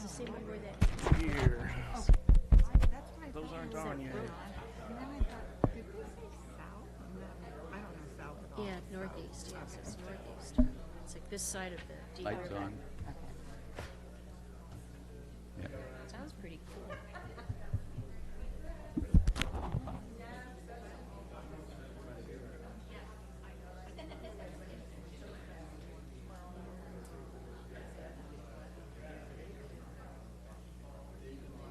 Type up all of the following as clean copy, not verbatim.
It's the same one where that. Here. Oh, that's what I Those thought aren't you said on yet. earlier. And then I thought, did we say south? I don't know south at all. Yeah, northeast. Yes, it's northeast. It's like this side of the deep Lights river. on. Yeah. Sounds pretty cool.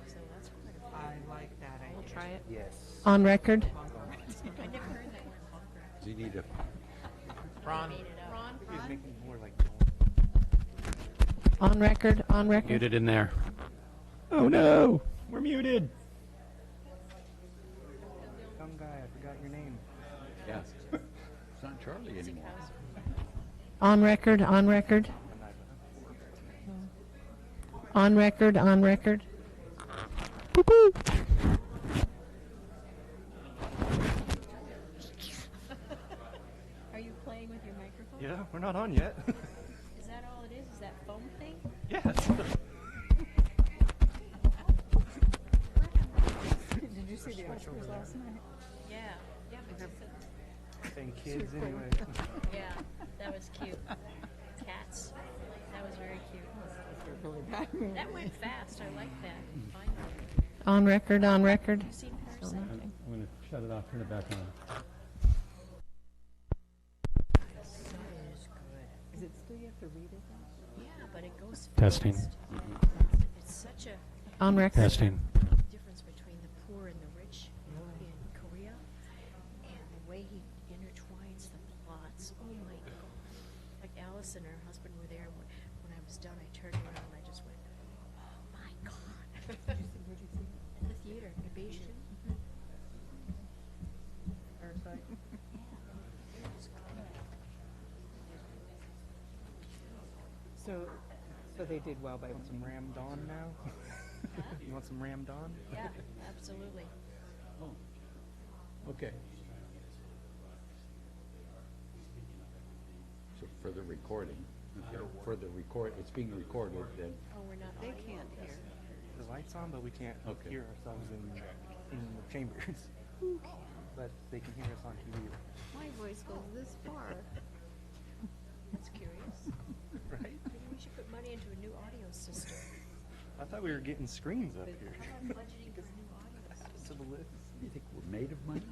So that's quite a I like that idea. We'll try it. Yes. On record. I never heard that word bunker. Do you need a Ron. Made it up. He's making more like On record. On record. muted in there? Oh no! We're muted! Some guy, I forgot your name. Yeah. It's not Charlie anymore. On record. On record. On record. On record. Woo-hoo. Are you playing with your microphone? Yeah, we're not on yet. Is that all it is? Is that foam thing? Yes. Did you see the Oscars last night? Yeah. Yeah, but you said, And kids anyway. yeah, that was cute. Cats. That was very cute. Really bad. That went fast. I like that. Finally. On record. On record. You seen Parasite? I'm going to shut it off, turn it back on. Is it still you have to read it? Yeah, but it goes Testing. fast. It's such a On record. Testing. difference between the poor and the rich in Korea, and the way he intertwines the plots. Oh my God! Like Alice and her husband were there. When I was done, I turned around and I just went, "Oh my God!" Where'd you see it? In the theater, in Beijing. Parasite? So they did well by Want some Ramdon now? You want some Ramdon? Yeah, absolutely. Okay. So for the recording, for the record, it's being recorded, then, Oh, we're not. They audio. can't hear. The lights on, but we can't Okay. hear ourselves in the chambers. But they can hear us on TV. My voice goes this far. That's curious. Right? Maybe we should put money into a new audio system. I thought we were getting screens up How here. about budgeting for a new audio system? To the list. you think we're made of money?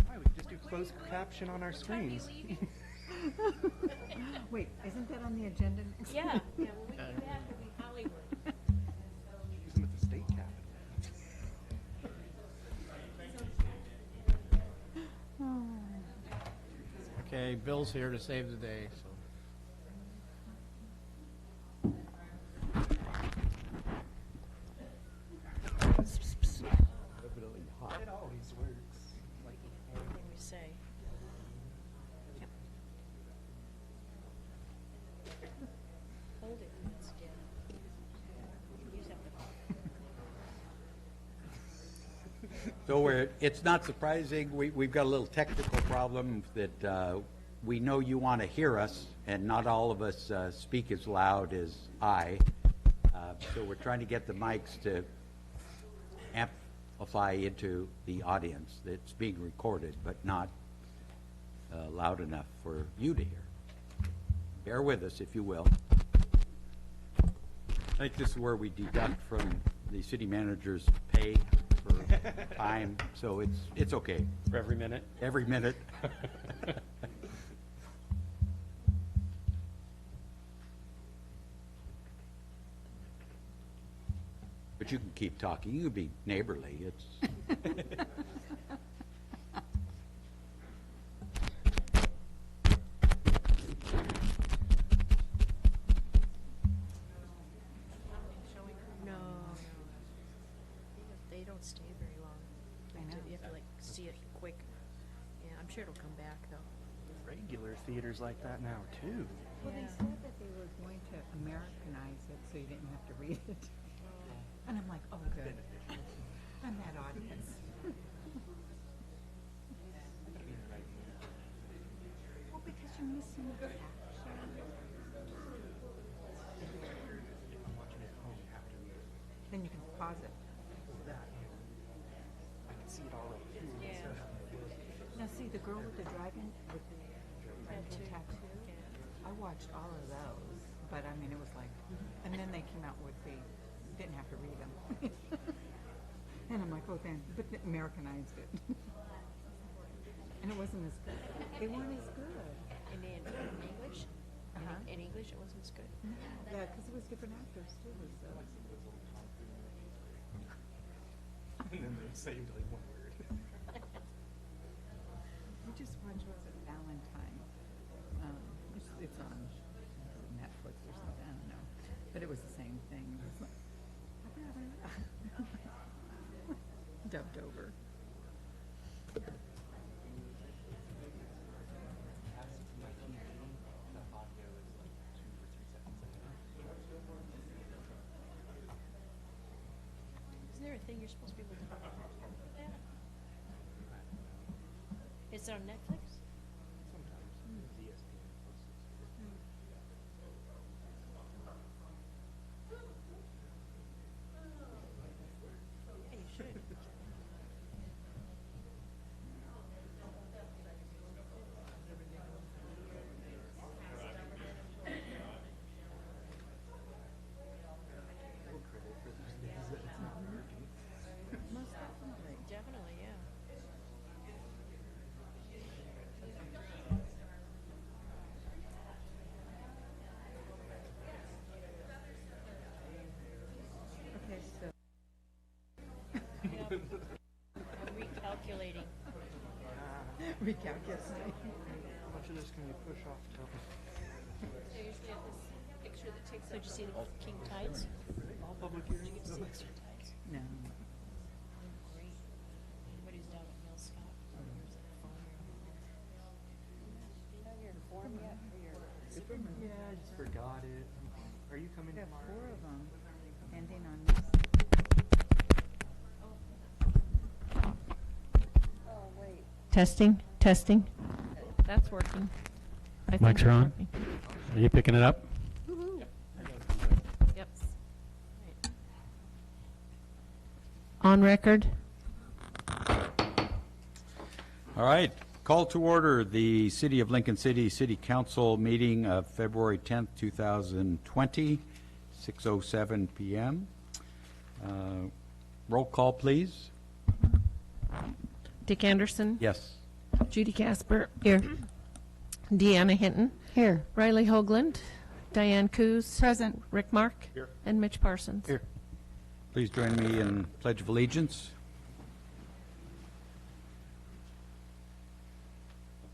Why, we could just do closed caption on our screens. Wait, isn't that on the agenda next? Yeah, yeah. When we come back, it'll be Hollywood. Use them at the state capitol. Okay, Bill's here to save the day, so. It always works. Everything we say. Yep. Hold it. It's dead. Use that. So it's not surprising, we've got a little technical problem that we know you want to hear us, and not all of us speak as loud as I. So we're trying to get the mics to amplify into the audience that's being recorded, but not loud enough for you to hear. Bear with us, if you will. I think this is where we deduct from the city manager's pay for time, so it's okay. For every minute? Every minute. But you can keep talking. You can be neighborly. It's No, no. They don't stay very long. You have to like see it quick. Yeah, I'm sure it'll come back though. Regular theaters like that now, too. Well, they said that they were going to Americanize it so you didn't have to read it. And I'm like, oh, good. I'm that audience. Well, because you're missing the action. I'm watching it at home. pause it. I can see it already. Yeah. Now, see, the girl with the dragon, with the Tattoo. tattoo, I watched all of those, but I mean, it was like, and then they came out with the, didn't have to read them. And I'm like, oh, then, but they Americanized it. And it wasn't as good. They weren't as good. In English? Uh-huh. In English, it wasn't as good. Yeah, because it was different actors too, so. And then they saved like one word. We just watched, was it Valentine? It's on Netflix or something, I don't know. But it was the same thing. It was like, dubbed over. Isn't there a thing you're supposed to be able to do? Yeah. It's on Netflix? Yeah, you should. Most definitely. Definitely, yeah. Okay, so. Yep. I'm recalculating. Recalculating. How much of this can you push off to? I usually have this picture that takes. So did you see the king tides? All public Did you hearings? get to see the king tides? No. Great. Anybody's down at Mill Scott? There's a phone here. Have your form yet for your Superman? Yeah, I just forgot it. Are you coming We have tomorrow? 4 of them ending on this. Testing, testing. That's working. I think Mics are it's on? working. Are you picking it up? Yep. On record. All right, call to order the City of Lincoln City City Council meeting of February 10th, 2020, 6:07 PM. Roll call, please. Dick Anderson. Yes. Judy Casper. Here. Deanna Hinton. Here. Riley Hoagland. Diane Coos. Present. Rick Mark. Here. And Mitch Parsons. Here. Please join me in Pledge of Allegiance.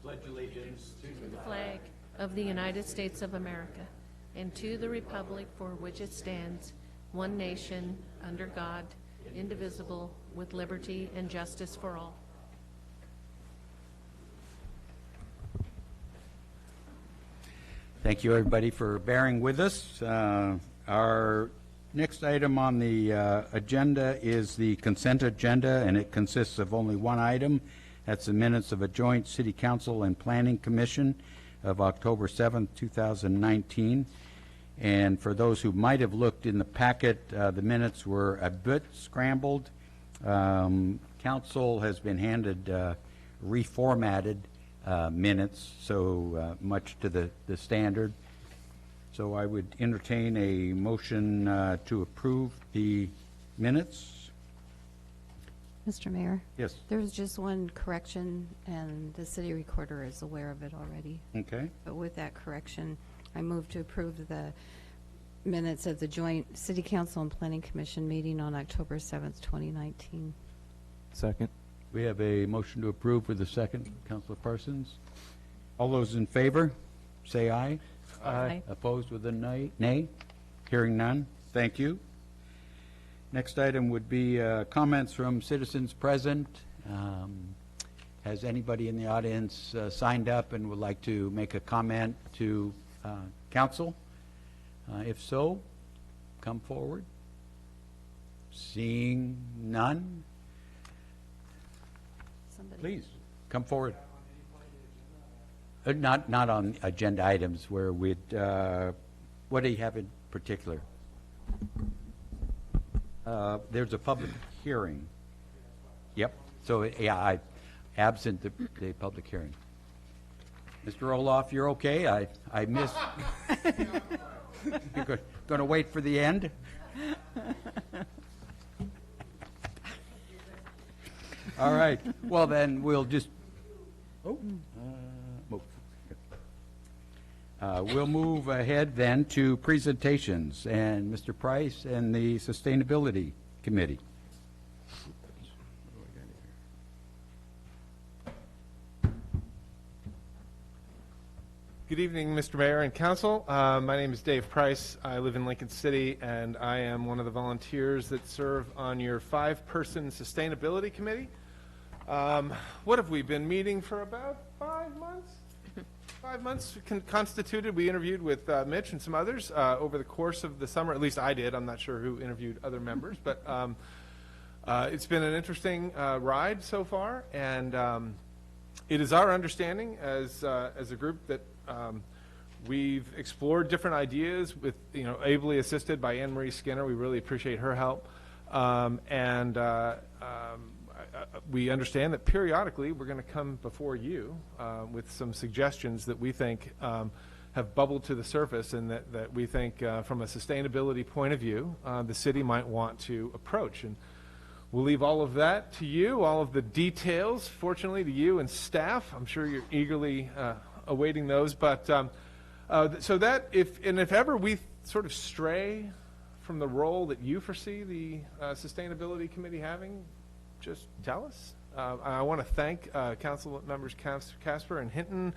Pledge allegiance to The flag of the United States of America and to the republic for which it stands, one nation, under God, indivisible, with liberty and justice for all. Thank you, everybody, for bearing with us. Our next item on the agenda is the consent agenda, and it consists of only one item. That's the minutes of a joint City Council and Planning Commission of October 7th, 2019. And for those who might have looked in the packet, the minutes were a bit scrambled. Council has been handed reformatted minutes, so much to the standard. So I would entertain a motion to approve the minutes. Mr. Mayor, Yes. there's just one correction, and the city recorder is aware of it already. Okay. But with that correction, I move to approve the minutes of the joint City Council and Planning Commission meeting on October 7th, 2019. Second. We have a motion to approve with a second. Councilor Parsons. All those in favor, say aye. Aye. Opposed with a nay? Hearing none. Thank you. Next item would be comments from citizens present. Has anybody in the audience signed up and would like to make a comment to council? If so, come forward. Seeing none, Somebody. please, come forward. Not on agenda items where we'd, what do you have in particular? There's a public hearing. Yep, so, yeah, absent the public hearing. Mr. Roloff, you're okay? I missed. You're going to wait for the end? All right, well then, we'll just, we'll move ahead then to presentations, and Mr. Price and the Sustainability Committee. Good evening, Mr. Mayor and Council. My name is Dave Price. I live in Lincoln City, and I am one of the volunteers that serve on your 5-person Sustainability Committee. What have we been meeting for about 5 months? 5 months constituted. We interviewed with Mitch and some others over the course of the summer. At least I did. I'm not sure who interviewed other members, but it's been an interesting ride so far, and it is our understanding as a group that we've explored different ideas with, ably assisted by Anne Marie Skinner. We really appreciate her help. We understand that periodically we're going to come before you with some suggestions that we think have bubbled to the surface and that we think from a sustainability point of view the city might want to approach. And we'll leave all of that to you, all of the details, fortunately, to you and staff. I'm sure you're eagerly awaiting those. But so that if ever we sort of stray from the role that you foresee the Sustainability Committee having, just tell us. I want to thank Council members Casper and Hinton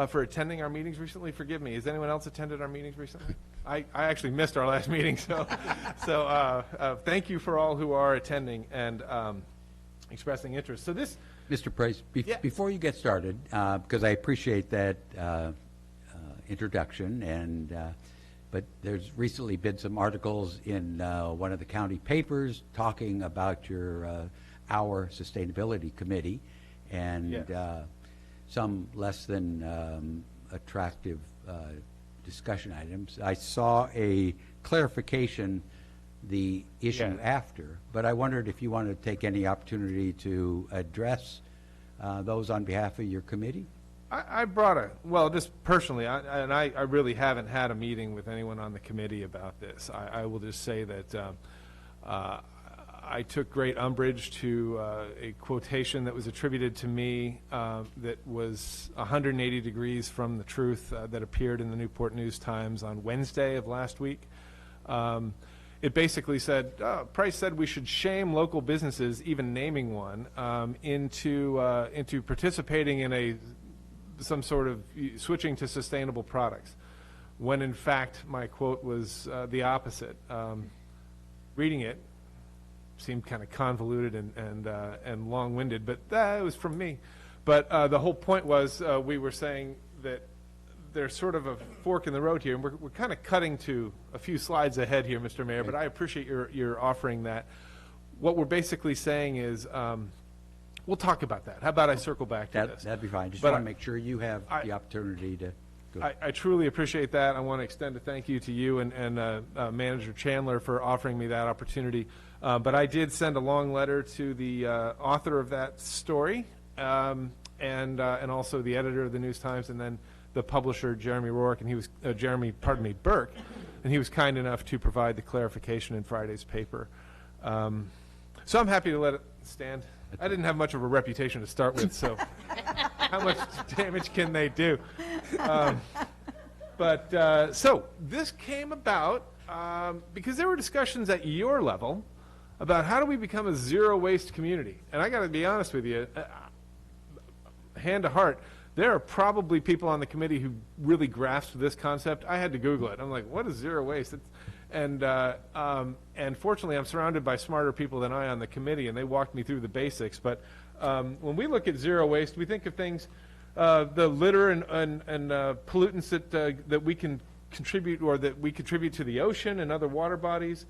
for attending our meetings recently. Forgive me, has anyone else attended our meetings recently? I actually missed our last meeting, so thank you for all who are attending and expressing interest. So this, Mr. Price, before you get started, because I appreciate that introduction, and but there's recently been some articles in one of the county papers talking about our Sustainability Committee, and some less than attractive discussion items. I saw a clarification the issue after, but I wondered if you wanted to take any opportunity to address those on behalf of your committee. I brought just personally, I really haven't had a meeting with anyone on the committee about this. I will just say that I took great umbrage to a quotation that was attributed to me that was 180 degrees from the truth that appeared in the Newport News-Times on Wednesday of last week. It basically said, Price said we should shame local businesses, even naming one, into participating in some sort of switching to sustainable products, when in fact my quote was the opposite. Reading it seemed kind of convoluted and long-winded, but it was from me. But the whole point was we were saying that there's sort of a fork in the road here, and we're kind of cutting to a few slides ahead here, Mr. Mayor, but I appreciate your offering that. What we're basically saying is we'll talk about that. How about I circle back to this? That'd be fine. Just want to make sure you have the opportunity to go. I truly appreciate that. I want to extend a thank you to you and Manager Chandler for offering me that opportunity. But I did send a long letter to the author of that story and also the editor of the News-Times, and then the publisher, Jeremy Rourke, and he was Burke, and he was kind enough to provide the clarification in Friday's paper. So I'm happy to let it stand. I didn't have much of a reputation to start with, so how much damage can they do? So this came about because there were discussions at your level about how do we become a zero-waste community. And I got to be honest with you, hand to heart, there are probably people on the committee who really grasped this concept. I had to Google it. I'm like, what is zero waste? And fortunately, I'm surrounded by smarter people than I on the committee, and they walked me through the basics. But when we look at zero waste, we think of things, the litter and pollutants that we can contribute, or that we contribute to the ocean and other water bodies,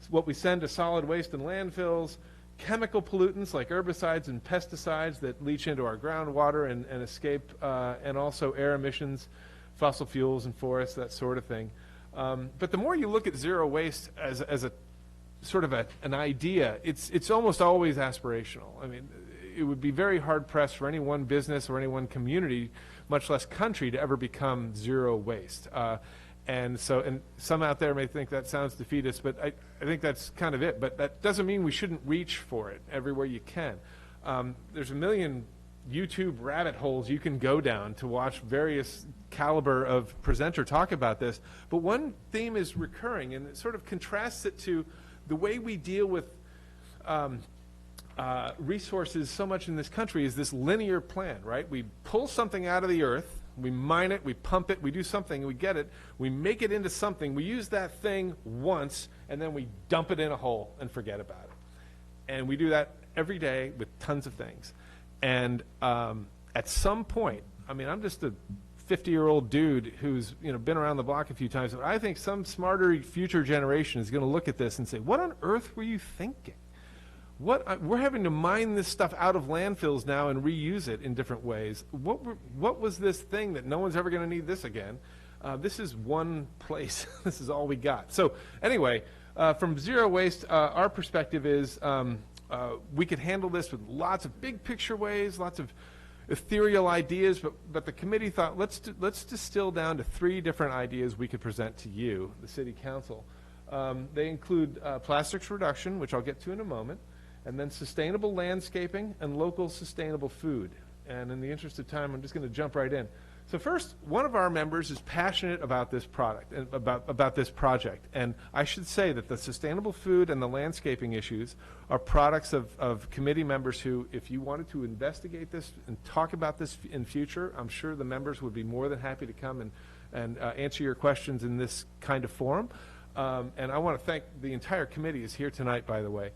what we send to solid waste and landfills, chemical pollutants like herbicides and pesticides that leach into our groundwater and escape, and also air emissions, fossil fuels and forests, that sort of thing. But the more you look at zero waste as a sort of an idea, it's almost always aspirational. I mean, it would be very hard pressed for any one business or any one community, much less country, to ever become zero waste. And some out there may think that sounds defeatist, but I think that's kind of it. But that doesn't mean we shouldn't reach for it everywhere you can. There's a million YouTube rabbit holes you can go down to watch various caliber of presenter talk about this. But one theme is recurring, and it sort of contrasts it to the way we deal with resources so much in this country is this linear plan, right? We pull something out of the earth, we mine it, we pump it, we do something, we get it, we make it into something, we use that thing once, and then we dump it in a hole and forget about it. And we do that every day with tons of things. And at some point, I mean, I'm just a 50-year-old dude who's been around the block a few times, but I think some smarter future generation is going to look at this and say, what on earth were you thinking? We're having to mine this stuff out of landfills now and reuse it in different ways. What was this thing that no one's ever going to need this again? This is one place. This is all we got. So anyway, from zero waste, our perspective is we could handle this with lots of big picture ways, lots of ethereal ideas, but the committee thought let's distill down to 3 different ideas we could present to you, the City Council. They include plastics reduction, which I'll get to in a moment, and then sustainable landscaping and local sustainable food. And in the interest of time, I'm just going to jump right in. So first, one of our members is passionate about this product, and about this project. And I should say that the sustainable food and the landscaping issues are products of committee members who, if you wanted to investigate this and talk about this in future, I'm sure the members would be more than happy to come and answer your questions in this kind of forum. And I want to thank the entire committee is here tonight, by the way.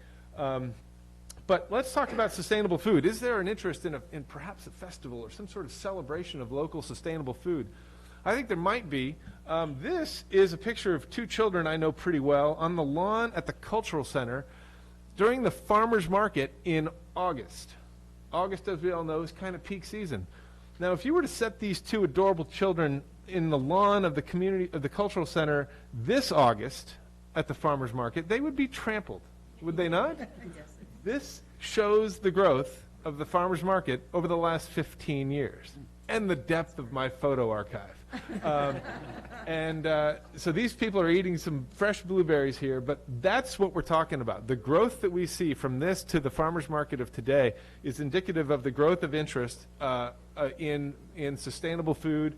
But let's talk about sustainable food. Is there an interest in perhaps a festival or some sort of celebration of local sustainable food? I think there might be. This is a picture of 2 children I know pretty well on the lawn at the Cultural Center during the farmers market in August. August, as we all know, is kind of peak season. Now, if you were to set these 2 adorable children in the lawn of the community of the Cultural Center this August at the farmers market, they would be trampled, would they not? This shows the growth of the farmers market over the last 15 years and the depth of my photo archive. So these people are eating some fresh blueberries here, but that's what we're talking about. The growth that we see from this to the farmers market of today is indicative of the growth of interest in sustainable food.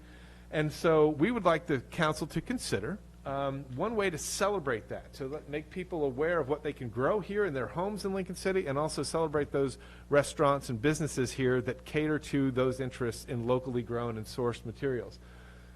And so we would like the council to consider one way to celebrate that, to make people aware of what they can grow here in their homes in Lincoln City, and also celebrate those restaurants and businesses here that cater to those interests in locally grown and sourced materials.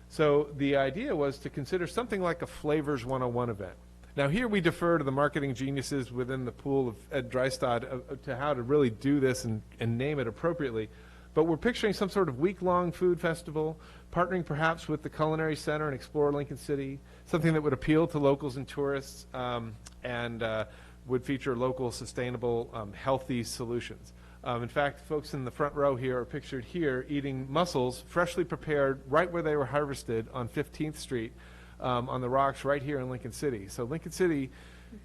So the idea was to consider something like a Flavors 101 event. Now here we defer to the marketing geniuses within the pool of Ed Drystad to how to really do this and name it appropriately. But we're picturing some sort of week-long food festival, partnering perhaps with the Culinary Center and Explore Lincoln City, something that would appeal to locals and tourists and would feature local, sustainable, healthy solutions. In fact, folks in the front row here are pictured here eating mussels, freshly prepared, right where they were harvested on 15th Street on the rocks right here in Lincoln City. So Lincoln City,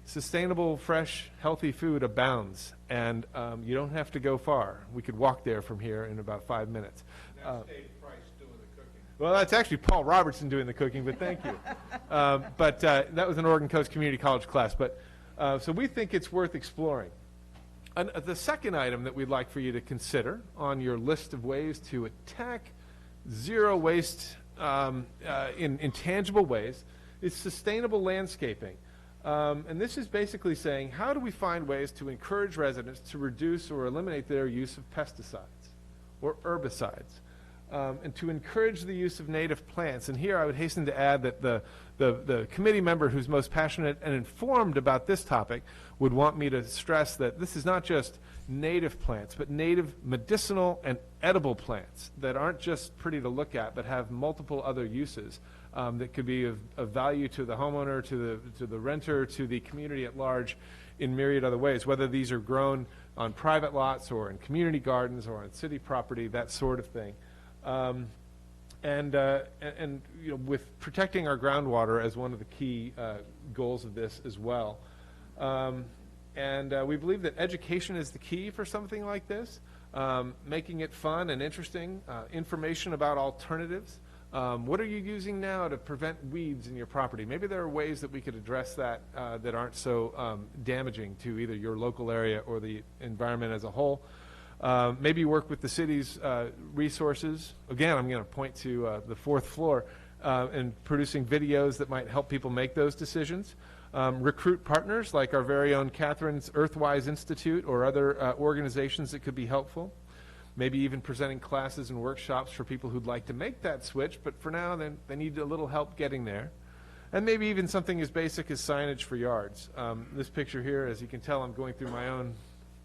sustainable, fresh, healthy food abounds, and you don't have to go far. We could walk there from here in about 5 minutes. That's Dave Price doing the cooking. Well, that's actually Paul Robertson doing the cooking, but thank you. But that was an Oregon Coast Community College class. But so we think it's worth exploring. And the second item that we'd like for you to consider on your list of ways to attack zero waste in tangible ways is sustainable landscaping. And this is basically saying, how do we find ways to encourage residents to reduce or eliminate their use of pesticides or herbicides, and to encourage the use of native plants? And here I would hasten to add that the committee member who's most passionate and informed about this topic would want me to stress that this is not just native plants, but native medicinal and edible plants that aren't just pretty to look at, but have multiple other uses. That could be of value to the homeowner, to the renter, to the community at large in myriad other ways, whether these are grown on private lots or in community gardens or on city property, that sort of thing. And with protecting our groundwater as one of the key goals of this as well. And we believe that education is the key for something like this, making it fun and interesting, information about alternatives. What are you using now to prevent weeds in your property? Maybe there are ways that we could address that that aren't so damaging to either your local area or the environment as a whole. Maybe work with the city's resources. Again, I'm going to point to the fourth floor and producing videos that might help people make those decisions. Recruit partners like our very own Catherine's Earthwise Institute or other organizations that could be helpful. Maybe even presenting classes and workshops for people who'd like to make that switch, but for now they need a little help getting there. And maybe even something as basic as signage for yards. This picture here, as you can tell, I'm going through my own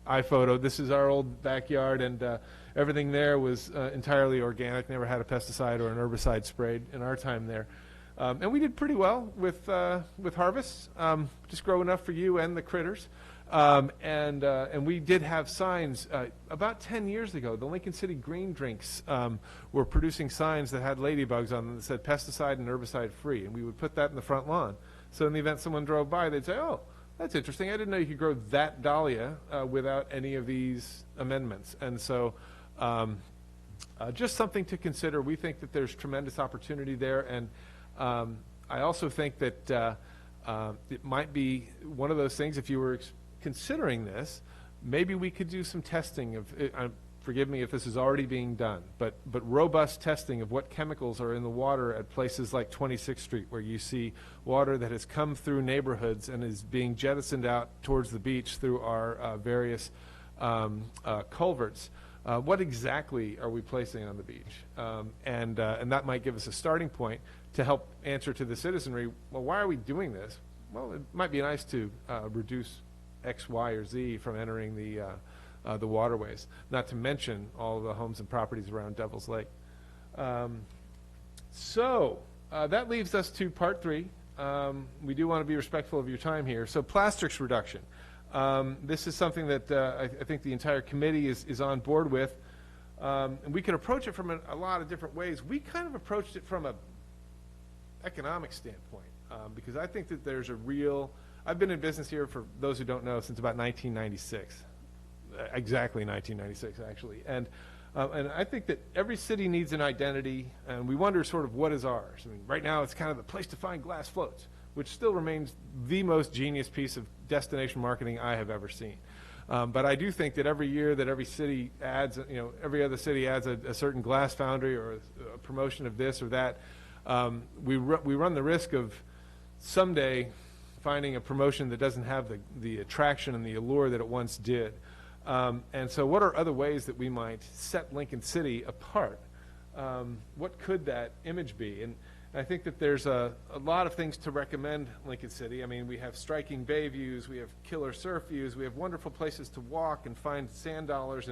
iPhoto. This is our old backyard, and everything there was entirely organic, never had a pesticide or an herbicide sprayed in our time there. And we did pretty well with harvests, just grow enough for you and the critters. And we did have signs about 10 years ago. The Lincoln City Green Drinks were producing signs that had ladybugs on them that said pesticide and herbicide free, and we would put that in the front lawn. So in the event someone drove by, they'd say, "Oh, that's interesting. I didn't know you could grow that dahlia without any of these amendments." And so just something to consider. We think that there's tremendous opportunity there, and I also think that it might be one of those things, if you were considering this, maybe we could do some testing of, forgive me if this is already being done, but robust testing of what chemicals are in the water at places like 26th Street, where you see water that has come through neighborhoods and is being jettisoned out towards the beach through our various culverts. What exactly are we placing on the beach? And that might give us a starting point to help answer to the citizenry, well, why are we doing this? Well, it might be nice to reduce X, Y, or Z from entering the waterways, not to mention all of the homes and properties around Devil's Lake. So that leaves us to part 3. We do want to be respectful of your time here. So plastics reduction. This is something that I think the entire committee is on board with. And we can approach it from a lot of different ways. We kind of approached it from a economic standpoint, because I think that there's a real, I've been in business here, for those who don't know, since about 1996, exactly 1996 actually, and I think that every city needs an identity, and we wonder sort of what is ours. I mean, right now it's kind of the place to find glass floats, which still remains the most genius piece of destination marketing I have ever seen. But I do think that every year that every city adds, every other city adds a certain glass foundry or a promotion of this or that, we run the risk of someday finding a promotion that doesn't have the attraction and the allure that it once did. And so what are other ways that we might set Lincoln City apart? What could that image be? And I think that there's a lot of things to recommend Lincoln City. I mean, we have striking bay views, we have killer surf views, we have wonderful places to walk and find sand dollars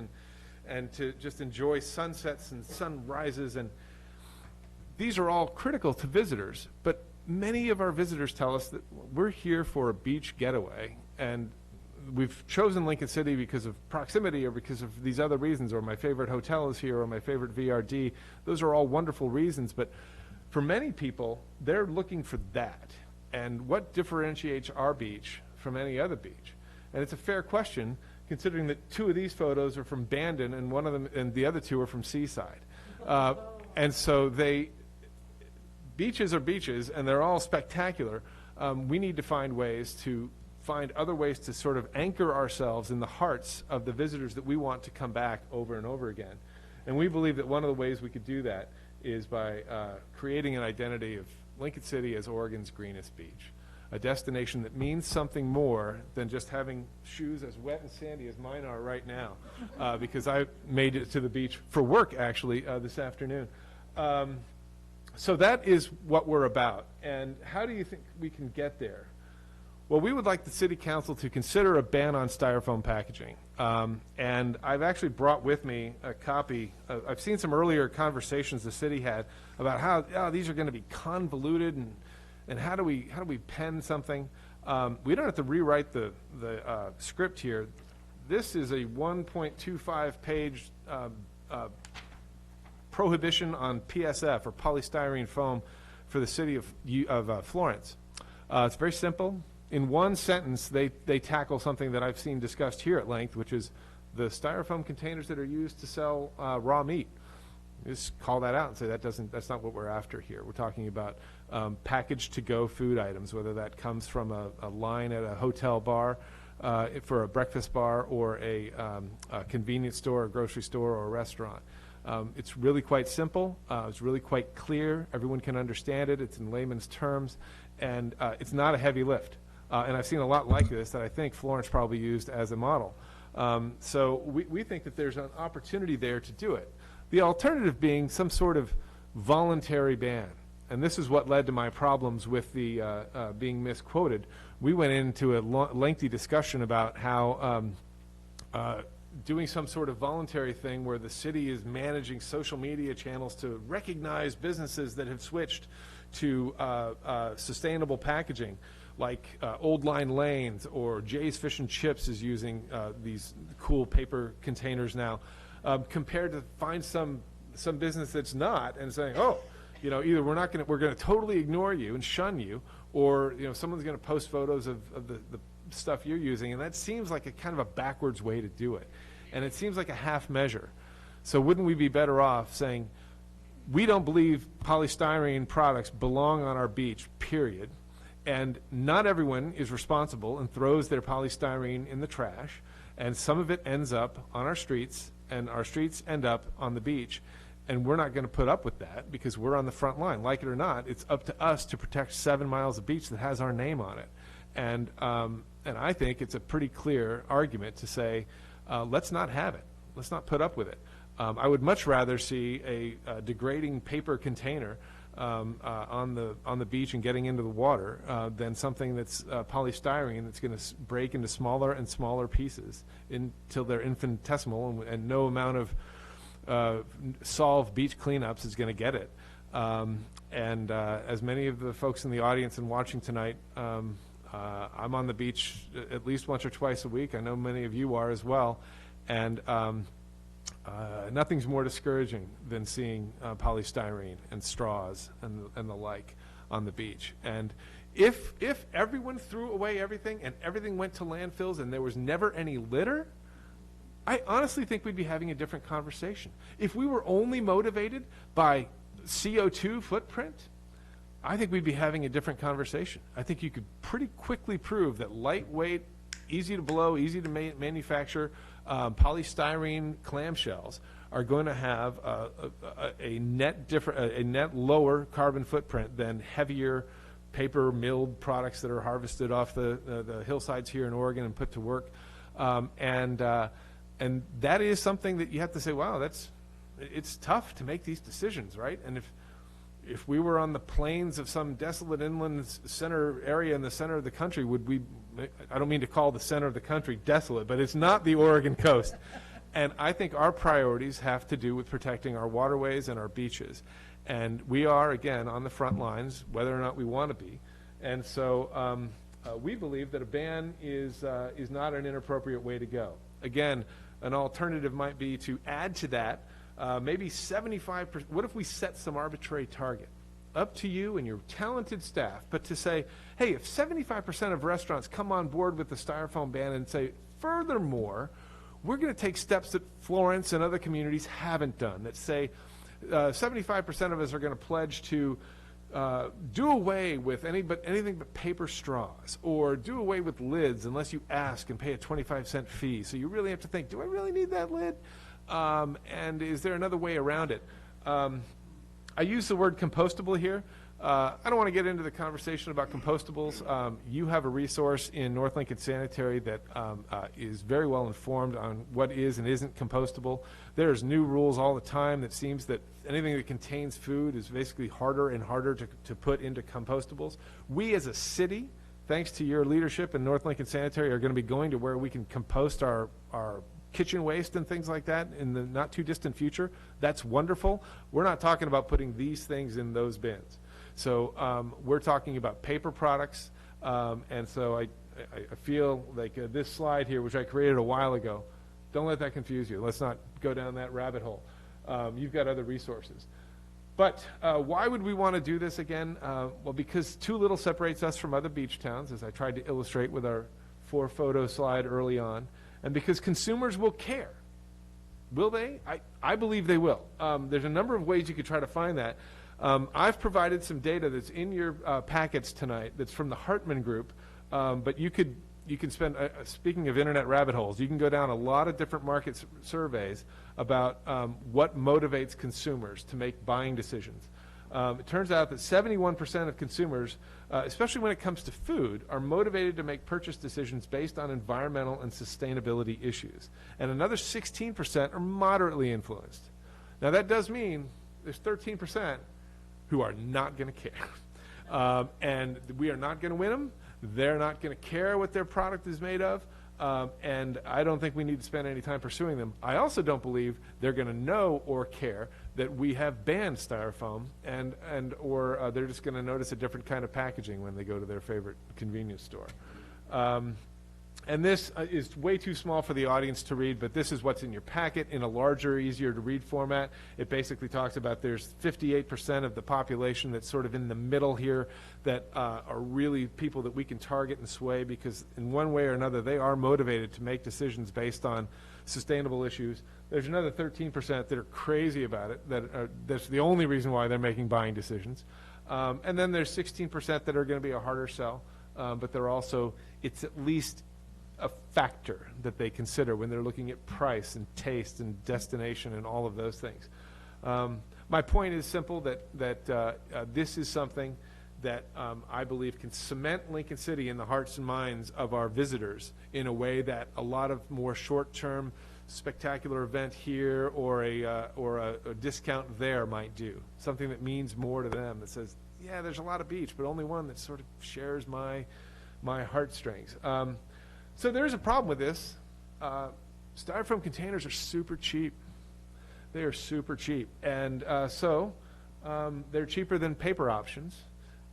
and to just enjoy sunsets and sunrises, and these are all critical to visitors, but many of our visitors tell us that we're here for a beach getaway, and we've chosen Lincoln City because of proximity or because of these other reasons, or my favorite hotel is here, or my favorite VRD. Those are all wonderful reasons, but for many people, they're looking for that. And what differentiates our beach from any other beach? And it's a fair question, considering that 2 of these photos are from Bandon, and one of them, and the other 2 are from Seaside. And so beaches are beaches, and they're all spectacular. We need to find ways to find other ways to sort of anchor ourselves in the hearts of the visitors that we want to come back over and over again. And we believe that one of the ways we could do that is by creating an identity of Lincoln City as Oregon's greenest beach, a destination that means something more than just having shoes as wet and sandy as mine are right now, because I made it to the beach for work, actually, this afternoon. So that is what we're about. And how do you think we can get there? Well, we would like the City Council to consider a ban on styrofoam packaging. And I've actually brought with me a copy. I've seen some earlier conversations the city had about how these are going to be convoluted, and how do we pen something. We don't have to rewrite the script here. This is a 1.25 page prohibition on PSF, or polystyrene foam, for the city of Florence. It's very simple. in one sentence, they tackle something that I've seen discussed here at length, which is the styrofoam containers that are used to sell raw meat. Just call that out and say that's not what we're after here. We're talking about packaged to-go food items, whether that comes from a line at a hotel bar for a breakfast bar, or a convenience store, a grocery store, or a restaurant. It's really quite simple. It's really quite clear. Everyone can understand it. It's in layman's terms, and it's not a heavy lift. And I've seen a lot like this that I think Florence probably used as a model. So we think that there's an opportunity there to do it. The alternative being some sort of voluntary ban. And this is what led to my problems with the being misquoted. We went into a lengthy discussion about how doing some sort of voluntary thing where the city is managing social media channels to recognize businesses that have switched to sustainable packaging, like Old Line Lanes, or Jay's Fish and Chips is using these cool paper containers now, compared to find some business that's not, and saying, oh, either we're going to totally ignore you and shun you, or someone's going to post photos of the stuff you're using, and that seems like a kind of a backwards way to do it, and it seems like a half measure. So wouldn't we be better off saying, we don't believe polystyrene products belong on our beach, period, and not everyone is responsible and throws their polystyrene in the trash, and some of it ends up on our streets, and our streets end up on the beach, and we're not going to put up with that because we're on the front line. Like it or not, it's up to us to protect 7 miles of beach that has our name on it. And I think it's a pretty clear argument to say, let's not have it. Let's not put up with it. I would much rather see a degrading paper container on the beach and getting into the water than something that's polystyrene that's going to break into smaller and smaller pieces until they're infinitesimal, and no amount of solved beach cleanups is going to get it. As many of the folks in the audience and watching tonight, I'm on the beach at least once or twice a week. I know many of you are as well. And nothing's more discouraging than seeing polystyrene and straws and the like on the beach. And if everyone threw away everything and everything went to landfills and there was never any litter, I honestly think we'd be having a different conversation. If we were only motivated by CO2 footprint, I think we'd be having a different conversation. I think you could pretty quickly prove that lightweight, easy to blow, easy to manufacture polystyrene clamshells are going to have a net lower carbon footprint than heavier paper milled products that are harvested off the hillsides here in Oregon and put to work. And that is something that you have to say, wow, it's tough to make these decisions, right? And if we were on the plains of some desolate inland center area in the center of the country, would we, I don't mean to call the center of the country desolate, but it's not the Oregon coast. And I think our priorities have to do with protecting our waterways and our beaches. And we are, again, on the front lines, whether or not we want to be. And so we believe that a ban is not an inappropriate way to go. Again, an alternative might be to add to that maybe 75%. What if we set some arbitrary target? Up to you and your talented staff, but to say, hey, if 75% of restaurants come on board with the styrofoam ban and say, furthermore, we're going to take steps that Florence and other communities haven't done, that say 75% of us are going to pledge to do away with anything but paper straws, or do away with lids unless you ask and pay a 25-cent fee. So you really have to think, do I really need that lid? And is there another way around it? I use the word compostable here. I don't want to get into the conversation about compostables. You have a resource in North Lincoln Sanitary that is very well informed on what is and isn't compostable. There's new rules all the time that seems that anything that contains food is basically harder and harder to put into compostables. We as a city, thanks to your leadership in North Lincoln Sanitary, are going to be going to where we can compost our kitchen waste and things like that in the not too distant future. That's wonderful. We're not talking about putting these things in those bins. So we're talking about paper products, and so I feel like this slide here, which I created a while ago, don't let that confuse you. Let's not go down that rabbit hole. You've got other resources. But why would we want to do this again? Well, because too little separates us from other beach towns, as I tried to illustrate with our 4-photo slide early on, and because consumers will care. Will they? I believe they will. There's a number of ways you could try to find that. I've provided some data that's in your packets tonight that's from the Hartman Group, but you can spend, speaking of internet rabbit holes, you can go down a lot of different market surveys about what motivates consumers to make buying decisions. It turns out that 71% of consumers, especially when it comes to food, are motivated to make purchase decisions based on environmental and sustainability issues. And another 16% are moderately influenced. Now that does mean there's 13% who are not going to care. And we are not going to win them. They're not going to care what their product is made of. And I don't think we need to spend any time pursuing them. I also don't believe they're going to know or care that we have banned styrofoam or they're just going to notice a different kind of packaging when they go to their favorite convenience store. And this is way too small for the audience to read, but this is what's in your packet in a larger, easier to read format. It basically talks about there's 58% of the population that's sort of in the middle here that are really people that we can target and sway because in one way or another they are motivated to make decisions based on sustainable issues. There's another 13% that are crazy about it, that's the only reason why they're making buying decisions. And then there's 16% that are going to be a harder sell, but they're also, it's at least a factor that they consider when they're looking at price and taste and destination and all of those things. My point is simple, that this is something that I believe can cement Lincoln City in the hearts and minds of our visitors in a way that a lot of more short-term spectacular event here or a discount there might do. Something that means more to them, that says, yeah, there's a lot of beach, but only one that sort of shares my heartstrings. So there's a problem with this. Styrofoam containers are super cheap. They are super cheap. And so they're cheaper than paper options.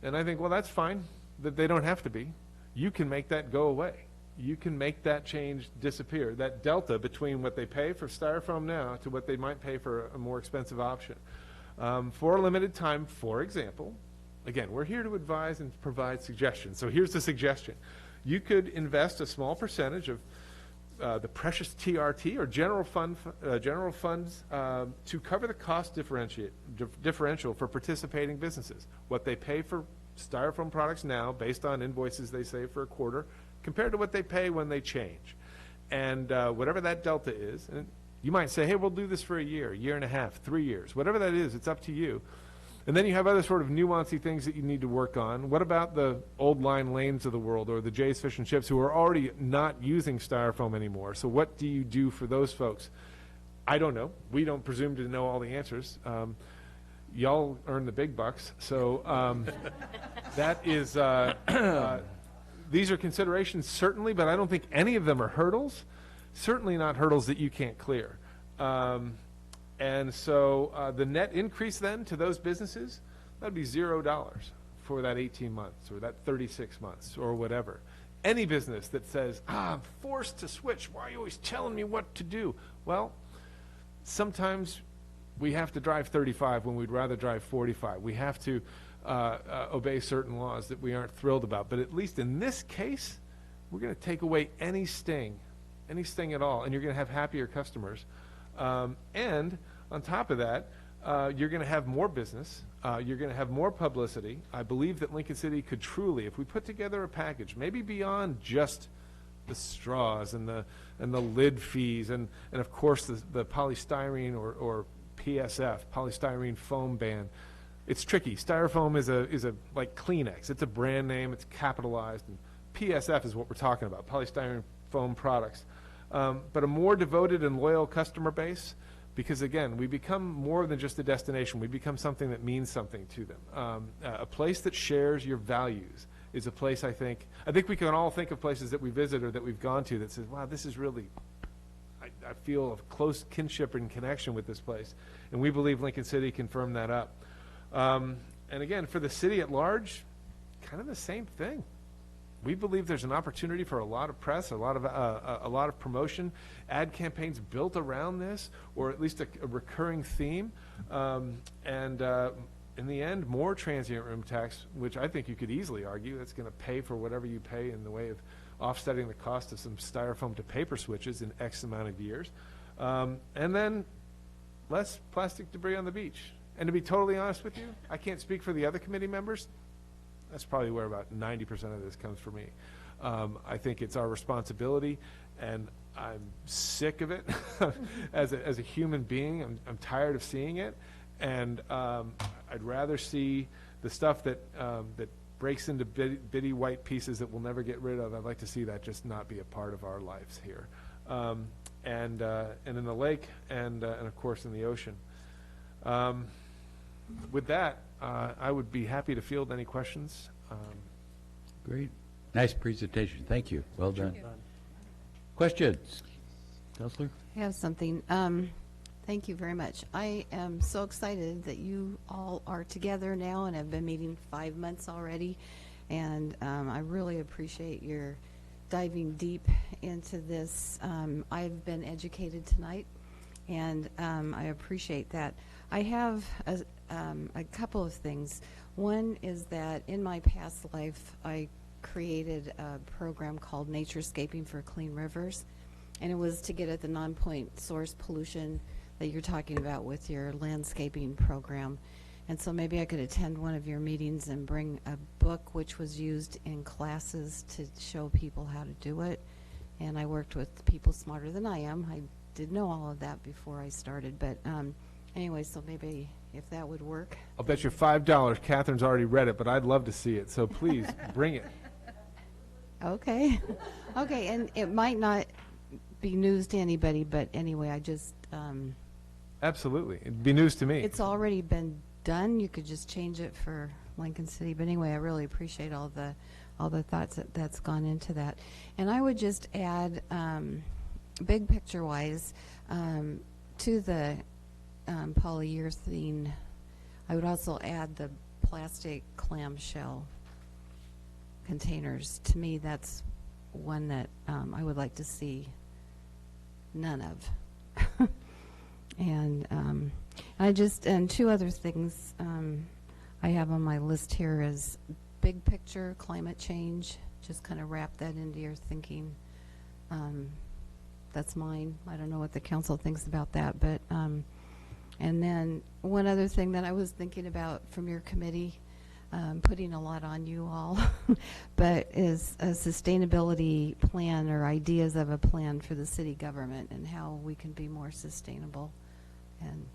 And I think, well, that's fine, that they don't have to be. You can make that go away. You can make that change disappear, that delta between what they pay for Styrofoam now to what they might pay for a more expensive option. For a limited time, for example, again, we're here to advise and provide suggestions. So here's the suggestion. You could invest a small percentage of the precious TRT or general funds to cover the cost differential for participating businesses. What they pay for Styrofoam products now, based on invoices they save for a quarter, compared to what they pay when they change. And whatever that delta is, and you might say, hey, we'll do this for a year and a half, 3 years. Whatever that is, it's up to you. And then you have other sort of nuancy things that you need to work on. What about the Old Line Lanes of the world or the Jay's Fish and Chips who are already not using Styrofoam anymore? So what do you do for those folks? I don't know. We don't presume to know all the answers. Y'all earn the big bucks. So that is, these are considerations certainly, but I don't think any of them are hurdles. Certainly not hurdles that you can't clear. And so the net increase then to those businesses, that would be $0 for that 18 months or that 36 months or whatever. Any business that says, I'm forced to switch, why are you always telling me what to do? Well, sometimes we have to drive 35 when we'd rather drive 45. We have to obey certain laws that we aren't thrilled about. But at least in this case, we're going to take away any sting at all, and you're going to have happier customers. And on top of that, you're going to have more business. You're going to have more publicity. I believe that Lincoln City could truly, if we put together a package, maybe beyond just the straws and the lid fees and of course the polystyrene or PSF, polystyrene foam ban. It's tricky. Styrofoam is a like Kleenex. It's a brand name. It's capitalized. And PSF is what we're talking about, polystyrene foam products. But a more devoted and loyal customer base, because again, we become more than just a destination. We become something that means something to them. A place that shares your values is a place I think we can all think of places that we visit or that we've gone to that says, wow, this is really, I feel a close kinship and connection with this place. And we believe Lincoln City can firm that up. And again, for the city at large, kind of the same thing. we believe there's an opportunity for a lot of press, a lot of promotion, ad campaigns built around this, or at least a recurring theme. In the end, more transient room tax, which I think you could easily argue that's going to pay for whatever you pay in the way of offsetting the cost of some styrofoam to paper switches in X amount of years. And then less plastic debris on the beach. And to be totally honest with you, I can't speak for the other committee members. That's probably where about 90% of this comes for me. I think it's our responsibility, and I'm sick of it as a human being. I'm tired of seeing it, and I'd rather see the stuff that breaks into bitty white pieces that we'll never get rid of. I'd like to see that just not be a part of our lives here, and in the lake, and of course in the ocean. With that, I would be happy to field any questions. Great. Nice presentation. Thank you. Well done. Questions? Counselor? I have something. Thank you very much. I am so excited that you all are together now and have been meeting 5 months already. And I really appreciate your diving deep into this. I've been educated tonight, and I appreciate that. I have a couple of things. One is that in my past life, I created a program called Naturescaping for Clean Rivers, and it was to get at the non-point source pollution that you're talking about with your landscaping program. And so maybe I could attend one of your meetings and bring a book which was used in classes to show people how to do it. And I worked with people smarter than I am. I did know all of that before I started, but anyway, so maybe if that would work. I'll bet you $5. Catherine's already read it, but I'd love to see it, so please bring it. Okay. Okay, and it might not be news to anybody, but anyway, I just... Absolutely. It'd be news to me. It's already been done. You could just change it for Lincoln City. But anyway, I really appreciate all the thoughts that's gone into that. And I would just add, big picture-wise, to the polyurethane, I would also add the plastic clamshell containers. To me, that's one that I would like to see none of. And two other things I have on my list here is big picture climate change. Just kind of wrap that into your thinking. That's mine. I don't know what the council thinks about that, but and then one other thing that I was thinking about from your committee, putting a lot on you all, but is a sustainability plan or ideas of a plan for the city government and how we can be more sustainable. And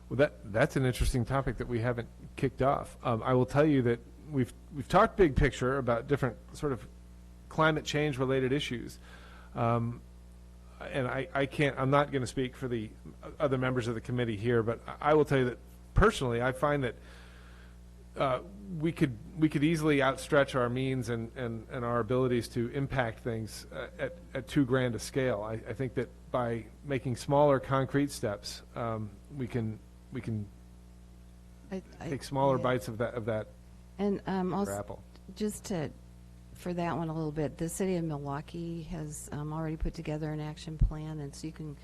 well, that's an interesting topic that we haven't kicked off. I will tell you that we've talked big picture about different sort of climate change related issues. And I'm not going to speak for the other members of the committee here, but I will tell you that personally, I find that we could easily outstretch our means and our abilities to impact things at too grand a scale. I think that by making smaller concrete steps, we can take smaller bites of that and also apple. Just for that one a little bit, the city of Milwaukee has already put together an action plan, and so you can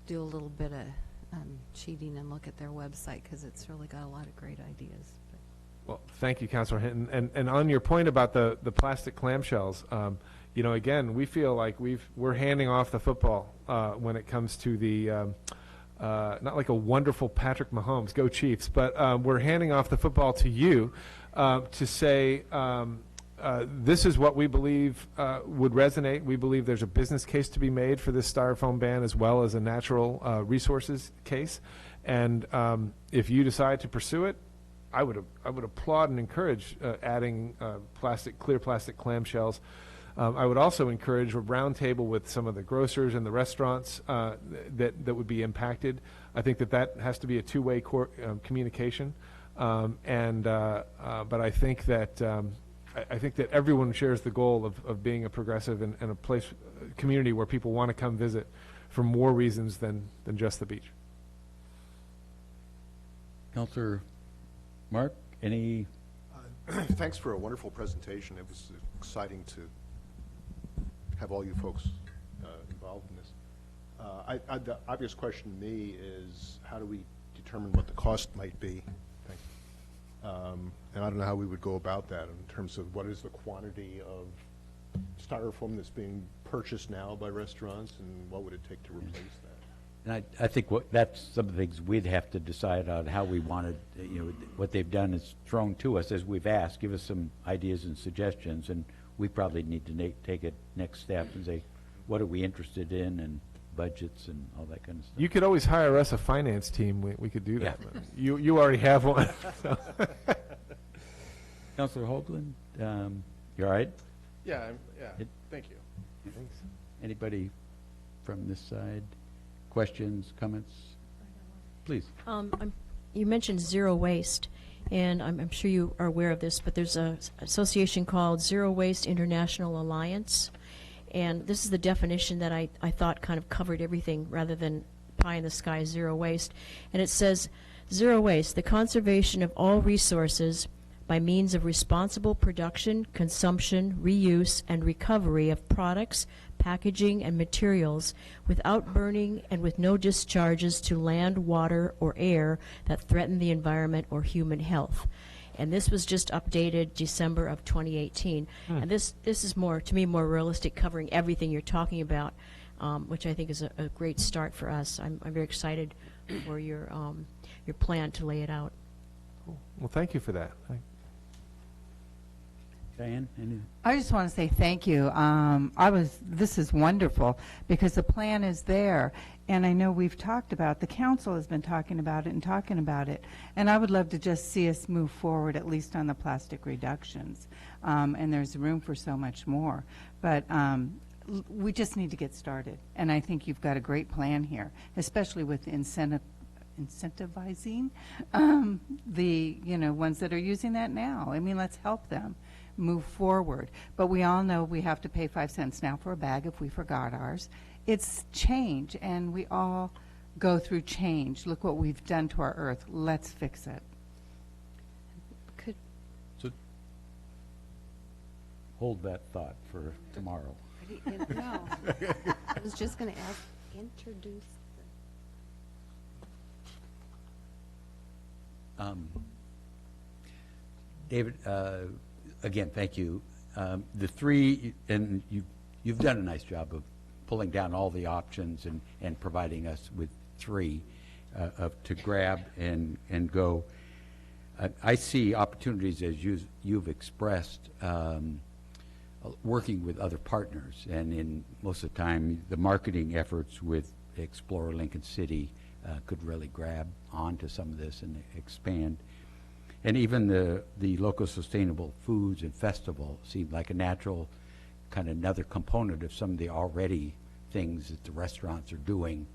do a little bit of cheating and look at their website because it's really got a lot of great ideas. Well, thank you, Councilor Hinton. And on your point about the plastic clamshells, again, we feel like we're handing off the football when it comes to the not like a wonderful Patrick Mahomes, go Chiefs, but we're handing off the football to you to say this is what we believe would resonate. We believe there's a business case to be made for this styrofoam ban as well as a natural resources case. And if you decide to pursue it, I would applaud and encourage adding clear plastic clamshells. I would also encourage a roundtable with some of the grocers and the restaurants that would be impacted. I think that has to be a two-way communication. But I think that everyone shares the goal of being a progressive and a community where people want to come visit for more reasons than just the beach. Councilor Mark, any? Thanks for a wonderful presentation. It was exciting to have all you folks involved in this. The obvious question to me is, how do we determine what the cost might be? Thank you. And I don't know how we would go about that in terms of what is the quantity of styrofoam that's being purchased now by restaurants, and what would it take to replace that? And I think that's some of the things we'd have to decide on how we wanted, what they've done is thrown to us as we've asked, give us some ideas and suggestions, and we probably need to take a next step and say, what are we interested in, and budgets and all that kind of stuff. You could always hire us a finance team. We could do that. Yeah. You already have one. So. Councilor Hoagland, you all right? Yeah, thank you. Thanks. Anybody from this side? Questions, comments? Please. You mentioned zero waste, and I'm sure you are aware of this, but there's an association called Zero Waste International Alliance, and this is the definition that I thought kind of covered everything rather than pie in the sky zero waste. And it says, zero waste, the conservation of all resources by means of responsible production, consumption, reuse, and recovery of products, packaging, and materials without burning and with no discharges to land, water, or air that threaten the environment or human health. And this was just updated December of 2018. And this is more, to me, more realistic, covering everything you're talking about, which I think is a great start for us. I'm very excited for your plan to lay it out. Cool. Well, thank you for that. Diane, any? I just want to say thank you. This is wonderful because the plan is there, and I know we've talked about, the council has been talking about it, and I would love to just see us move forward, at least on the plastic reductions, and there's room for so much more, but we just need to get started, and I think you've got a great plan here, especially with incentivizing the ones that are using that now. I mean, let's help them move forward. But we all know we have to pay 5 cents now for a bag if we forgot ours. It's change, and we all go through change. Look what we've done to our earth. Let's fix it. So hold that thought for tomorrow. No, I was just going to ask, introduce David, again, thank you. The three, and you've done a nice job of pulling down all the options and providing us with three to grab and go. I see opportunities, as you've expressed, working with other partners, and in most of the time, the marketing efforts with Explore Lincoln City could really grab onto some of this and expand. And even the local sustainable foods and festival seemed like a natural kind of another component of some of the already things that the restaurants are doing,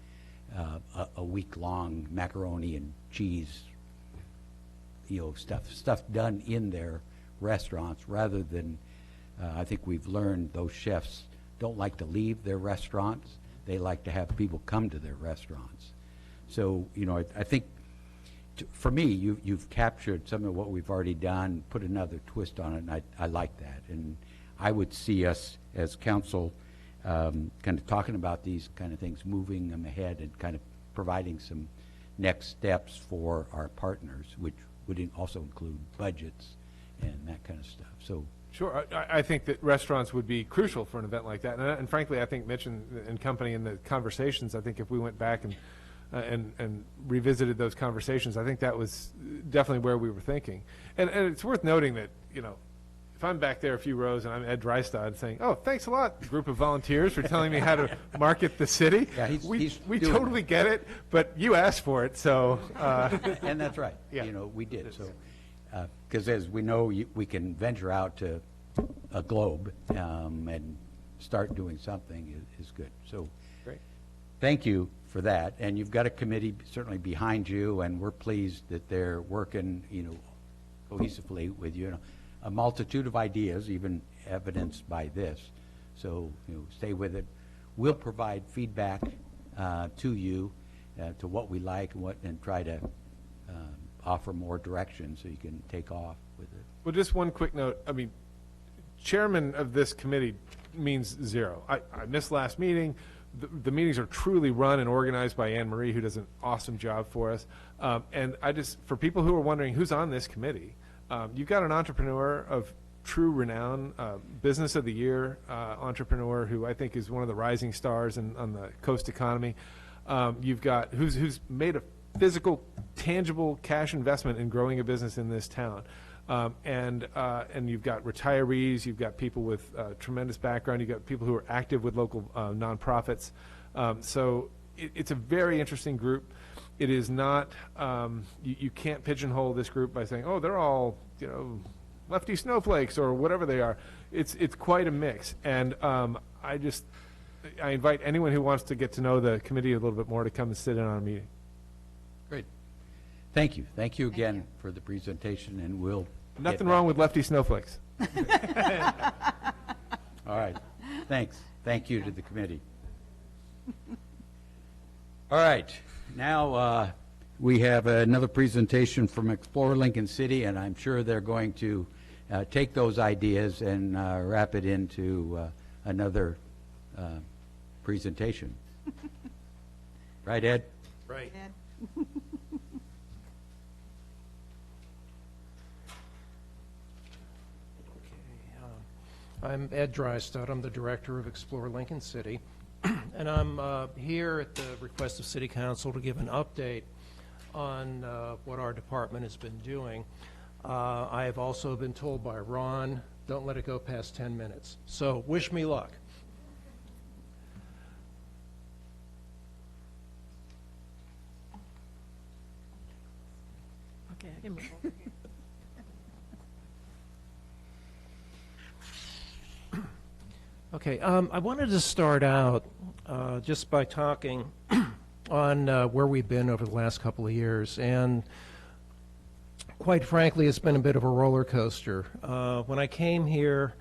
a week-long macaroni and cheese, stuff done in their restaurants rather than, I think we've learned those chefs don't like to leave their restaurants. They like to have people come to their restaurants. So, I think for me, you've captured some of what we've already done, put another twist on it, and I like that. And I would see us as council kind of talking about these kind of things, moving them ahead and kind of providing some next steps for our partners, which would also include budgets and that kind of stuff. So. Sure. I think that restaurants would be crucial for an event like that. And frankly, I think Mitch and company in the conversations, I think if we went back and revisited those conversations, I think that was definitely where we were thinking. And it's worth noting that, if I'm back there a few rows and I'm Ed Drystad saying, oh, thanks a lot, group of volunteers, for telling me how to market the city. Yeah, we totally get it, but you asked for it, so. And that's right. Yeah. We did. So, because as we know, we can venture out to a globe and start doing something is good. So great. Thank you for that. And you've got a committee certainly behind you, and we're pleased that they're working, cohesively with you. A multitude of ideas, even evidenced by this. So, stay with it. We'll provide feedback to you to what we like and try to offer more direction so you can take off with it. Well, just one quick note. I mean, chairman of this committee means zero. I missed last meeting. The meetings are truly run and organized by Anne Marie, who does an awesome job for us. And for people who are wondering who's on this committee, you've got an entrepreneur of true renown, Business of the Year entrepreneur who I think is one of the rising stars on the coast economy. You've got who's made a physical, tangible cash investment in growing a business in this town. And you've got retirees, you've got people with tremendous background, you've got people who are active with local nonprofits. So it's a very interesting group. It is not, you can't pigeonhole this group by saying, oh, they're all, lefty snowflakes or whatever they are. It's quite a mix. And I invite anyone who wants to get to know the committee a little bit more to come and sit in on a meeting. Great. Thank you. Thank you again for the presentation, and we'll Nothing wrong with lefty snowflakes. All right. Thanks. Thank you to the committee. All right. Now we have another presentation from Explore Lincoln City, and I'm sure they're going to take those ideas and wrap it into another presentation. Right, Ed? Right. I'm Ed Drystad. I'm the director of Explore Lincoln City, and I'm here at the request of City Council to give an update on what our department has been doing. I have also been told by Ron, don't let it go past 10 minutes. So wish me luck. Okay, I can move over here. Okay, I wanted to start out just by talking on where we've been over the last couple of years, and quite frankly, it's been a bit of a roller coaster. When I came here,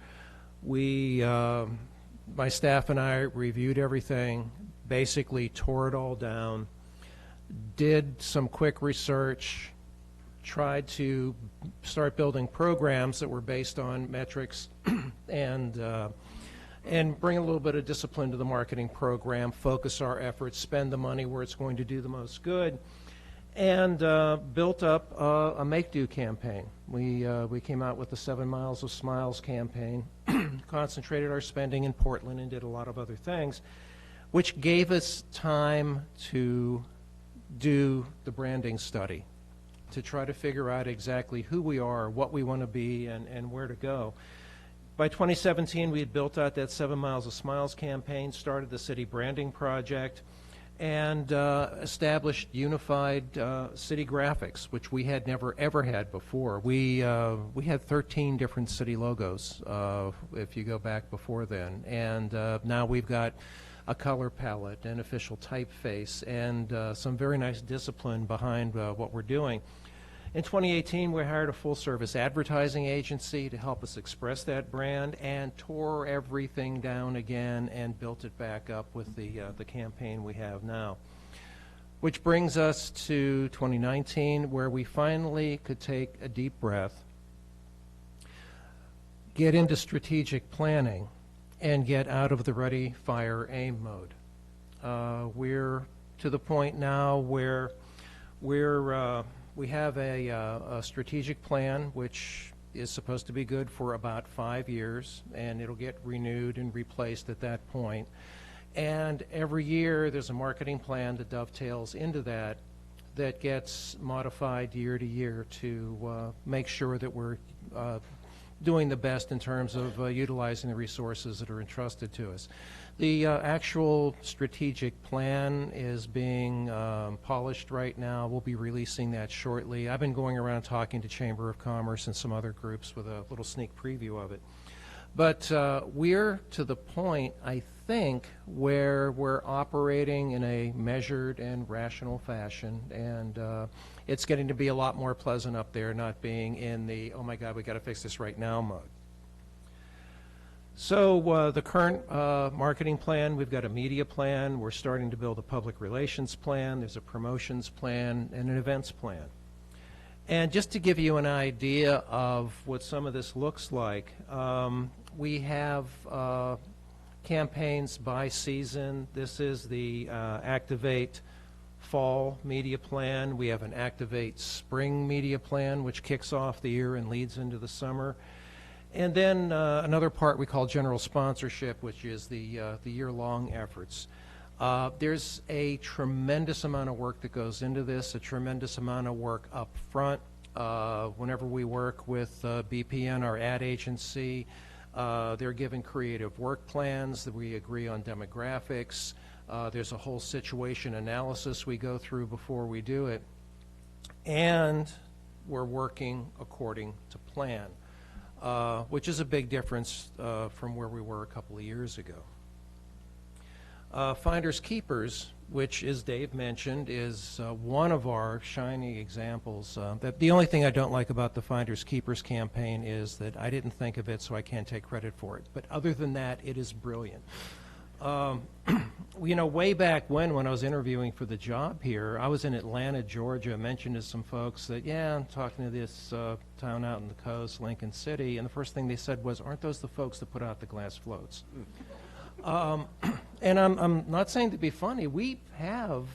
my staff and I reviewed everything, basically tore it all down, did some quick research, tried to start building programs that were based on metrics and bring a little bit of discipline to the marketing program, focus our efforts, spend the money where it's going to do the most good, and built up a make-do campaign. We came out with the 7 Miles of Smiles campaign, concentrated our spending in Portland, and did a lot of other things, which gave us time to do the branding study, to try to figure out exactly who we are, what we want to be, and where to go. By 2017, we had built out that 7 Miles of Smiles campaign, started the city branding project, and established unified city graphics, which we had never, ever had before. We had 13 different city logos, if you go back before then, and now we've got a color palette, an official typeface, and some very nice discipline behind what we're doing. In 2018, we hired a full-service advertising agency to help us express that brand, and tore everything down again and built it back up with the campaign we have now. Which brings us to 2019, where we finally could take a deep breath, get into strategic planning, and get out of the ready, fire, aim mode. We're to the point now where we have a strategic plan which is supposed to be good for about 5 years, and it'll get renewed and replaced at that point. And every year there's a marketing plan that dovetails into that gets modified year to year to make sure that we're doing the best in terms of utilizing the resources that are entrusted to us. The actual strategic plan is being polished right now. We'll be releasing that shortly. I've been going around talking to Chamber of Commerce and some other groups with a little sneak preview of it. But we're to the point, I think, where we're operating in a measured and rational fashion, and it's getting to be a lot more pleasant up there, not being in the, oh my God, we got to fix this right now mode. So the current marketing plan, we've got a media plan, we're starting to build a public relations plan, there's a promotions plan, and an events plan. And just to give you an idea of what some of this looks like, we have campaigns by season. This is the Activate Fall Media Plan. We have an Activate Spring Media Plan, which kicks off the year and leads into the summer. And then another part we call general sponsorship, which is the year-long efforts. There's a tremendous amount of work that goes into this, a tremendous amount of work up front. Whenever we work with BPN, our ad agency, they're given creative work plans that we agree on demographics. There's a whole situation analysis we go through before we do it. And we're working according to plan, which is a big difference from where we were a couple of years ago. Finders Keepers, which, as Dave mentioned, is one of our shining examples. That the only thing I don't like about the Finders Keepers campaign is that I didn't think of it, so I can't take credit for it. But other than that, it is brilliant. You know, way back when I was interviewing for the job here, I was in Atlanta, Georgia, mentioned to some folks that, yeah, I'm talking to this town out on the coast, Lincoln City, and the first thing they said was, aren't those the folks that put out the glass floats? And I'm not saying to be funny. We have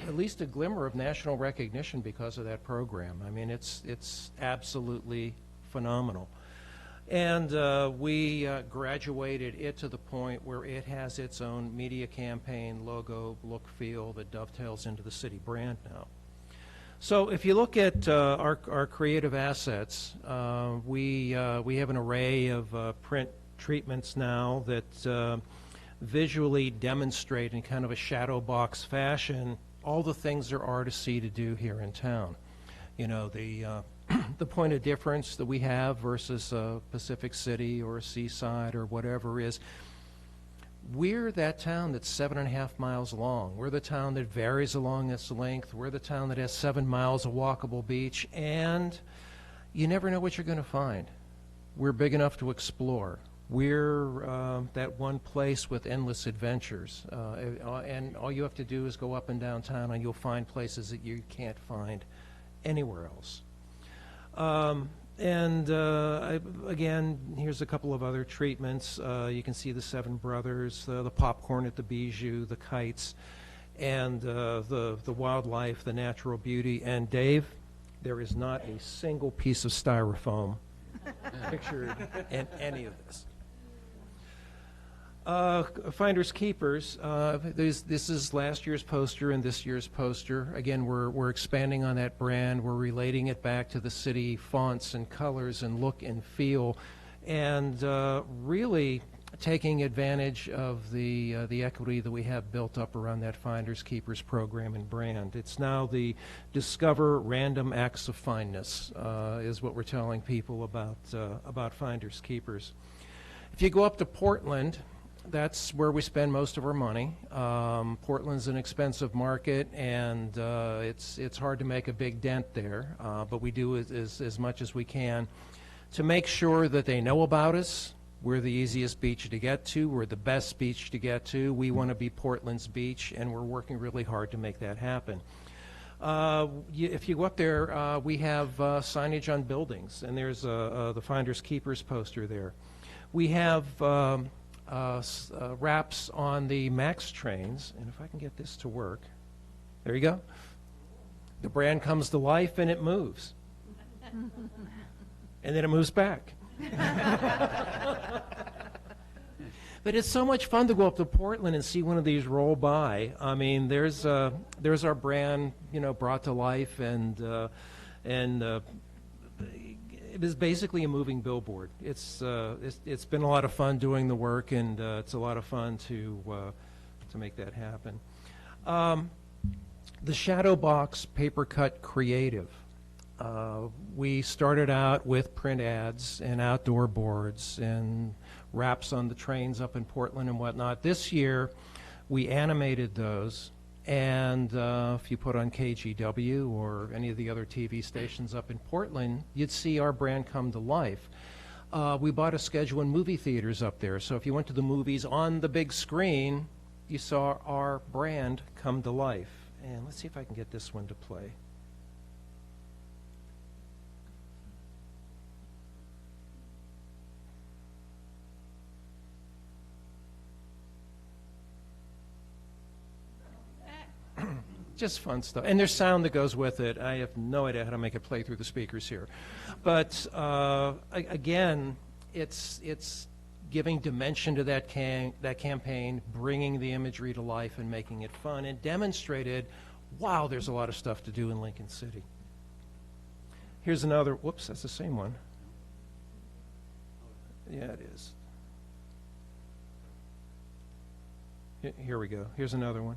at least a glimmer of national recognition because of that program. I mean, it's absolutely phenomenal. And we graduated it to the point where it has its own media campaign, logo, look, feel that dovetails into the city brand now. So if you look at our creative assets, we have an array of print treatments now that visually demonstrate in kind of a shadow box fashion all the things there are to see to do here in town. You know, the point of difference that we have versus Pacific City or Seaside or whatever is we're that town that's 7.5 miles long. We're the town that varies along its length. We're the town that has 7 miles of walkable beach, and you never know what you're going to find. We're big enough to explore. We're that one place with endless adventures, and all you have to do is go up and down town and you'll find places that you can't find anywhere else. Again, here's a couple of other treatments. You can see the Seven Brothers, the popcorn at the Bijou, the kites, and the wildlife, the natural beauty. And Dave, there is not a single piece of styrofoam pictured in any of this. Finders Keepers, this is last year's poster and this year's poster. Again, we're expanding on that brand. We're relating it back to the city fonts and colors and look and feel, and really taking advantage of the equity that we have built up around that Finders Keepers program and brand. It's now the Discover Random Acts of Fineness is what we're telling people about Finders Keepers. If you go up to Portland, that's where we spend most of our money. Portland's an expensive market, and it's hard to make a big dent there, but we do as much as we can to make sure that they know about us. We're the easiest beach to get to. We're the best beach to get to. We want to be Portland's beach, and we're working really hard to make that happen. If you go up there, we have signage on buildings, and there's the Finders Keepers poster there. We have wraps on the MAX trains, and if I can get this to work, there you go. The brand comes to life and it moves. And then it moves back. But it's so much fun to go up to Portland and see one of these roll by. I mean, there's our brand, you know, brought to life, and it is basically a moving billboard. It's been a lot of fun doing the work, and it's a lot of fun to make that happen. The Shadow Box Paper Cut Creative. We started out with print ads and outdoor boards and wraps on the trains up in Portland and whatnot. This year, we animated those, and if you put on KGW or any of the other TV stations up in Portland, you'd see our brand come to life. We bought a schedule in movie theaters up there, so if you went to the movies on the big screen, you saw our brand come to life. And let's see if I can get this one to play. just fun stuff. And there's sound that goes with it. I have no idea how to make it play through the speakers here. But again, it's giving dimension to that campaign, bringing the imagery to life and making it fun, and demonstrated, wow, there's a lot of stuff to do in Lincoln City. Here's another, whoops, that's the same one. Yeah, it is. Here we go. Here's another one.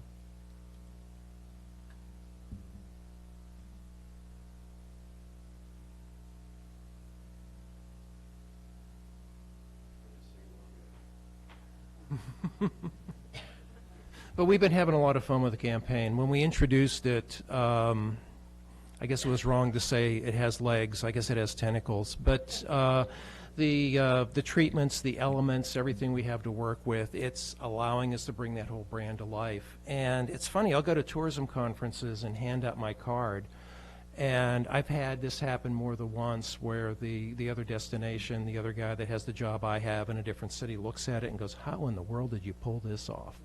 But we've been having a lot of fun with the campaign. When we introduced it, I guess it was wrong to say it has legs. I guess it has tentacles. But the treatments, the elements, everything we have to work with, it's allowing us to bring that whole brand to life. And it's funny, I'll go to tourism conferences and hand out my card. And I've had this happen more than once where the other destination, the other guy that has the job I have in a different city looks at it and goes, how in the world did you pull this off?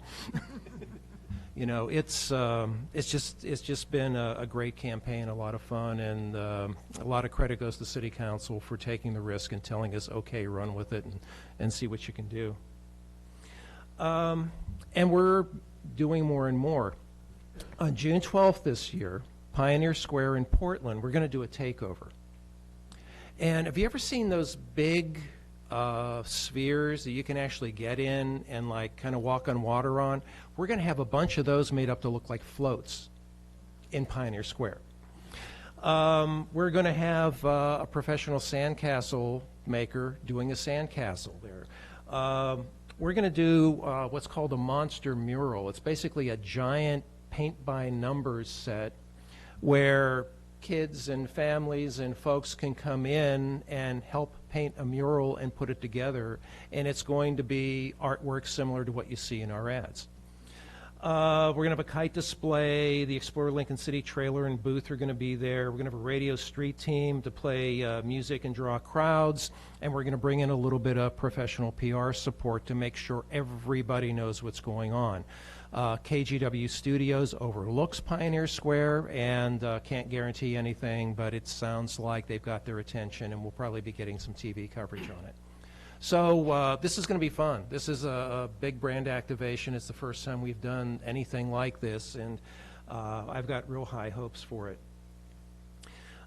You know, it's just been a great campaign, a lot of fun, and a lot of credit goes to City Council for taking the risk and telling us, okay, run with it and see what you can do. And we're doing more and more. On June 12th this year, Pioneer Square in Portland, we're going to do a takeover. And have you ever seen those big spheres that you can actually get in and like kind of walk on water on? We're going to have a bunch of those made up to look like floats in Pioneer Square. We're going to have a professional sandcastle maker doing a sandcastle there. We're going to do what's called a monster mural. It's basically a giant paint by numbers set where kids and families and folks can come in and help paint a mural and put it together, and it's going to be artwork similar to what you see in our ads. We're going to have a kite display. The Explore Lincoln City trailer and booth are going to be there. We're going to have a radio street team to play music and draw crowds, and we're going to bring in a little bit of professional PR support to make sure everybody knows what's going on. KGW Studios overlooks Pioneer Square and can't guarantee anything, but it sounds like they've got their attention, and we'll probably be getting some TV coverage on it. So this is going to be fun. This is a big brand activation. It's the first time we've done anything like this, and I've got real high hopes for it.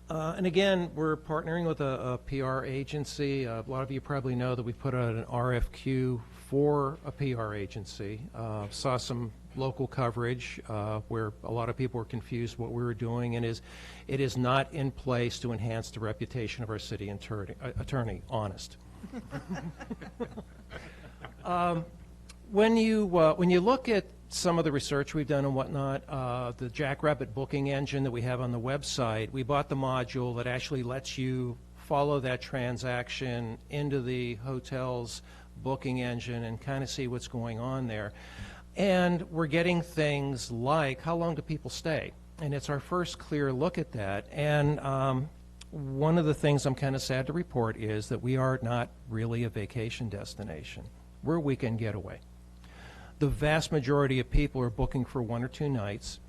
And again, we're partnering with a PR agency. A lot of you probably know that we put out an RFQ for a PR agency. Saw some local coverage where a lot of people were confused what we were doing, and it is not in place to enhance the reputation of our city attorney, honest. When you look at some of the research we've done and whatnot, the Jackrabbit booking engine that we have on the website, we bought the module that actually lets you follow that transaction into the hotel's booking engine and kind of see what's going on there. And we're getting things like, how long do people stay? And it's our first clear look at that. And one of the things I'm kind of sad to report is that we are not really a vacation destination. We're a weekend getaway. The vast majority of people are booking for 1 or 2 nights.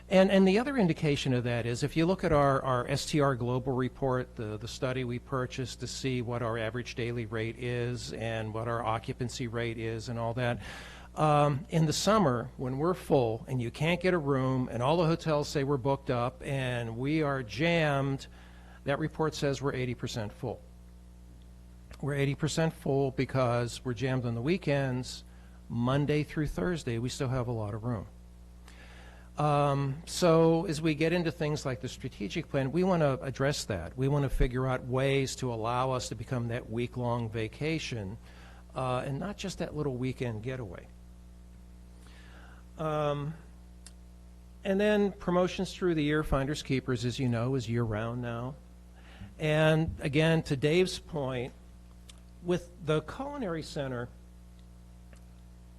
And the other indication of that is if you look at our STR Global report, the study we purchased to see what our average daily rate is and what our occupancy rate is and all that, in the summer when we're full and you can't get a room and all the hotels say we're booked up and we are jammed, that report says we're 80% full. We're 80% full because we're jammed on the weekends. Monday through Thursday, we still have a lot of room. So as we get into things like the strategic plan, we want to address that. We want to figure out ways to allow us to become that week-long vacation and not just that little weekend getaway. And then promotions through the year, Finders Keepers, as you know, is year-round now. And again, to Dave's point, with the Culinary Center,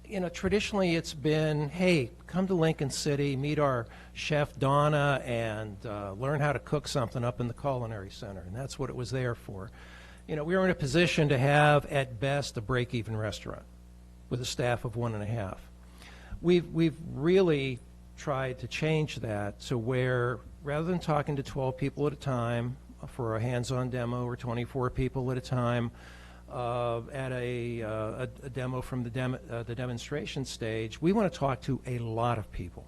you know, traditionally it's been, hey, come to Lincoln City, meet our chef Donna, and learn how to cook something up in the Culinary Center. And that's what it was there for. You know, we were in a position to have, at best, a break-even restaurant with a staff of 1.5. We've really tried to change that to where, rather than talking to 12 people at a time for a hands-on demo, or 24 people at a time at a demo from the demonstration stage, we want to talk to a lot of people.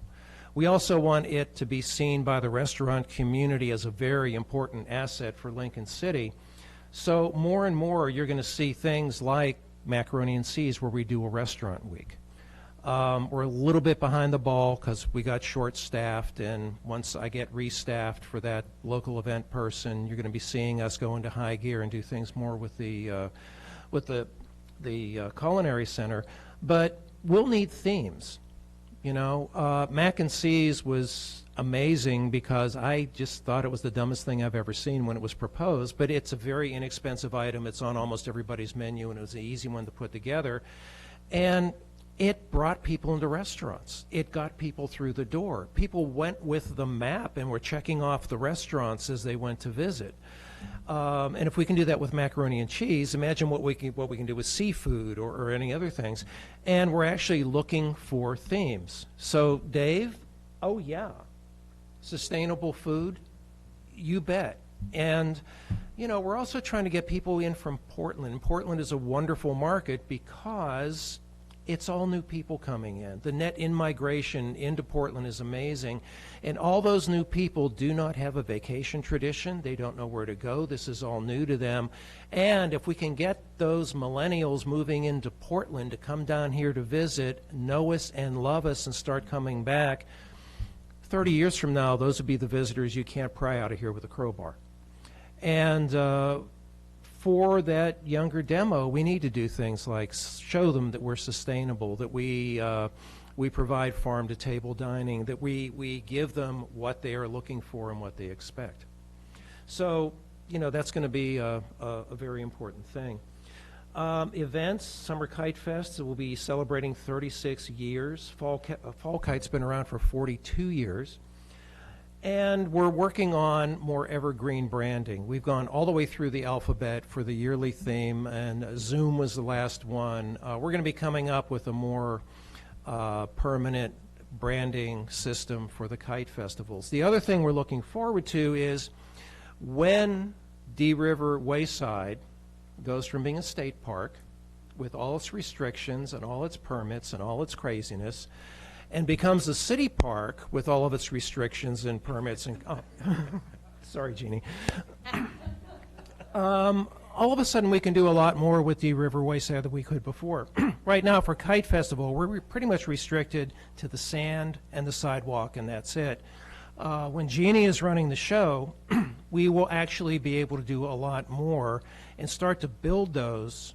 We also want it to be seen by the restaurant community as a very important asset for Lincoln City. So more and more you're going to see things like Macaroni and Cheese, where we do a restaurant week. We're a little bit behind the ball because we got short-staffed, and once I get restaffed for that local event person, you're going to be seeing us go into high gear and do things more with the culinary center. But we'll need themes. You know, Mac and Cheese was amazing because I just thought it was the dumbest thing I've ever seen when it was proposed, but it's a very inexpensive item. It's on almost everybody's menu, and it was an easy one to put together. And it brought people into restaurants. It got people through the door. People went with the map and were checking off the restaurants as they went to visit. And if we can do that with macaroni and cheese, imagine what we can do with seafood or any other things. And we're actually looking for themes. So, Dave, oh yeah, sustainable food, you bet. And, you know, we're also trying to get people in from Portland. Portland is a wonderful market because it's all new people coming in. The net in-migration into Portland is amazing. And all those new people do not have a vacation tradition. They don't know where to go. This is all new to them. And if we can get those millennials moving into Portland to come down here to visit, know us and love us and start coming back, 30 years from now, those would be the visitors you can't pry out of here with a crowbar. And for that younger demo, we need to do things like show them that we're sustainable, that we provide farm-to-table dining, that we give them what they are looking for and what they expect. So, you know, that's going to be a very important thing. Events, Summer Kite Fest, will be celebrating 36 years. Fall Kite's been around for 42 years. And we're working on more evergreen branding. We've gone all the way through the alphabet for the yearly theme, and Zoom was the last one. We're going to be coming up with a more permanent branding system for the kite festivals. The other thing we're looking forward to is when Dee River Wayside goes from being a state park with all its restrictions and all its permits and all its craziness and becomes a city park with all of its restrictions and permits and sorry, Jeannie. All of a sudden we can do a lot more with Dee River Wayside than we could before. Right now for Kite Festival, we're pretty much restricted to the sand and the sidewalk, and that's it. When Jeannie is running the show, we will actually be able to do a lot more and start to build those.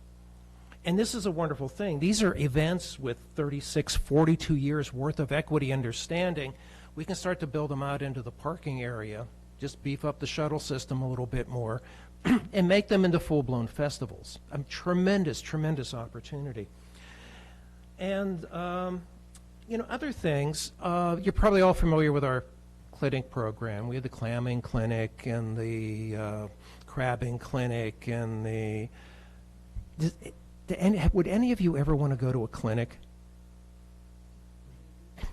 And this is a wonderful thing. These are events with 36, 42 years worth of equity understanding. We can start to build them out into the parking area, just beef up the shuttle system a little bit more, and make them into full-blown festivals. A tremendous, tremendous opportunity. And, you know, other things, you're probably all familiar with our clinic program. We have the clamming clinic and the crabbing clinic and the... would any of you ever want to go to a clinic?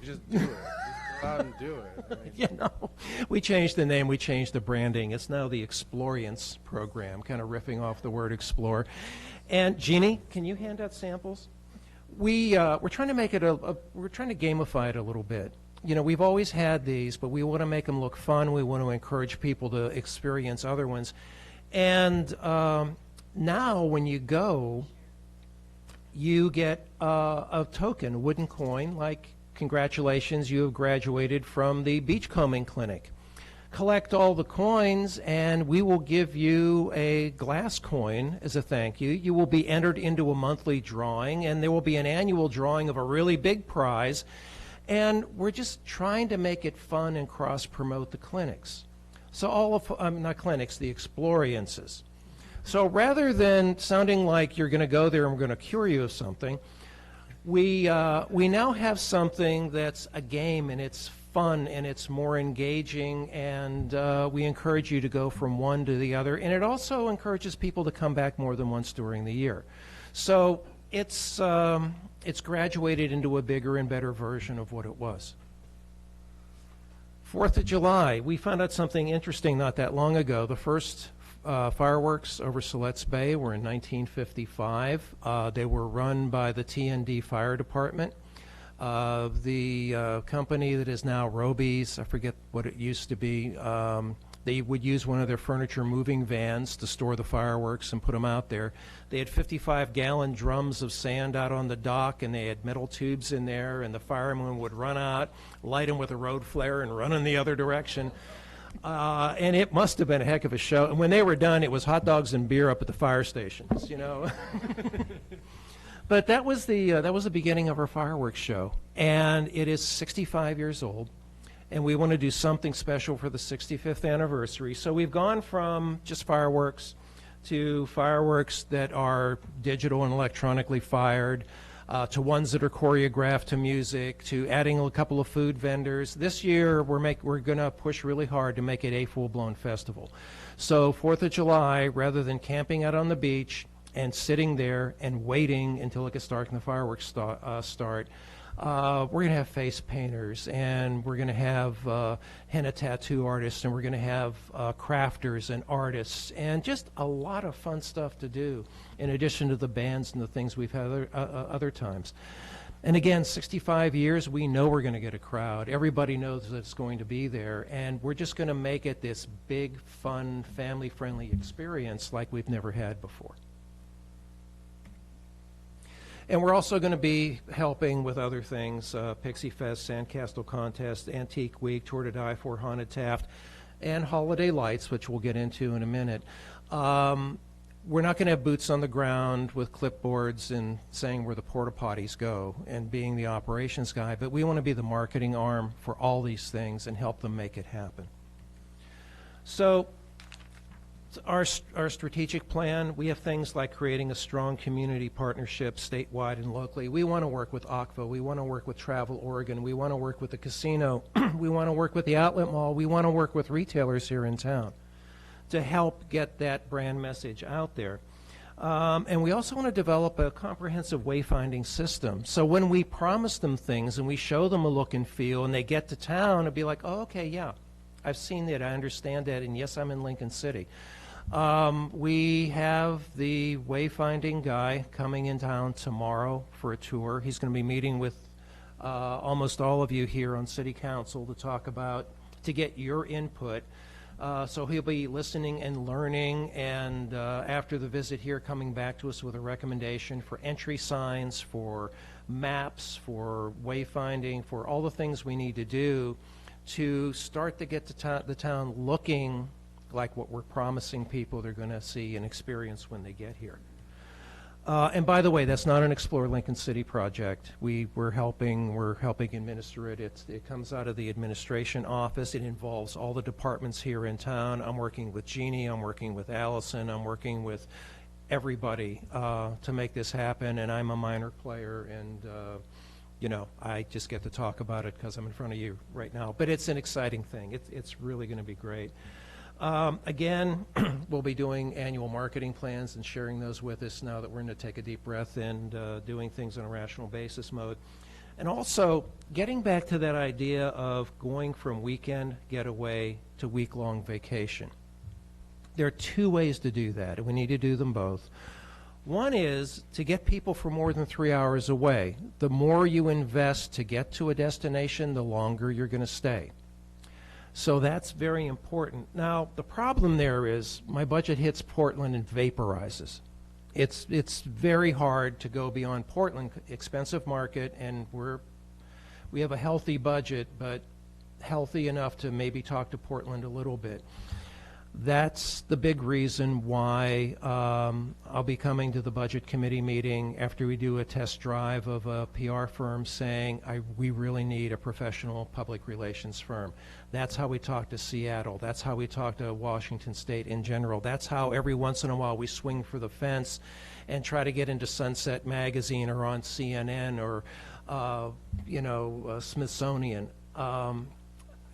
You just do it. Just go out and do it. I mean, You know, we changed the name, we changed the branding. It's now the Explorience program, kind of riffing off the word explore. And Jeannie, can you hand out samples? We're trying to make it we're trying to gamify it a little bit. You know, we've always had these, but we want to make them look fun. We want to encourage people to experience other ones. And now when you go, you get a token, a wooden coin, like congratulations, you have graduated from the beachcombing clinic. Collect all the coins and we will give you a glass coin as a thank you. You will be entered into a monthly drawing, and there will be an annual drawing of a really big prize. And we're just trying to make it fun and cross-promote the clinics. So all of, not clinics, the Exploriences. So rather than sounding like you're going to go there and we're going to cure you of something, we now have something that's a game, and it's fun and it's more engaging, and we encourage you to go from one to the other, and it also encourages people to come back more than once during the year. So it's graduated into a bigger and better version of what it was. 4th of July, we found out something interesting not that long ago. The first fireworks over Siletz Bay were in 1955. They were run by the TND Fire Department. The company that is now Roby's, I forget what it used to be, they would use one of their furniture moving vans to store the fireworks and put them out there. They had 55-gallon drums of sand out on the dock, and they had metal tubes in there, and the firemen would run out, light them with a road flare, and run in the other direction. And it must have been a heck of a show. And when they were done, it was hot dogs and beer up at the fire stations, you know. But that was the beginning of our fireworks show, and it is 65 years old. And we want to do something special for the 65th anniversary. So we've gone from just fireworks to fireworks that are digital and electronically fired, to ones that are choreographed to music, to adding a couple of food vendors. This year, we're going to push really hard to make it a full-blown festival. So 4th of July, rather than camping out on the beach and sitting there and waiting until it gets dark and the fireworks start, we're going to have face painters, and we're going to have henna tattoo artists, and we're going to have crafters and artists, and just a lot of fun stuff to do, in addition to the bands and the things we've had other times. And again, 65 years, we know we're going to get a crowd. Everybody knows that it's going to be there, and we're just going to make it this big, fun, family-friendly experience like we've never had before. And we're also going to be helping with other things, Pixie Fest, Sandcastle Contest, Antique Week, Tour to Die For, Haunted Taft, and Holiday Lights, which we'll get into in a minute. We're not going to have boots on the ground with clipboards and saying where the porta potties go and being the operations guy, but we want to be the marketing arm for all these things and help them make it happen. So our strategic plan, we have things like creating a strong community partnership statewide and locally. We want to work with ACVA. We want to work with Travel Oregon. We want to work with the casino. We want to work with the outlet mall. We want to work with retailers here in town to help get that brand message out there. And we also want to develop a comprehensive wayfinding system. So when we promise them things and we show them a look and feel and they get to town, it'll be like, oh, okay, yeah, I've seen that, I understand that, and yes, I'm in Lincoln City. We have the wayfinding guy coming in town tomorrow for a tour. He's going to be meeting with almost all of you here on City Council to get your input. So he'll be listening and learning, and after the visit here, coming back to us with a recommendation for entry signs, for maps, for wayfinding, for all the things we need to do to start to get the town looking like what we're promising people they're going to see and experience when they get here. And by the way, that's not an Explore Lincoln City project. We're helping administer it. It comes out of the administration office. It involves all the departments here in town. I'm working with Jeannie. I'm working with Allison. I'm working with everybody to make this happen, and I'm a minor player, and you know, I just get to talk about it because I'm in front of you right now. But it's an exciting thing. It's really going to be great. Again, we'll be doing annual marketing plans and sharing those with us now that we're going to take a deep breath and doing things on a rational basis mode. And also getting back to that idea of going from weekend getaway to week-long vacation. There are two ways to do that, and we need to do them both. One is to get people for more than 3 hours away. The more you invest to get to a destination, the longer you're going to stay. So that's very important. Now, the problem there is my budget hits Portland and vaporizes. It's very hard to go beyond Portland, expensive market, and we have a healthy budget, but healthy enough to maybe talk to Portland a little bit. That's the big reason why I'll be coming to the Budget Committee meeting after we do a test drive of a PR firm saying we really need a professional public relations firm. That's how we talk to Seattle. That's how we talk to Washington State in general. That's how every once in a while we swing for the fence and try to get into Sunset Magazine or on CNN or Smithsonian.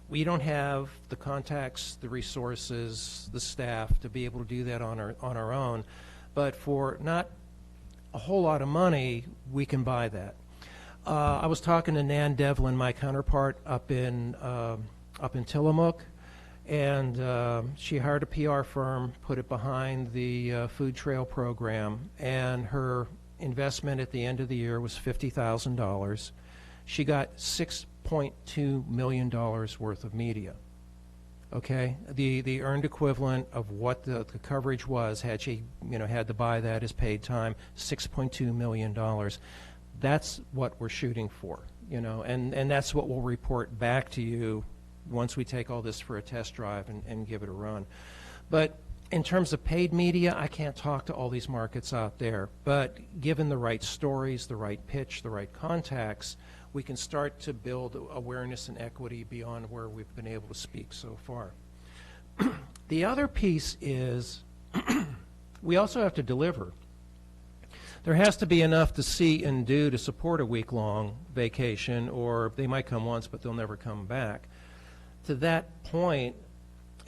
We don't have the contacts, the resources, the staff to be able to do that on our own. But for not a whole lot of money, we can buy that. I was talking to Nan Devlin, my counterpart up in up in Tillamook, and she hired a PR firm, put it behind the food trail program, and her investment at the end of the year was $50,000. She got $6.2 million worth of media. Okay, the earned equivalent of what the coverage was had she, had to buy that as paid time, $6.2 million. That's what we're shooting for, and that's what we'll report back to you once we take all this for a test drive and give it a run. But in terms of paid media, I can't talk to all these markets out there, but given the right stories, the right pitch, the right contacts, we can start to build awareness and equity beyond where we've been able to speak so far. The other piece is we also have to deliver. There has to be enough to see and do to support a week-long vacation, or they might come once, but they'll never come back. To that point,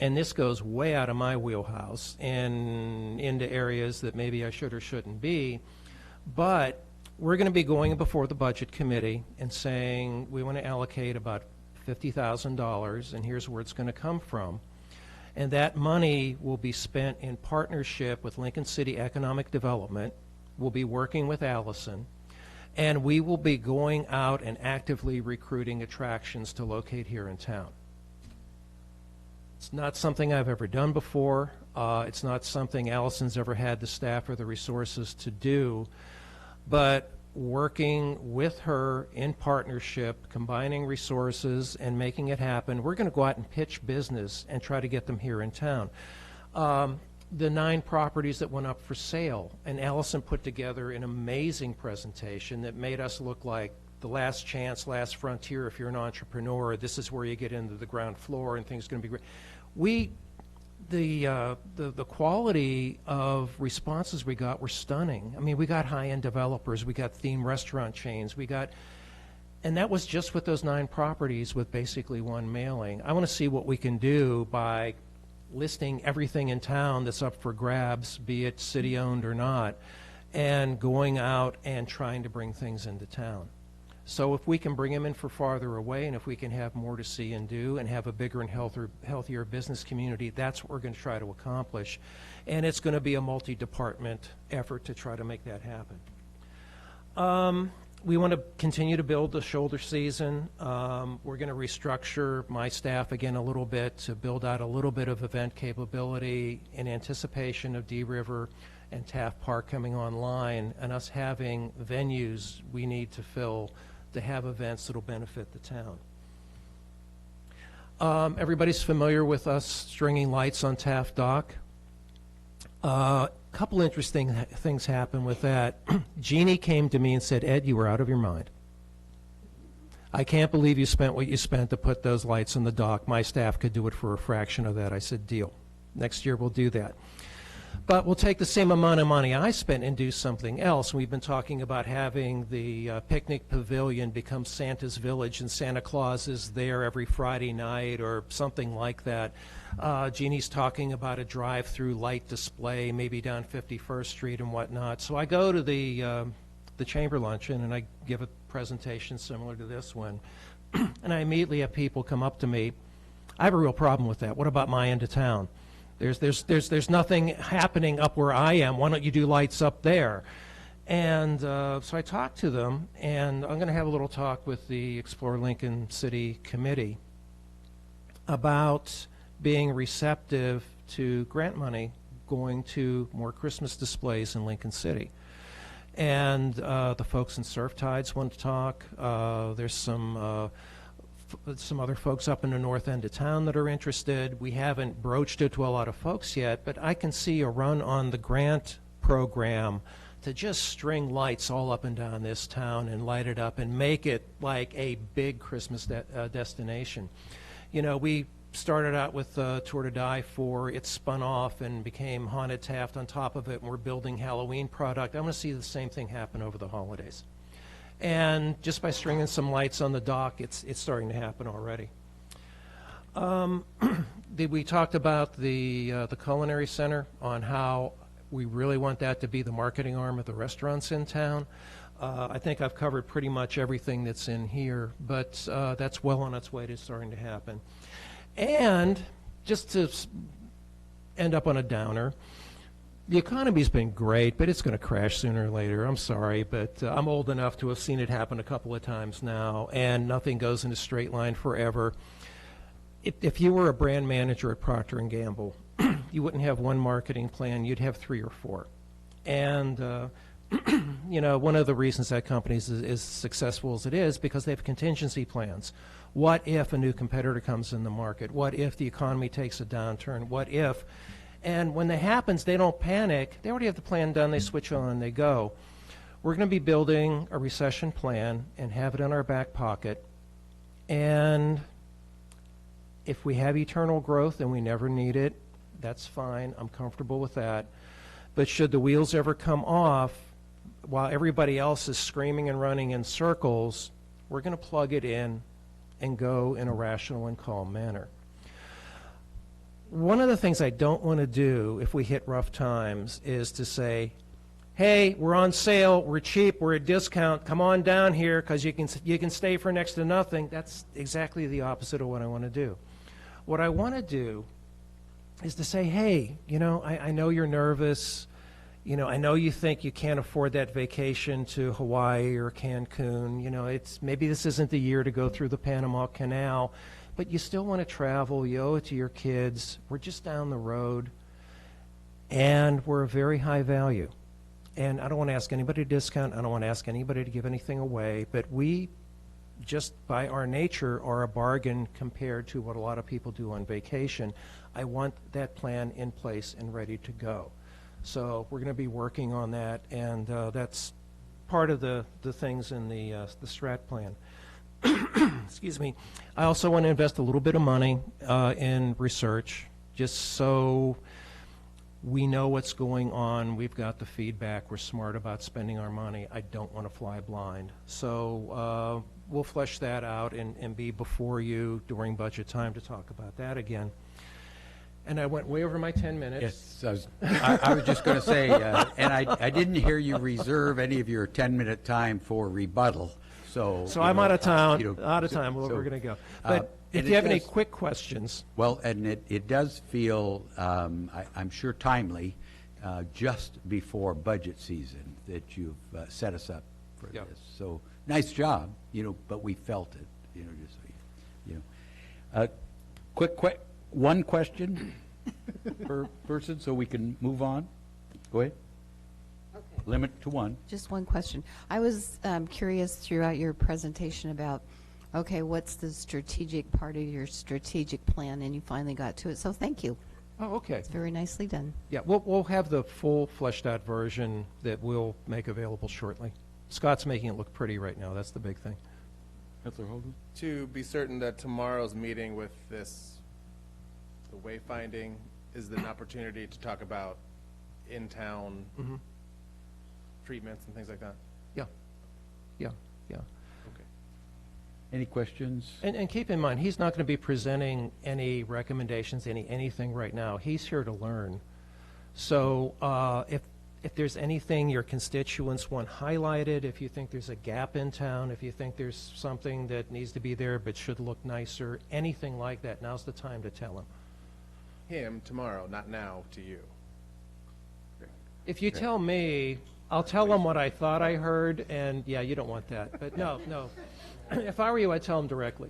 and this goes way out of my wheelhouse and into areas that maybe I should or shouldn't be, but we're going to be going before the Budget Committee and saying we want to allocate about $50,000, and here's where it's going to come from. And that money will be spent in partnership with Lincoln City Economic Development. We'll be working with Allison, and we will be going out and actively recruiting attractions to locate here in town. It's not something I've ever done before. It's not something Allison's ever had the staff or the resources to do. But working with her in partnership, combining resources and making it happen, we're going to go out and pitch business and try to get them here in town. The 9 properties that went up for sale, and Allison put together an amazing presentation that made us look like the last chance, last frontier. If you're an entrepreneur, this is where you get into the ground floor and things are going to be great. The quality of responses we got were stunning. I mean, we got high-end developers, we got themed restaurant chains, and that was just with those 9 properties with basically one mailing. I want to see what we can do by listing everything in town that's up for grabs, be it city-owned or not, and going out and trying to bring things into town. So if we can bring them in for farther away, and if we can have more to see and do and have a bigger and healthier business community, that's what we're going to try to accomplish. And it's going to be a multi-department effort to try to make that happen. We want to continue to build the shoulder season. We're going to restructure my staff again a little bit to build out a little bit of event capability in anticipation of D River and Taft Park coming online, and us having venues we need to fill to have events that will benefit the town. Everybody's familiar with us stringing lights on Taft Dock. A couple interesting things happened with that. Jeannie came to me and said, "Ed, you were out of your mind. I can't believe you spent what you spent to put those lights on the dock. My staff could do it for a fraction of that." I said, "Deal. Next year we'll do that. But we'll take the same amount of money I spent and do something else." We've been talking about having the picnic pavilion become Santa's Village, and Santa Claus is there every Friday night or something like that. Jeannie's talking about a drive-through light display, maybe down 51st Street and whatnot. So I go to the chamber luncheon and I give a presentation similar to this one, and I immediately have people come up to me. "I have a real problem with that. What about my end of town? There's nothing happening up where I am. Why don't you do lights up there?" And so I talked to them, and I'm going to have a little talk with the Explore Lincoln City Committee about being receptive to grant money going to more Christmas displays in Lincoln City. And the folks in Surf Tides want to talk. There's some other folks up in the north end of town that are interested. We haven't broached it to a lot of folks yet, but I can see a run on the grant program to just string lights all up and down this town and light it up and make it like a big Christmas destination. You know, we started out with Tour to Die For. It spun off and became Haunted Taft on top of it, and we're building Halloween product. I want to see the same thing happen over the holidays. And just by stringing some lights on the dock, it's starting to happen already. We talked about the Culinary Center, on how we really want that to be the marketing arm of the restaurants in town. I think I've covered pretty much everything that's in here, but that's well on its way to starting to happen. And just to end up on a downer, the economy's been great, but it's going to crash sooner or later. I'm sorry, but I'm old enough to have seen it happen a couple of times now, and nothing goes in a straight line forever. If you were a brand manager at Procter & Gamble, you wouldn't have one marketing plan, you'd have 3 or 4. And, you know, one of the reasons that company is as successful as it is because they have contingency plans. What if a new competitor comes in the market? What if the economy takes a downturn? What if? And when that happens, they don't panic. They already have the plan done. They switch on and they go. We're going to be building a recession plan and have it in our back pocket. And if we have eternal growth and we never need it, that's fine. I'm comfortable with that. But should the wheels ever come off, while everybody else is screaming and running in circles, we're going to plug it in and go in a rational and calm manner. One of the things I don't want to do if we hit rough times is to say, hey, we're on sale, we're cheap, we're at discount, come on down here because you can stay for next to nothing. That's exactly the opposite of what I want to do. What I want to do is to say, hey, you know, I know you're nervous. You know, I know you think you can't afford that vacation to Hawaii or Cancun. You know, maybe this isn't the year to go through the Panama Canal, but you still want to travel. You owe it to your kids. We're just down the road, and we're a very high value. And I don't want to ask anybody to discount. I don't want to ask anybody to give anything away, but we, just by our nature, are a bargain compared to what a lot of people do on vacation. I want that plan in place and ready to go. So we're going to be working on that, and that's part of the things in the strat plan. Excuse me. I also want to invest a little bit of money in research, just so we know what's going on. We've got the feedback. We're smart about spending our money. I don't want to fly blind. So we'll flesh that out and be before you during budget time to talk about that again. And I went way over my 10 minutes. Yes, I was just going to say, and I didn't hear you reserve any of your 10-minute time for rebuttal. So I'm out of town. We're going to go. But if you have any quick questions. Well, and it does feel, I'm sure, timely, just before budget season that you've set us up for this. So nice job, but we felt it, just so quick. One question per person so we can move on. Go ahead. Okay. Limit to one. Just one question. I was curious throughout your presentation about, okay, what's the strategic part of your strategic plan, and you finally got to it. So thank you. Oh, okay. It's very nicely done. Yeah, we'll have the full fleshed out version that we'll make available shortly. Scott's making it look pretty right now. That's the big thing. Councilor Holden? To be certain that tomorrow's meeting with the wayfinding is an opportunity to talk about in-town treatments and things like that? Yeah. Okay. Any questions? And keep in mind, he's not going to be presenting any recommendations, anything right now. He's here to learn. So if there's anything your constituents want highlighted, if you think there's a gap in town, if you think there's something that needs to be there but should look nicer, anything like that, now's the time to tell him. Him tomorrow, not now, to you. If you tell me, I'll tell him what I thought I heard, and yeah, you don't want that. But no. If I were you, I'd tell him directly.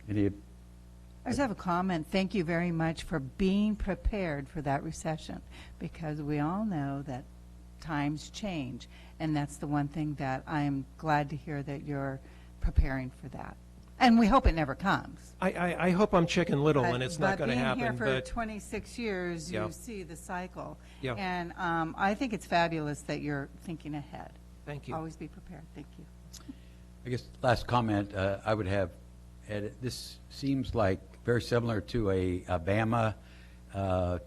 Any? I just have a comment. Thank you very much for being prepared for that recession, because we all know that times change, and that's the one thing that I'm glad to hear that you're preparing for that. And we hope it never comes. I hope I'm Chicken Little, and it's not going to happen. But being here for 26 years, you see the cycle. Yeah. And I think it's fabulous that you're thinking ahead. Thank you. Always be prepared. Thank you. I guess last comment I would have, Ed, this seems like very similar to a Bama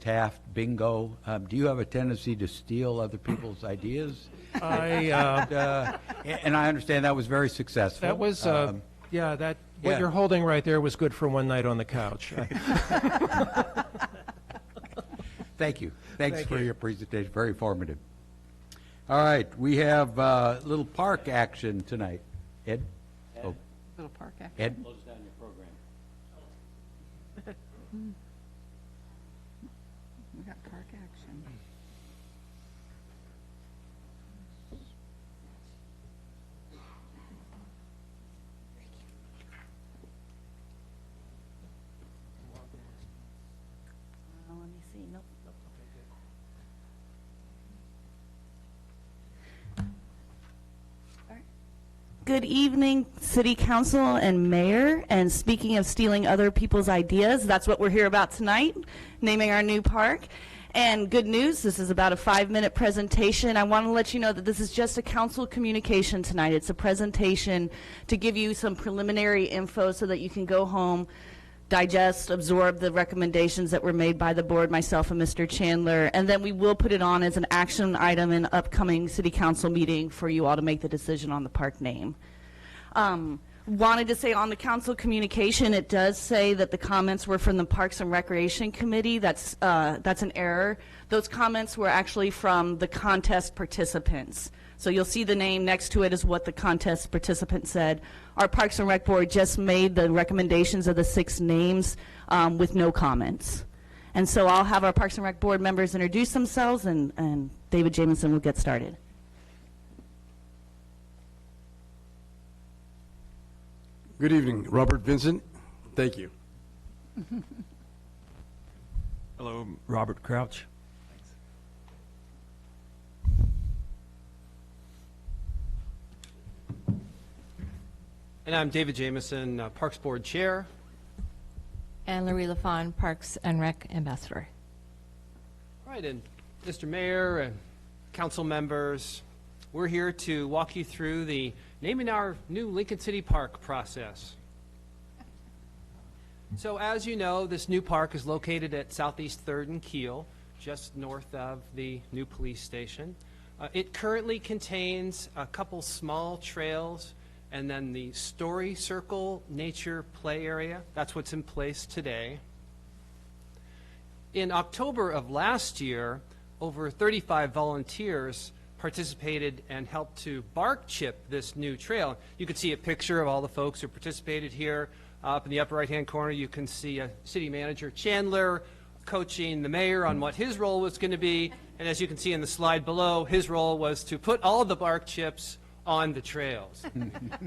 Taft bingo. Do you have a tendency to steal other people's ideas? And I understand that was very successful. That was, what you're holding right there was good for one night on the couch. Thank you. Thanks for your presentation. Very informative. All right, we have a little park action tonight. Ed? Oh, Little park action. Ed? Close down your program. We got park action. Let me see. Nope. All right. Good evening, City Council and Mayor. And speaking of stealing other people's ideas, that's what we're here about tonight, naming our new park. And good news, this is about a 5-minute presentation. I want to let you know that this is just a council communication tonight. It's a presentation to give you some preliminary info so that you can go home, digest, absorb the recommendations that were made by the board, myself and Mr. Chandler, and then we will put it on as an action item in upcoming city council meeting for you all to make the decision on the park name. Wanted to say on the council communication, it does say that the comments were from the Parks and Recreation Committee. That's an error. Those comments were actually from the contest participants. So you'll see the name next to it is what the contest participant said. Our Parks and Rec Board just made the recommendations of the 6 names with no comments. And so I'll have our Parks and Rec Board members introduce themselves, and David Jamison will get started. Good evening, Robert Vincent. Thank you. Hello, Robert Crouch. And I'm David Jamison, Parks Board Chair. And Larry LaFawn, Parks and Rec Ambassador. Right, and Mr. Mayor and council members, we're here to walk you through the naming our new Lincoln City Park process. So as you know, this new park is located at Southeast 3rd and Keel, just north of the new police station. It currently contains a couple small trails and then the Story Circle Nature Play Area. That's what's in place today. In October of last year, over 35 volunteers participated and helped to bark chip this new trail. You can see a picture of all the folks who participated here. Up in the upper right-hand corner, you can see City Manager Chandler coaching the mayor on what his role was going to be. And as you can see in the slide below, his role was to put all the bark chips on the trails.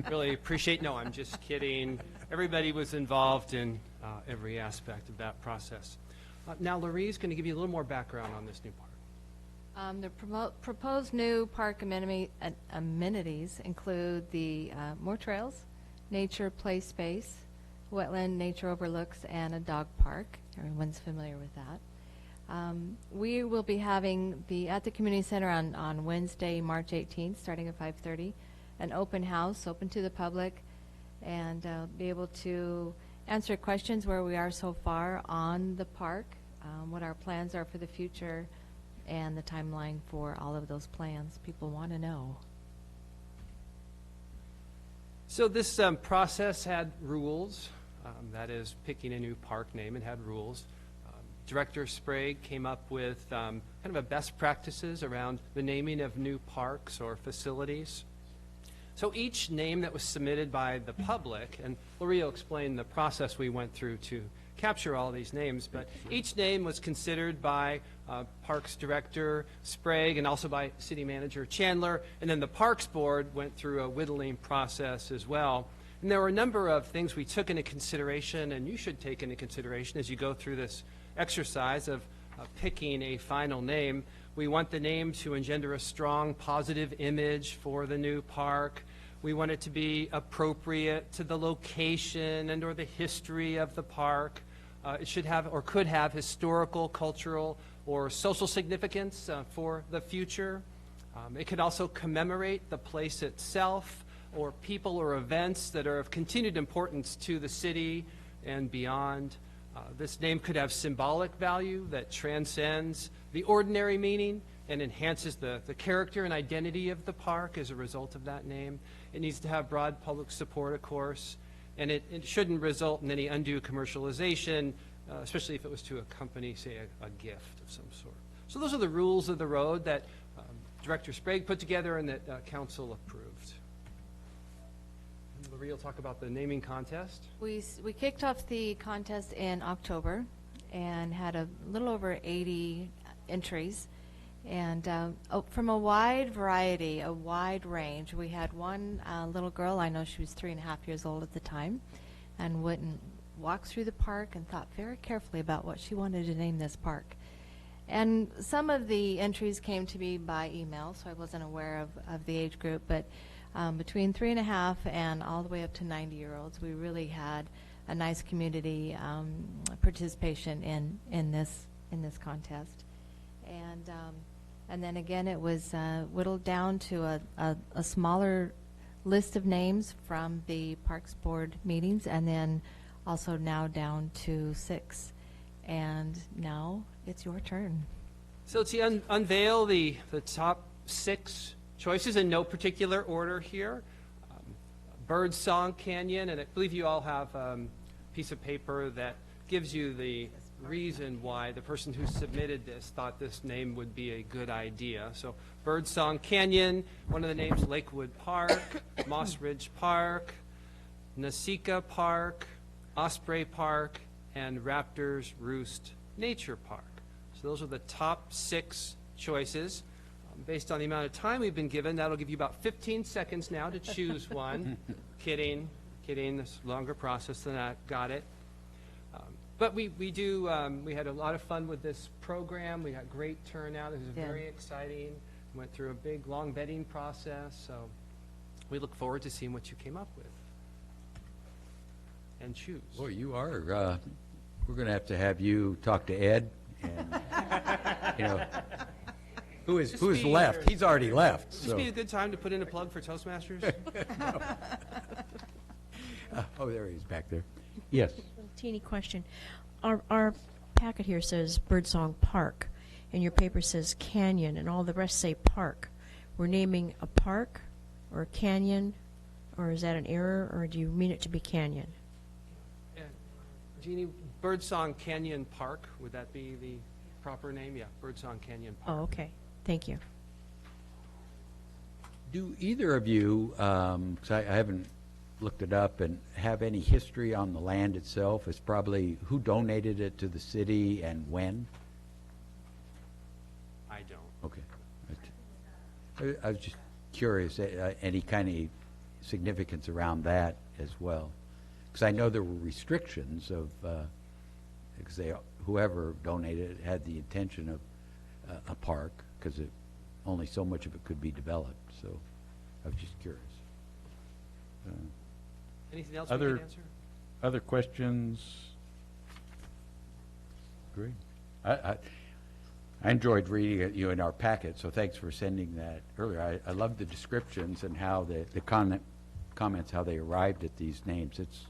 Really appreciate, no, I'm just kidding. Everybody was involved in every aspect of that process. Now, Larry's going to give you a little more background on this new park. The proposed new park amenities include the more trails, nature play space, wetland nature overlooks, and a dog park. Everyone's familiar with that. We will be having at the community center on Wednesday, March 18th, starting at 5:30, an open house, open to the public, and be able to answer questions where we are so far on the park, what our plans are for the future, and the timeline for all of those plans. People want to know. So this process had rules. That is, picking a new park name, and had rules. Director Sprague came up with kind of a best practices around the naming of new parks or facilities. So each name that was submitted by the public, and Lorio explained the process we went through to capture all these names, but each name was considered by Parks Director Sprague and also by City Manager Chandler, and then the Parks Board went through a whittling process as well. And there were a number of things we took into consideration, and you should take into consideration as you go through this exercise of picking a final name. We want the name to engender a strong positive image for the new park. We want it to be appropriate to the location and or the history of the park. It should have or could have historical, cultural, or social significance for the future. It could also commemorate the place itself or people or events that are of continued importance to the city and beyond. This name could have symbolic value that transcends the ordinary meaning and enhances the character and identity of the park as a result of that name. It needs to have broad public support, of course, and it shouldn't result in any undue commercialization, especially if it was to accompany, say, a gift of some sort. So those are the rules of the road that Director Sprague put together and that council approved. Loree will talk about the naming contest. We kicked off the contest in October and had a little over 80 entries. And from a wide variety, a wide range. We had one little girl, I know she was 3.5 years old at the time, and went and walked through the park and thought very carefully about what she wanted to name this park. And some of the entries came to me by email, so I wasn't aware of the age group, but between 3.5 and all the way up to 90-year-olds, we really had a nice community participation in this contest. And then again, it was whittled down to a smaller list of names from the Parks Board meetings, and then also now down to 6. And now it's your turn. So let's unveil the top 6 choices in no particular order here. Birdsong Canyon, and I believe you all have a piece of paper that gives you the reason why the person who submitted this thought this name would be a good idea. So Birdsong Canyon, one of the names Lakewood Park, Moss Ridge Park, Nasika Park, Osprey Park, and Raptors Roost Nature Park. So those are the top 6 choices. Based on the amount of time we've been given, that'll give you about 15 seconds now to choose one. Kidding, this is a longer process than that. Got it. But we had a lot of fun with this program. We got great turnout. It was very exciting. Went through a big, long vetting process. So we look forward to seeing what you came up with. And choose. Boy, you are, we're going to have you talk to Ed and, who is left? He's already left. Would this be a good time to put in a plug for Toastmasters? Oh, there he is back there. Yes. Teeny question. Our packet here says Birdsong Park, and your paper says Canyon, and all the rest say Park. We're naming a park or a canyon, or is that an error, or do you mean it to be canyon? Yeah. Jeannie, Birdsong Canyon Park, would that be the proper name? Yeah, Birdsong Canyon Park. Oh, okay. Thank you. Do either of you, 'cause I haven't looked it up, and have any history on the land itself? It's probably who donated it to the city and when? I don't. Okay. I was just curious, any kind of significance around that as well? Because I know there were restrictions of, because whoever donated it had the intention of a park, because only so much of it could be developed. So I was just curious. Anything else we can answer? Other questions? Great. I enjoyed reading it, in our packet, so thanks for sending that earlier. I love the descriptions and how the comments, how they arrived at these names. It's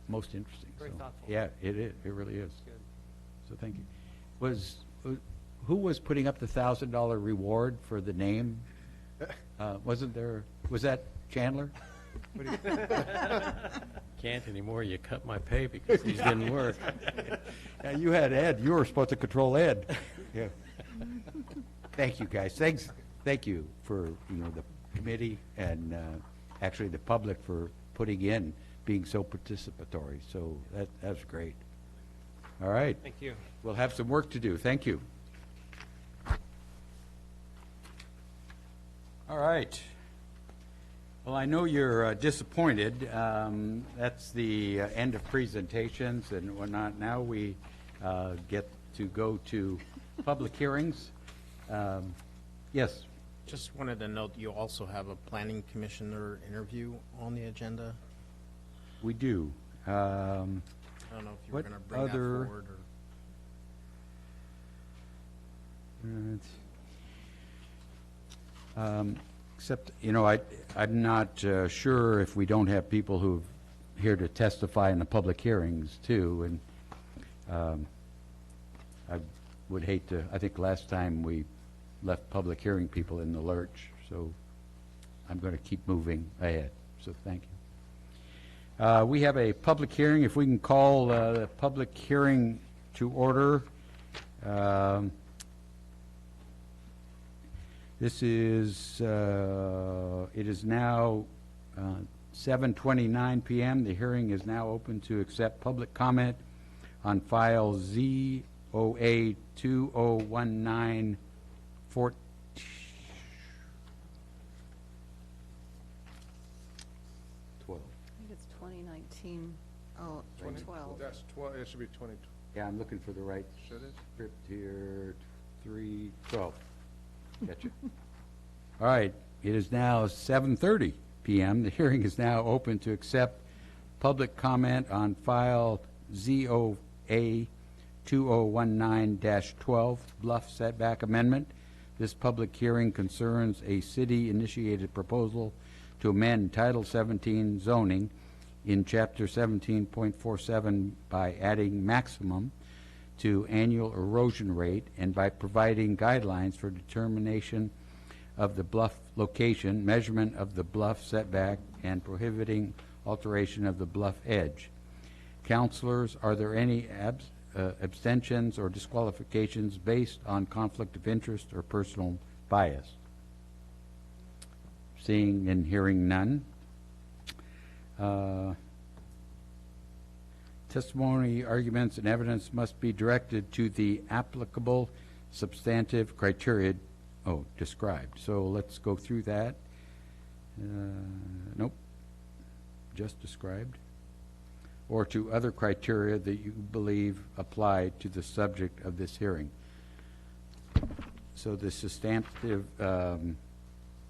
most interesting. Very thoughtful. Yeah, it is. It really is. Good. So thank you. Who was putting up the $1,000 reward for the name? Was that Chandler? Can't anymore. You cut my pay because these didn't work. Yeah, you had Ed. You were supposed to control Ed. Yeah. Thank you, guys. Thank you for the committee and actually the public for being so participatory. So that's great. All right. Thank you. We'll have some work to do. Thank you. All right. Well, I know you're disappointed. That's the end of presentations and whatnot. Now we get to go to public hearings. Yes. Just wanted to note you also have a planning commissioner interview on the agenda. We do. I don't know if you were going to bring that forward or. Except, I'm not sure if we don't have people who are here to testify in the public hearings too. And I would hate to. I think last time we left public hearing people in the lurch. So I'm going to keep moving ahead. So thank you. We have a public hearing. If we can call the public hearing to order. This is, it is now 7:29 PM. The hearing is now open to accept public comment on file ZOA 2019 12. I think it's 2019, oh, 12. That's 12, it should be 20. Yeah, I'm looking for the right Should it? script here, 3:12. Gotcha. All right, it is now 7:30 PM. The hearing is now open to accept public comment on file ZOA 2019-12 Bluff Setback Amendment. This public hearing concerns a city-initiated proposal to amend Title 17 zoning in Chapter 17.47 by adding maximum to annual erosion rate and by providing guidelines for determination of the bluff location, measurement of the bluff setback, and prohibiting alteration of the bluff edge. Councilors, are there any abstentions or disqualifications based on conflict of interest or personal bias? Seeing and hearing none. Testimony, arguments, and evidence must be directed to the applicable substantive criteria described. So let's go through that. Nope, just described. Or to other criteria that you believe apply to the subject of this hearing. So the substantive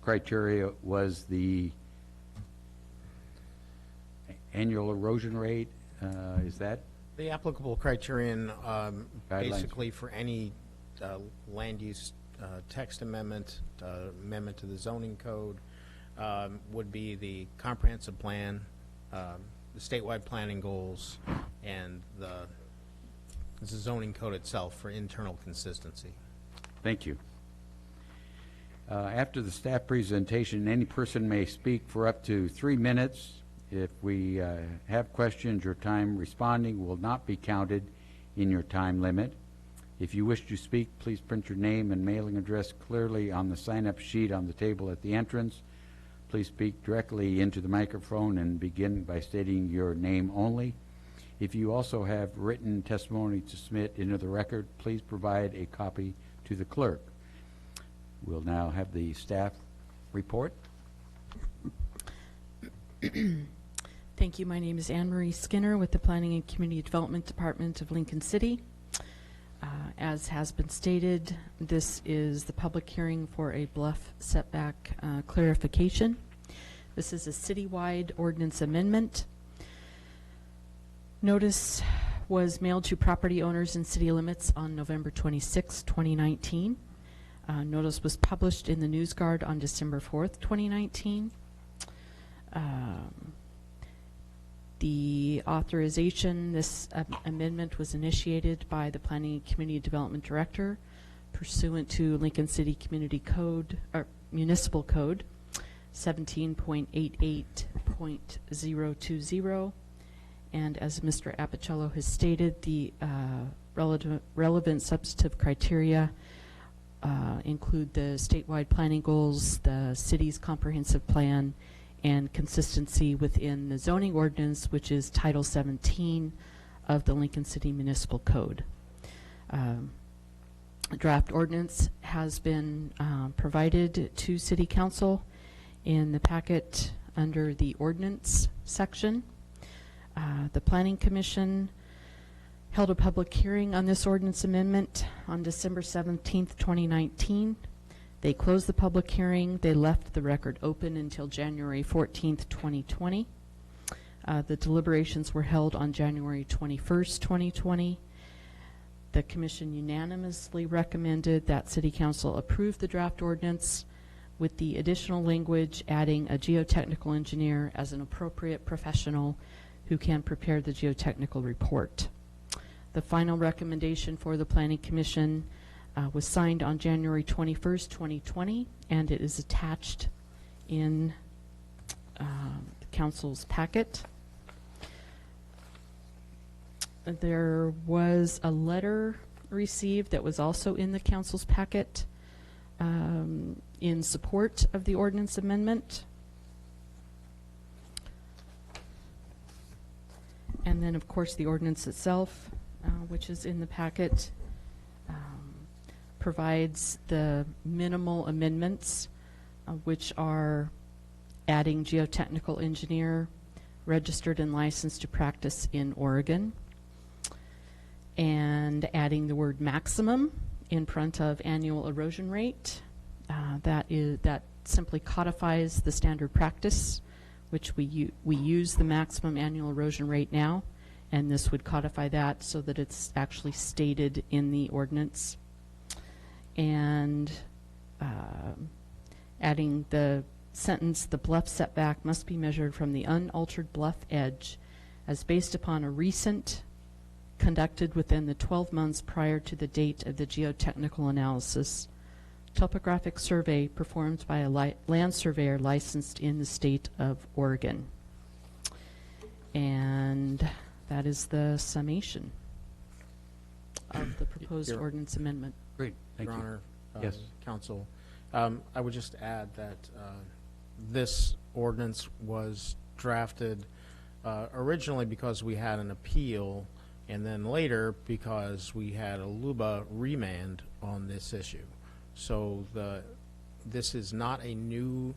criteria was the annual erosion rate. Is that? The applicable criterion, Guidelines. basically for any land use text amendment, amendment to the zoning code, would be the comprehensive plan, the statewide planning goals, and the zoning code itself for internal consistency. Thank you. After the staff presentation, any person may speak for up to 3 minutes. If we have questions, your time responding will not be counted in your time limit. If you wish to speak, please print your name and mailing address clearly on the sign-up sheet on the table at the entrance. Please speak directly into the microphone and begin by stating your name only. If you also have written testimony to submit into the record, please provide a copy to the clerk. We'll now have the staff report. Thank you. My name is Anne Marie Skinner with the Planning and Community Development Department of Lincoln City. As has been stated, this is the public hearing for a bluff setback clarification. This is a citywide ordinance amendment. Notice was mailed to property owners in city limits on November 26, 2019. Notice was published in the News Guard on December 4th, 2019. The authorization, this amendment was initiated by the Planning and Community Development Director pursuant to Lincoln City Community Code, or Municipal Code 17.88.020. And as Mr. Apicello has stated, the relevant substantive criteria include the statewide planning goals, the city's comprehensive plan, and consistency within the zoning ordinance, which is Title 17 of the Lincoln City Municipal Code. A draft ordinance has been provided to City Council in the packet under the ordinance section. The Planning Commission held a public hearing on this ordinance amendment on December 17th, 2019. They closed the public hearing. They left the record open until January 14th, 2020. The deliberations were held on January 21st, 2020. The Commission unanimously recommended that City Council approve the draft ordinance with the additional language adding a geotechnical engineer as an appropriate professional who can prepare the geotechnical report. The final recommendation for the Planning Commission was signed on January 21st, 2020, and it is attached in the Council's packet. There was a letter received that was also in the Council's packet in support of the ordinance amendment. And then, of course, the ordinance itself, which is in the packet, provides the minimal amendments, which are adding geotechnical engineer, registered and licensed to practice in Oregon, and adding the word maximum in front of annual erosion rate. That simply codifies the standard practice, which we use the maximum annual erosion rate now, and this would codify that so that it's actually stated in the ordinance. And adding the sentence, the bluff setback must be measured from the unaltered bluff edge as based upon a recent conducted within the 12 months prior to the date of the geotechnical analysis topographic survey performed by a land surveyor licensed in the state of Oregon. And that is the summation of the proposed ordinance amendment. Great, thank Your you. Honor, Yes. Council, I would just add that this ordinance was drafted originally because we had an appeal, and then later because we had a LUBA remand on this issue. So this is not a new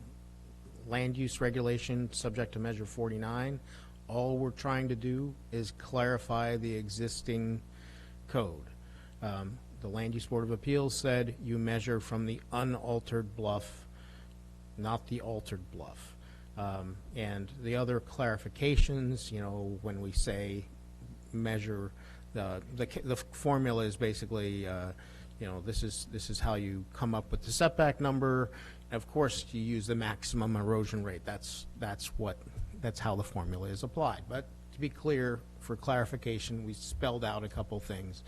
land use regulation subject to Measure 49. All we're trying to do is clarify the existing code. The Land Use Board of Appeals said you measure from the unaltered bluff, not the altered bluff. And the other clarifications, you know, when we say measure, the formula is basically, you know, this is how you come up with the setback number. And of course, you use the maximum erosion rate. That's how the formula is applied. But to be clear, for clarification, we spelled out a couple things.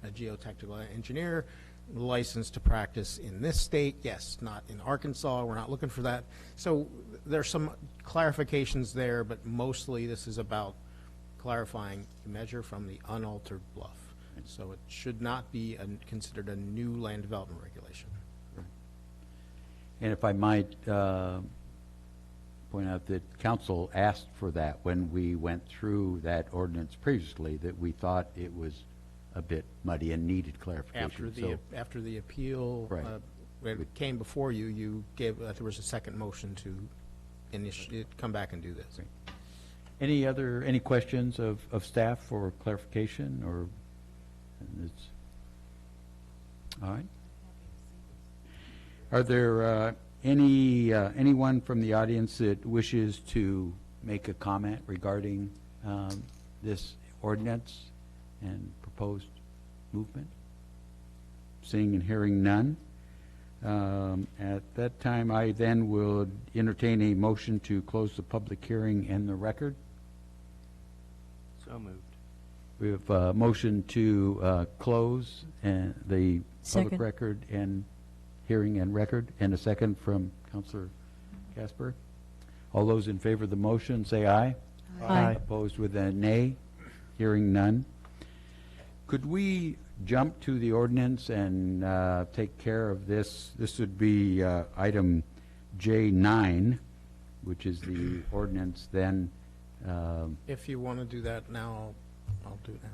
A geotechnical engineer licensed to practice in this state, yes, not in Arkansas. We're not looking for that. So there's some clarifications there, but mostly this is about clarifying the measure from the unaltered bluff. And so it should not be considered a new land development regulation. And if I might point out that council asked for that when we went through that ordinance previously, that we thought it was a bit muddy and needed clarification. After the appeal, Right. when it came before you, you gave, there was a second motion to come back and do this. Right. Any questions of staff for clarification, or? All right. Are there anyone from the audience that wishes to make a comment regarding this ordinance and proposed movement? Seeing and hearing none. At that time, I then will entertain a motion to close the public hearing and the record. So moved. We have a motion to close the public record and hearing and record, and a second from Councilor Casper. All those in favor of the motion say aye. Aye. Opposed with a nay. Hearing none. Could we jump to the ordinance and take care of this? This would be item J9, which is the ordinance then. If you want to do that now, I'll do it now.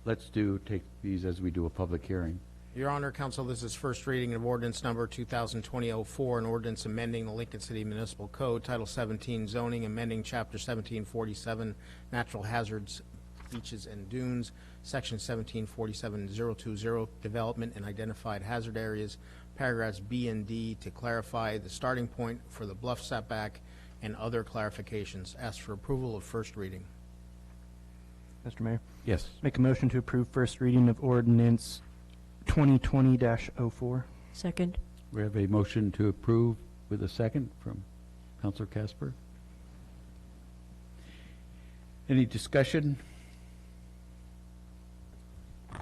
Let's take these as we do a public hearing. Your Honor, Council, this is first reading of ordinance number 2020-04, an ordinance amending the Lincoln City Municipal Code, Title 17 zoning, amending Chapter 1747 natural hazards, beaches and dunes, Section 1747-020 development and identified hazard areas, paragraphs B and D, to clarify the starting point for the bluff setback and other clarifications. Ask for approval of first reading. Mr. Mayor? Yes. Make a motion to approve first reading of ordinance 2020-04. Second. We have a motion to approve with a second from Councilor Casper. Any discussion?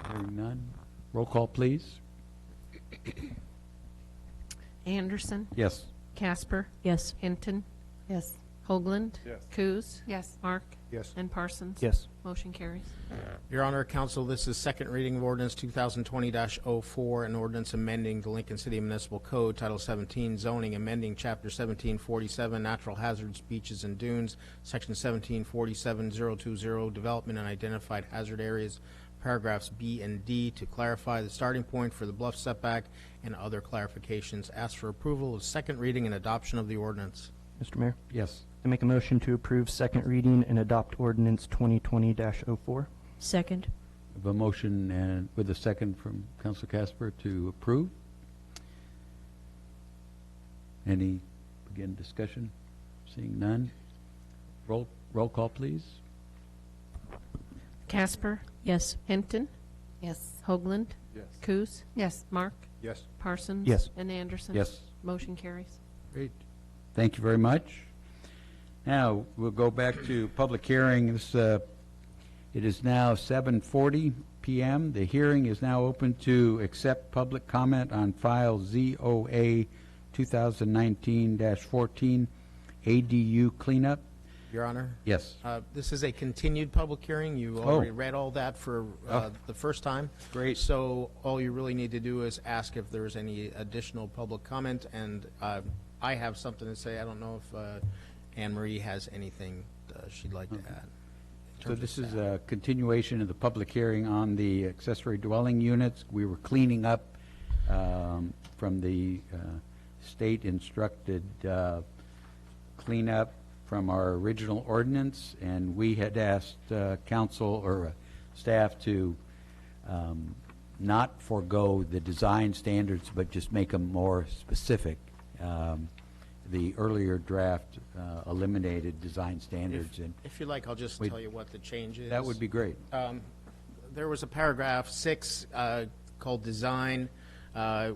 Hearing none. Roll call, please. Anderson, Yes. Casper, Yes. Hinton, Yes. Hoagland. Yes. Coos. Yes. Mark. Yes. And Parsons. Yes. Motion carries. Your Honor, Council, this is second reading of ordinance 2020-04, an ordinance amending the Lincoln City Municipal Code, Title 17, zoning, amending Chapter 1747, natural hazards, beaches and dunes, Section 1747020, development and identified hazard areas, paragraphs B and D, to clarify the starting point for the bluff setback and other clarifications. Ask for approval of second reading and adoption of the ordinance. Mr. Mayor, Yes. I make a motion to approve second reading and adopt ordinance 2020-04. Second. I have a motion and with a second from Councilor Casper to approve. Any, again, discussion? Seeing none. Roll call, please. Casper. Yes. Hinton. Yes. Hoagland. Yes. Coos. Yes. Mark. Yes. Parsons. Yes. And Anderson. Yes. Motion carries. Great. Thank you very much. Now, we'll go back to public hearing. It is now 7:40 p.m. The hearing is now open to accept public comment on file ZOA 2019-14 ADU cleanup. Your Honor? Yes. This is a continued public hearing. You already read all that for the first time. Great. So all you really need to do is ask if there's any additional public comment, and I have something to say. I don't know if Anne Marie has anything she'd like to add. So this is a continuation of the public hearing on the accessory dwelling units. We were cleaning up from the state instructed cleanup from our original ordinance, and we had asked council or staff to not forego the design standards, but just make them more specific. The earlier draft eliminated design standards, and If you like, I'll just tell you what the change is. that would be great. There was a paragraph 6 called design,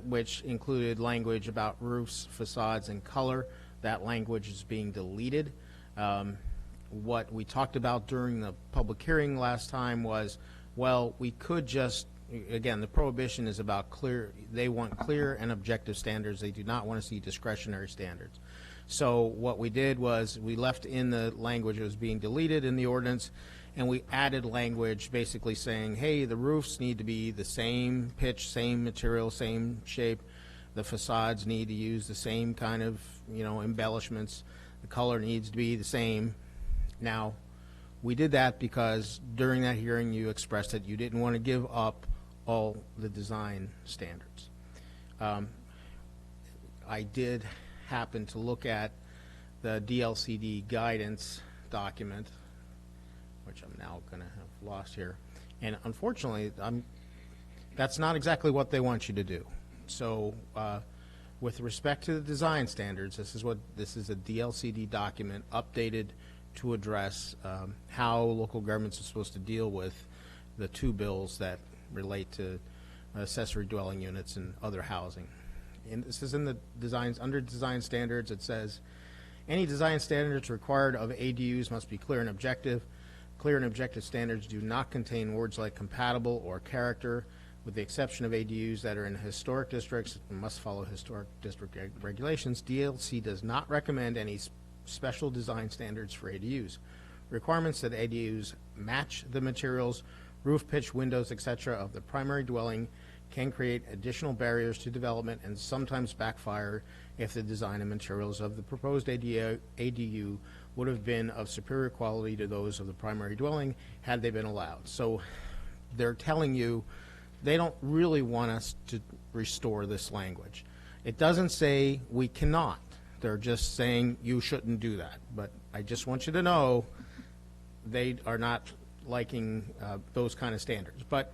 which included language about roofs, facades, and color. That language is being deleted. What we talked about during the public hearing last time was, well, we could just, again, the prohibition is about clear, they want clear and objective standards. They do not want to see discretionary standards. So what we did was we left in the language that was being deleted in the ordinance, and we added language basically saying, hey, the roofs need to be the same pitch, same material, same shape. The facades need to use the same kind of, embellishments. The color needs to be the same. Now, we did that because during that hearing you expressed that you didn't want to give up all the design standards. I did happen to look at the DLCD guidance document, which I'm now going to have lost here, and unfortunately, that's not exactly what they want you to do. So, with respect to the design standards, this is a DLCD document updated to address how local governments are supposed to deal with the two bills that relate to accessory dwelling units and other housing. And this is in the designs, under design standards. It says, any design standards required of ADUs must be clear and objective. Clear and objective standards do not contain words like compatible or character, with the exception of ADUs that are in historic districts and must follow historic district regulations. DLC does not recommend any special design standards for ADUs. Requirements that ADUs match the materials, roof pitch, windows, etc. of the primary dwelling can create additional barriers to development and sometimes backfire if the design and materials of the proposed ADU would have been of superior quality to those of the primary dwelling had they been allowed. So they're telling you they don't really want us to restore this language. It doesn't say we cannot. They're just saying you shouldn't do that. But I just want you to know they are not liking those kind of standards. But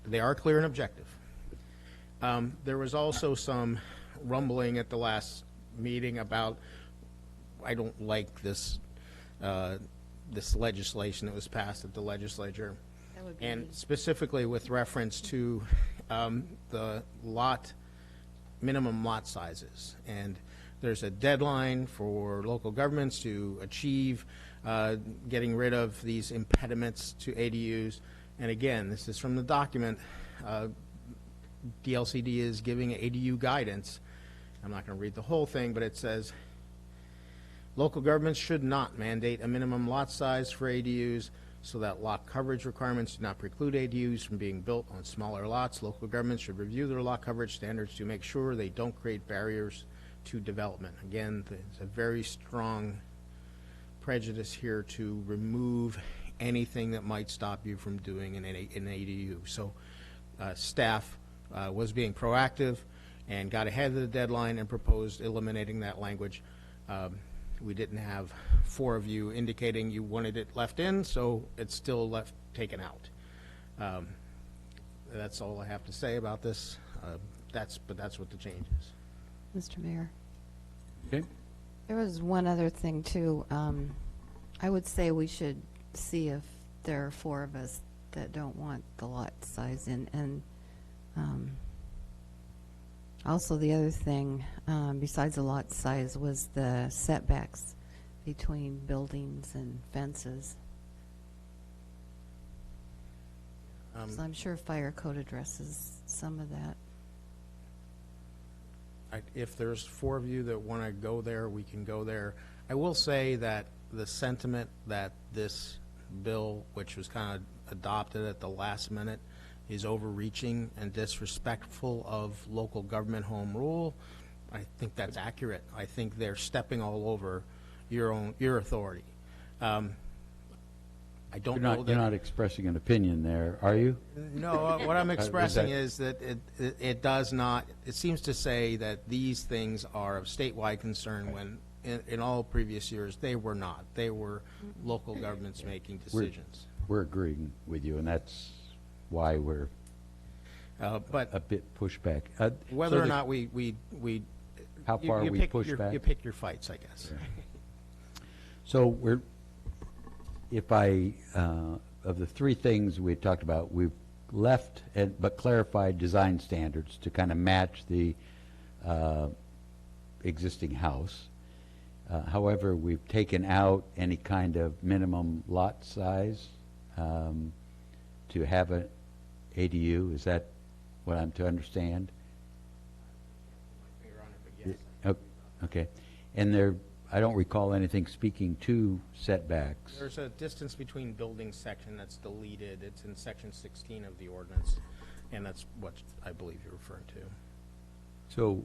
they are clear and objective. There was also some rumbling at the last meeting about, I don't like this this legislation that was passed at the legislature, and specifically with reference to the minimum lot sizes. And there's a deadline for local governments to achieve getting rid of these impediments to ADUs. And again, this is from the document. DLCD is giving ADU guidance. I'm not going to read the whole thing, but it says, Local governments should not mandate a minimum lot size for ADUs so that lot coverage requirements do not preclude ADUs from being built on smaller lots. Local governments should review their lot coverage standards to make sure they don't create barriers to development. Again, there's a very strong prejudice here to remove anything that might stop you from doing an ADU. So staff was being proactive and got ahead of the deadline and proposed eliminating that language. We didn't have 4 of you indicating you wanted it left in, so it's still left taken out. That's all I have to say about this. But that's what the change is. Mr. Mayor. Okay. There was one other thing, too. I would say we should see if there are 4 of us that don't want the lot size in. And also the other thing, besides the lot size, was the setbacks between buildings and fences. So I'm sure fire code addresses some of that. If there's 4 of you that want to go there, we can go there. I will say that the sentiment that this bill, which was kind of adopted at the last minute, is overreaching and disrespectful of local government home rule, I think that's accurate. I think they're stepping all over your authority. I don't know that you're not expressing an opinion there, are you? No, what I'm expressing is that it does not, it seems to say that these things are of statewide concern when in all previous years they were not. They were local governments making decisions. We're agreeing with you, and that's why we're but a bit pushback. Whether or not we how far we push back? You pick your fights, I guess. Yeah. So if I, of the 3 things we talked about, we've left but clarified design standards to kind of match the existing house. However, we've taken out any kind of minimum lot size to have an ADU. Is that what I'm to understand? Yes. Okay. And I don't recall anything speaking to setbacks. There's a distance between buildings section that's deleted. It's in section 16 of the ordinance, and that's what I believe you're referring to.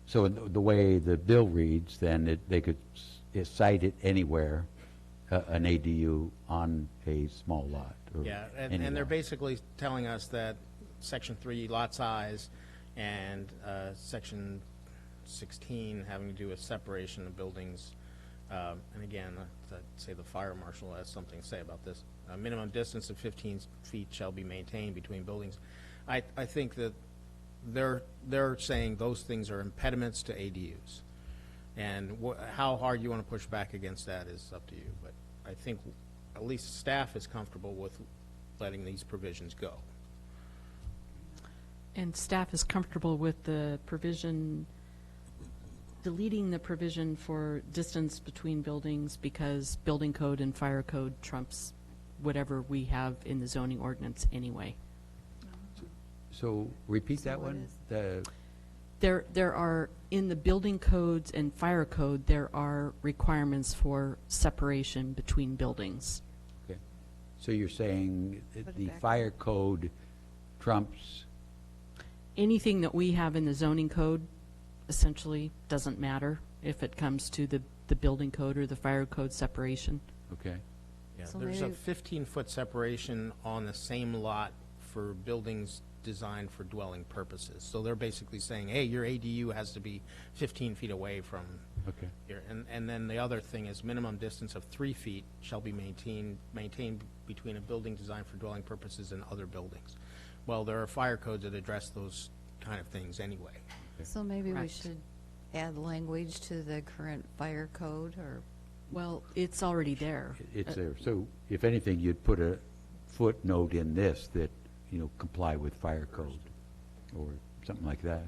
So the way the bill reads, then they could cite it anywhere, an ADU on a small lot. Or yeah, and they're basically telling us that section 3 lot size and section 16 having to do with separation of buildings. And again, I'd say the fire marshal has something to say about this. A minimum distance of 15 feet shall be maintained between buildings. I think that they're saying those things are impediments to ADUs. And how hard you want to push back against that is up to you. But I think at least staff is comfortable with letting these provisions go. And staff is comfortable with the provision, deleting the provision for distance between buildings because building code and fire code trumps whatever we have in the zoning ordinance anyway. So repeat that one. There are, in the building codes and fire code, there are requirements for separation between buildings. Okay. So you're saying that the fire code trumps? Anything that we have in the zoning code essentially doesn't matter if it comes to the building code or the fire code separation. Okay. Yeah, So there's a maybe- 15-foot separation on the same lot for buildings designed for dwelling purposes. So they're basically saying, hey, your ADU has to be 15 feet away from here. And then the other thing is minimum distance of 3 feet shall be maintained between a building designed for dwelling purposes and other buildings. Well, there are fire codes that address those kind of things anyway. So maybe we Correct. should add language to the current fire code, or? Well, it's already there. It's there. So if anything, you'd put a footnote in this that, comply with fire code or something like that.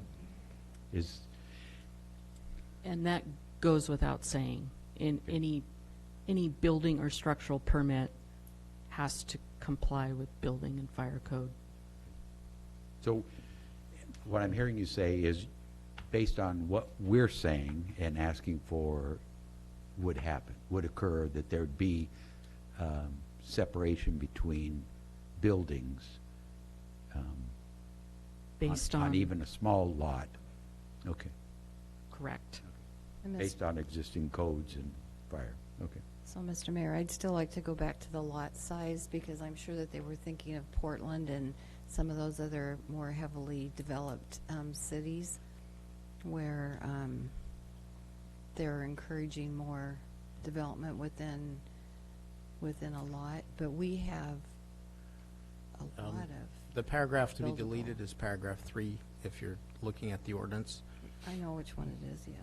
And that goes without saying. In any building or structural permit has to comply with building and fire code. So what I'm hearing you say is based on what we're saying and asking for would happen, would occur, that there'd be separation between buildings Based on on, even a small lot. Okay. correct. And Ms. Based on existing codes and fire. Okay. So, Mr. Mayor, I'd still like to go back to the lot size, because I'm sure that they were thinking of Portland and some of those other more heavily developed cities where they're encouraging more development within a lot. But we have a lot of, The paragraph to be buildable. deleted is paragraph 3, if you're looking at the ordinance. I know which one it is, yeah.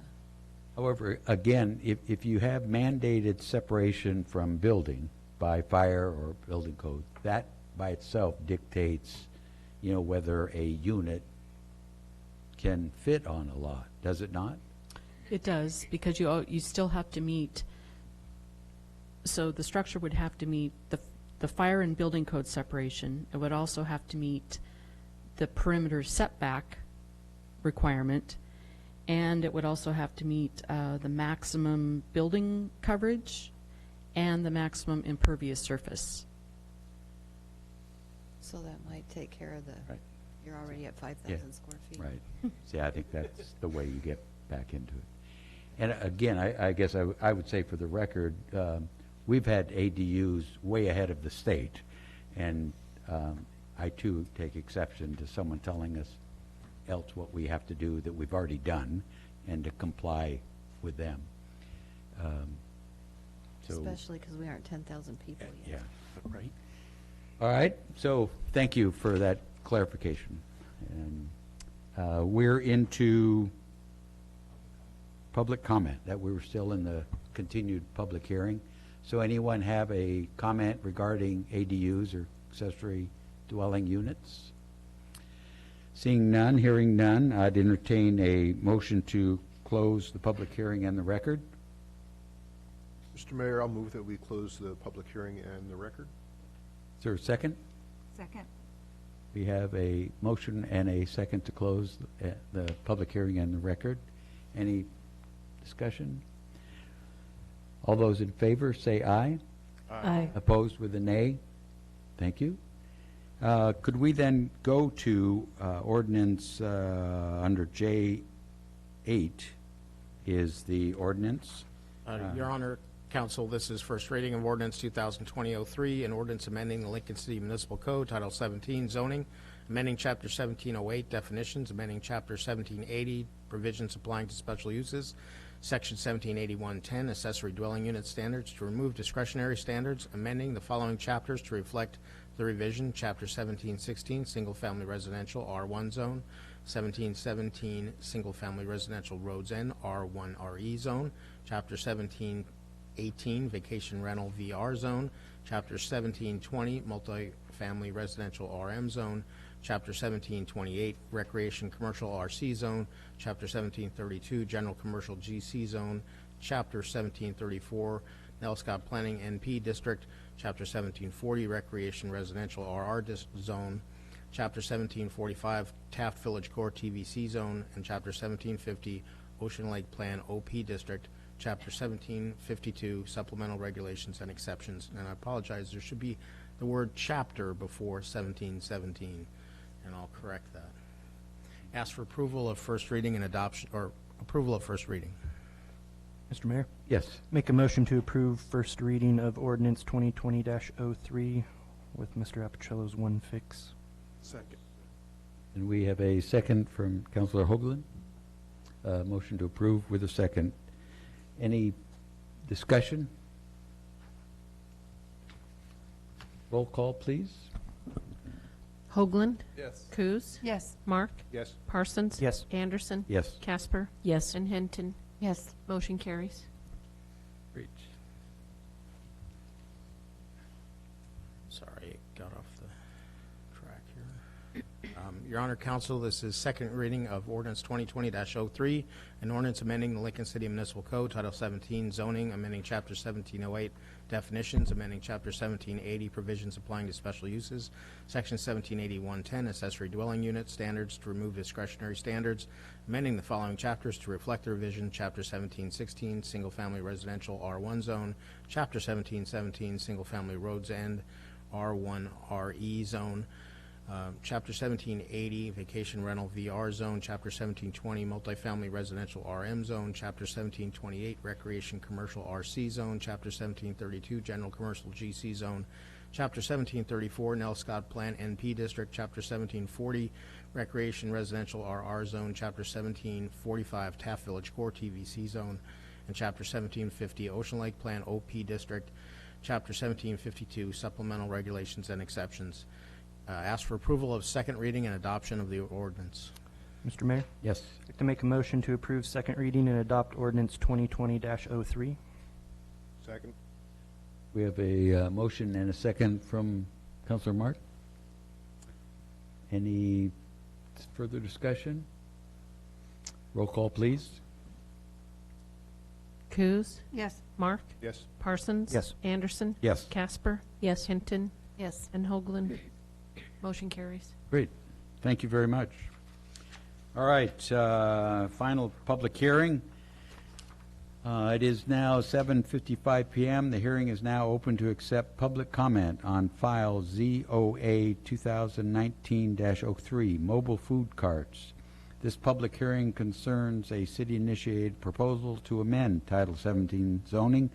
However, again, if you have mandated separation from building by fire or building code, that by itself dictates, whether a unit can fit on a lot, does it not? It does, because you still have to meet, so the structure would have to meet the fire and building code separation. It would also have to meet the perimeter setback requirement, and it would also have to meet the maximum building coverage and the maximum impervious surface. So that might take care of the, Right. you're already at 5,000 Yeah. square feet. Right. See, I think that's the way you get back into it. And again, I guess I would say for the record, we've had ADUs way ahead of the state, and I too take exception to someone telling us else what we have to do that we've already done and to comply with them. Especially because we aren't 10,000 people yet. Yeah, right. All right, so thank you for that clarification. And we're into public comment, that we were still in the continued public hearing. So anyone have a comment regarding ADUs or accessory dwelling units? Seeing none, hearing none, I'd entertain a motion to close the public hearing and the record. Mr. Mayor, I'll move that we close the public hearing and the record. Is there a second? Second. We have a motion and a second to close the public hearing and the record. Any discussion? All those in favor say aye. Aye. Opposed with a nay? Thank you. Could we then go to ordinance under J8 is the ordinance? Your Honor, Council, this is first reading of ordinance 2020-03, an ordinance amending the Lincoln City Municipal Code, Title 17, zoning, amending Chapter 1708, definitions, amending Chapter 1780, provisions applying to special uses, Section 178110, accessory dwelling unit standards, to remove discretionary standards, amending the following chapters to reflect the revision, Chapter 1716, single-family residential R1 zone, 1717, single-family residential roads N R1 RE zone, Chapter 1718, vacation rental VR zone, Chapter 1720, multifamily residential RM zone, Chapter 1728, recreation commercial RC zone, Chapter 1732, general commercial GC zone, Chapter 1734, Nelscott Planning NP District, Chapter 1740, recreation residential RR zone, Chapter 1745, Taft Village Core TVC zone, and Chapter 1750, Ocean Lake Plan OP District, Chapter 1752, supplemental regulations and exceptions. And I apologize, there should be the word chapter before 1717, and I'll correct that. Ask for approval of first reading and adoption, or approval of first reading. Mr. Mayor? Yes. Make a motion to approve first reading of ordinance 2020-03 with Mr. Apicello's one fix. Second. And we have a second from Councilor Hoagland. Motion to approve with a second. Any discussion? Roll call, please. Hoagland? Yes. Coos? Yes. Mark? Yes. Parsons? Yes. Anderson? Yes. Casper? Yes. And Hinton? Yes. Motion carries. Great. Sorry, it got off the track here. Your Honor, Council, this is second reading of Ordinance 2020-03, an ordinance amending the Lincoln City Municipal Code, Title 17, zoning, amending Chapter 1708, definitions, amending Chapter 1780, provisions applying to special uses, Section 178110, accessory dwelling unit standards to remove discretionary standards, amending the following chapters to reflect the revision, Chapter 1716, single-family residential R1 zone, Chapter 1717, single-family roads and R1 RE zone, Chapter 1780, vacation rental VR zone, Chapter 1720, multifamily residential RM zone, Chapter 1728, recreation commercial RC zone, Chapter 1732, general commercial GC zone, Chapter 1734, Nell Scott Plan NP District, Chapter 1740, recreation residential RR zone, Chapter 1745, Taft Village Core TVC zone, and Chapter 1750, Ocean Lake Plan OP District, Chapter 1752, supplemental regulations and exceptions. Ask for approval of second reading and adoption of the ordinance. Mr. Mayor? Yes. I'd like to make a motion to approve second reading and adopt ordinance 2020-03. Second. We have a motion and a second from Councilor Mark. Any further discussion? Roll call, please. Coos? Yes. Mark? Yes. Parsons? Yes. Anderson? Yes. Casper? Yes. Hinton? Yes. And Hoagland? Motion carries. Great. Thank you very much. All right, final public hearing. It is now 7:55 p.m. The hearing is now open to accept public comment on file ZOA 2019-03, mobile food carts. This public hearing concerns a city-initiated proposal to amend Title 17 zoning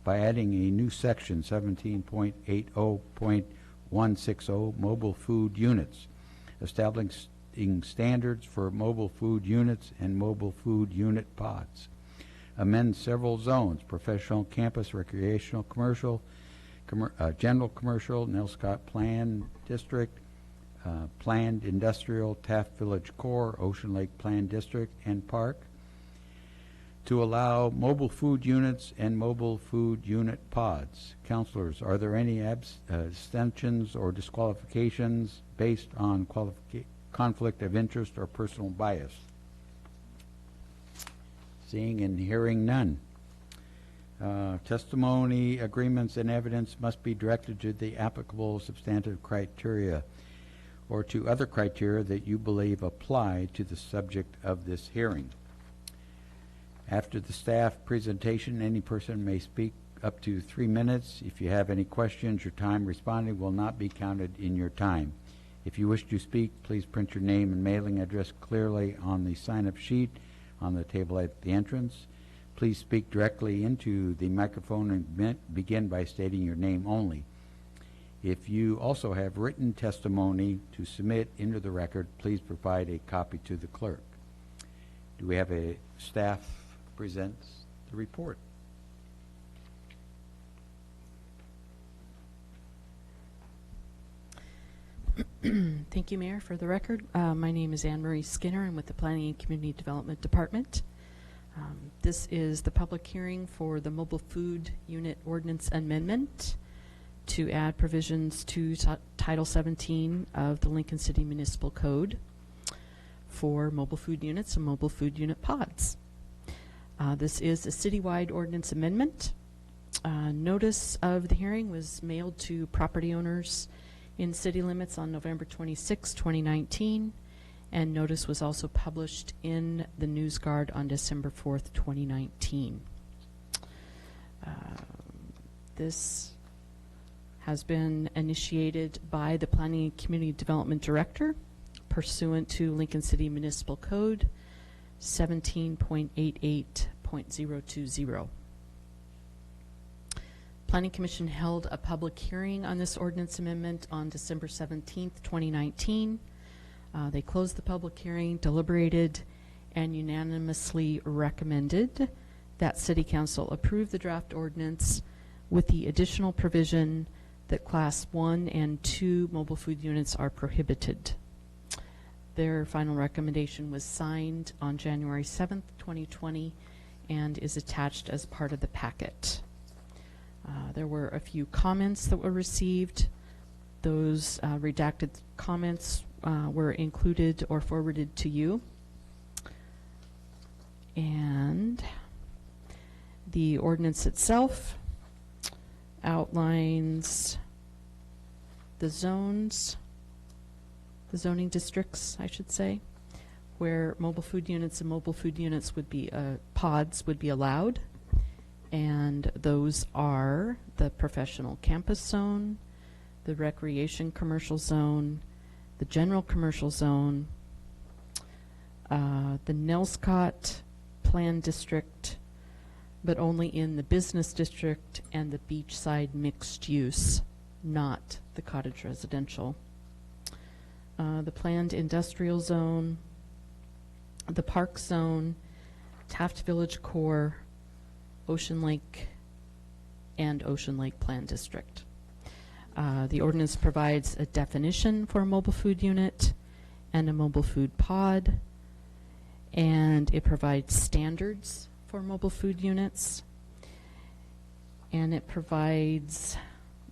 by adding a new section, 17.80.160, mobile food units, establishing standards for mobile food units and mobile food unit pods. Amend several zones, professional, campus, recreational, commercial, general commercial, Nell Scott Plan District, Planned Industrial, Taft Village Core, Ocean Lake Plan District, and Park, to allow mobile food units and mobile food unit pods. Councilors, are there any abstentions or disqualifications based on conflict of interest or personal bias? Seeing and hearing none. Testimony, agreements, and evidence must be directed to the applicable substantive criteria or to other criteria that you believe apply to the subject of this hearing. After the staff presentation, any person may speak up to 3 minutes. If you have any questions, your time responding will not be counted in your time. If you wish to speak, please print your name and mailing address clearly on the sign-up sheet on the table at the entrance. Please speak directly into the microphone and begin by stating your name only. If you also have written testimony to submit into the record, please provide a copy to the clerk. Do we have a staff presents the report? Thank you, Mayor. For the record, my name is Anne Marie Skinner. I'm with the Planning and Community Development Department. This is the public hearing for the Mobile Food Unit Ordinance Amendment to add provisions to Title 17 of the Lincoln City Municipal Code for mobile food units and mobile food unit pods. This is a citywide ordinance amendment. Notice of the hearing was mailed to property owners in city limits on November 26, 2019, and notice was also published in the News Guard on December 4th, 2019. This has been initiated by the Planning and Community Development Director pursuant to Lincoln City Municipal Code 17.88.020. Planning Commission held a public hearing on this ordinance amendment on December 17th, 2019. They closed the public hearing, deliberated, and unanimously recommended that City Council approve the draft ordinance with the additional provision that Class 1 and 2 mobile food units are prohibited. Their final recommendation was signed on January 7th, 2020, and is attached as part of the packet. There were a few comments that were received. Those redacted comments were included or forwarded to you. And the ordinance itself outlines the zones, the zoning districts, I should say, where mobile food units and mobile food units would be, pods would be allowed. And those are the professional campus zone, the recreation commercial zone, the general commercial zone, the Nelscott Plan District, but only in the business district and the beachside mixed use, not the cottage residential. The planned industrial zone, the park zone, Taft Village Core, Ocean Lake, and Ocean Lake Plan District. The ordinance provides a definition for a mobile food unit and a mobile food pod, and it provides standards for mobile food units, and it provides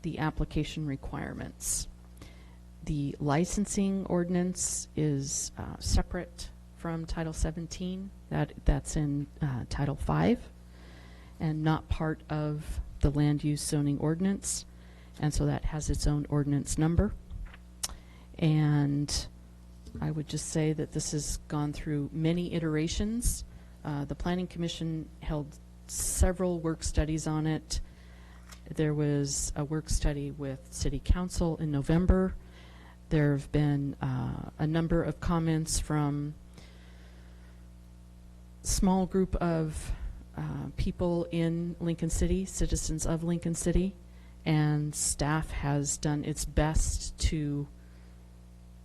the application requirements. The licensing ordinance is separate from Title 17. That's in Title 5 and not part of the land use zoning ordinance, and so that has its own ordinance number. And I would just say that this has gone through many iterations. The Planning Commission held several work studies on it. There was a work study with City Council in November. There have been a number of comments from small group of people in Lincoln City, citizens of Lincoln City, and staff has done its best to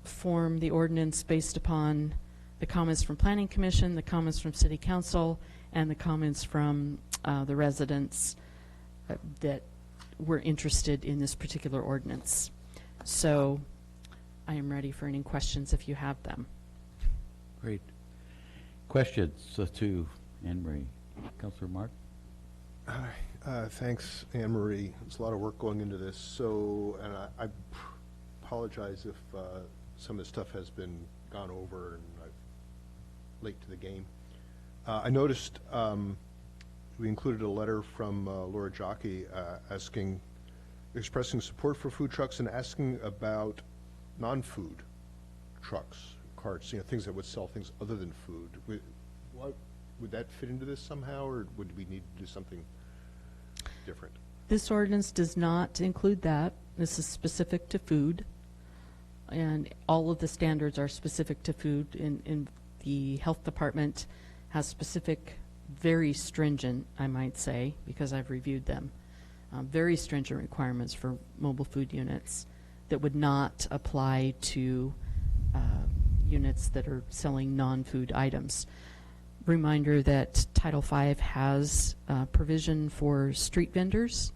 form the ordinance based upon the comments from Planning Commission, the comments from City Council, and the comments from the residents that were interested in this particular ordinance. So I am ready for any questions if you have them. Great. Questions to Anne Marie? Councilor Mark? Hi, thanks, Anne Marie. There's a lot of work going into this. So, and I apologize if some of the stuff has been gone over and I'm late to the game. I noticed we included a letter from Laura Jockey expressing support for food trucks and asking about non-food trucks, carts, things that would sell things other than food. Would that fit into this somehow, or would we need to do something different? This ordinance does not include that. This is specific to food, and all of the standards are specific to food. In the health department has specific, very stringent, I might say, because I've reviewed them, very stringent requirements for mobile food units that would not apply to units that are selling non-food items. Reminder that Title V has provision for street vendors,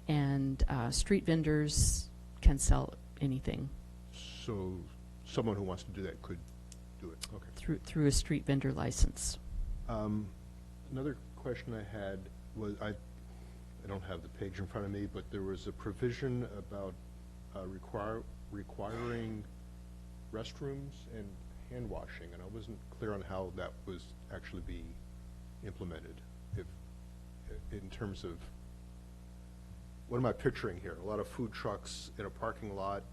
and street vendors can sell anything. So someone who wants to do that could do it. Okay. Through a street vendor license. Another question I had was, I don't have the page in front of me, but there was a provision about requiring restrooms and hand washing, and I wasn't clear on how that was actually be implemented. In terms of, what am I picturing here? A lot of food trucks in a parking lot.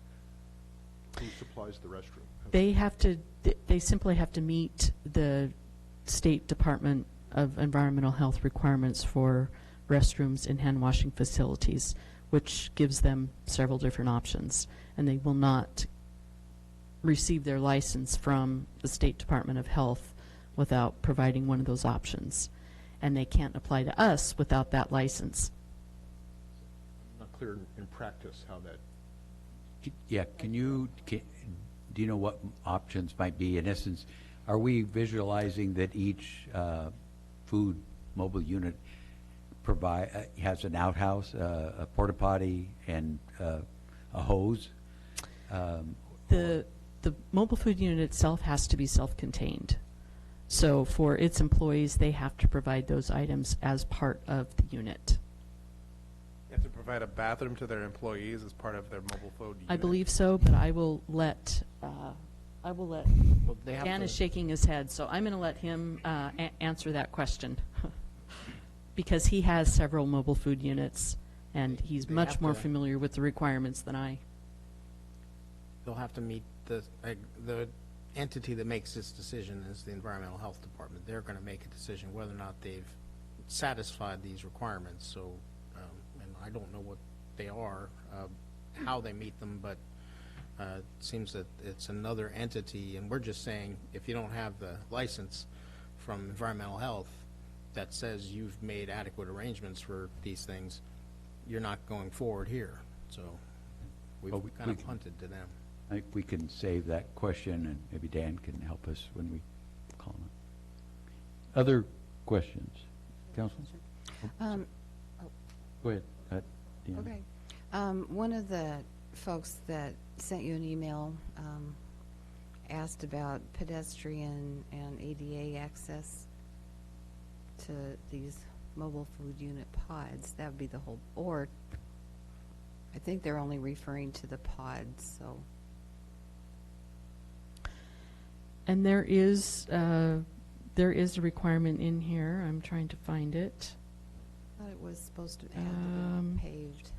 Who supplies the restroom? They simply have to meet the State Department of Environmental Health requirements for restrooms and hand washing facilities, which gives them several different options, and they will not receive their license from the State Department of Health without providing one of those options, and they can't apply to us without that license. I'm not clear in practice how that. Yeah, do you know what options might be? In essence, are we visualizing that each food mobile unit has an outhouse, a porta potty, and a hose? The mobile food unit itself has to be self-contained. So for its employees, they have to provide those items as part of the unit. You have to provide a bathroom to their employees as part of their mobile food unit? I believe so, but I will let, Well, they have Dan to- is shaking his head, so I'm going to let him answer that question. Because he has several mobile food units, and he's They much have more to- familiar with the requirements than I. They'll have to meet the entity that makes this decision is the Environmental Health Department. They're going to make a decision whether or not they've satisfied these requirements. So, and I don't know what they are, how they meet them, but it seems that it's another entity, and we're just saying, if you don't have the license from Environmental Health that says you've made adequate arrangements for these things, you're not going forward here. So we've Well, kind of can- punted to them. I think we can save that question, and maybe Dan can help us when we call him. Other questions? Council? Go ahead. Deanna. Okay. One of the folks that sent you an email asked about pedestrian and ADA access to these mobile food unit pods. That would be the whole, or I think they're only referring to the pods, so. And there is a requirement in here. I'm trying to find it. I thought it was supposed to add to the paved.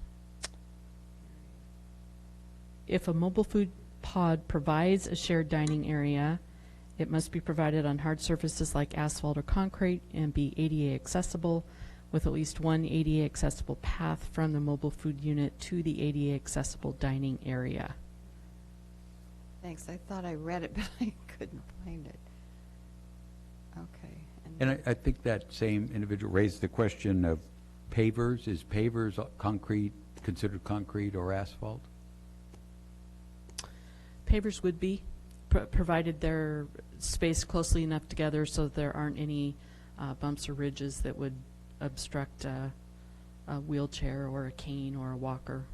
If a mobile food pod provides a shared dining area, it must be provided on hard surfaces like asphalt or concrete and be ADA accessible with at least one ADA accessible path from the mobile food unit to the ADA accessible dining area. Thanks. I thought I read it, but I couldn't find it. Okay. And I think that same individual raised the question of pavers. Is pavers concrete, considered concrete or asphalt? Pavers would be, provided they're spaced closely enough together so that there aren't any bumps or ridges that would obstruct a wheelchair or a cane or a walker.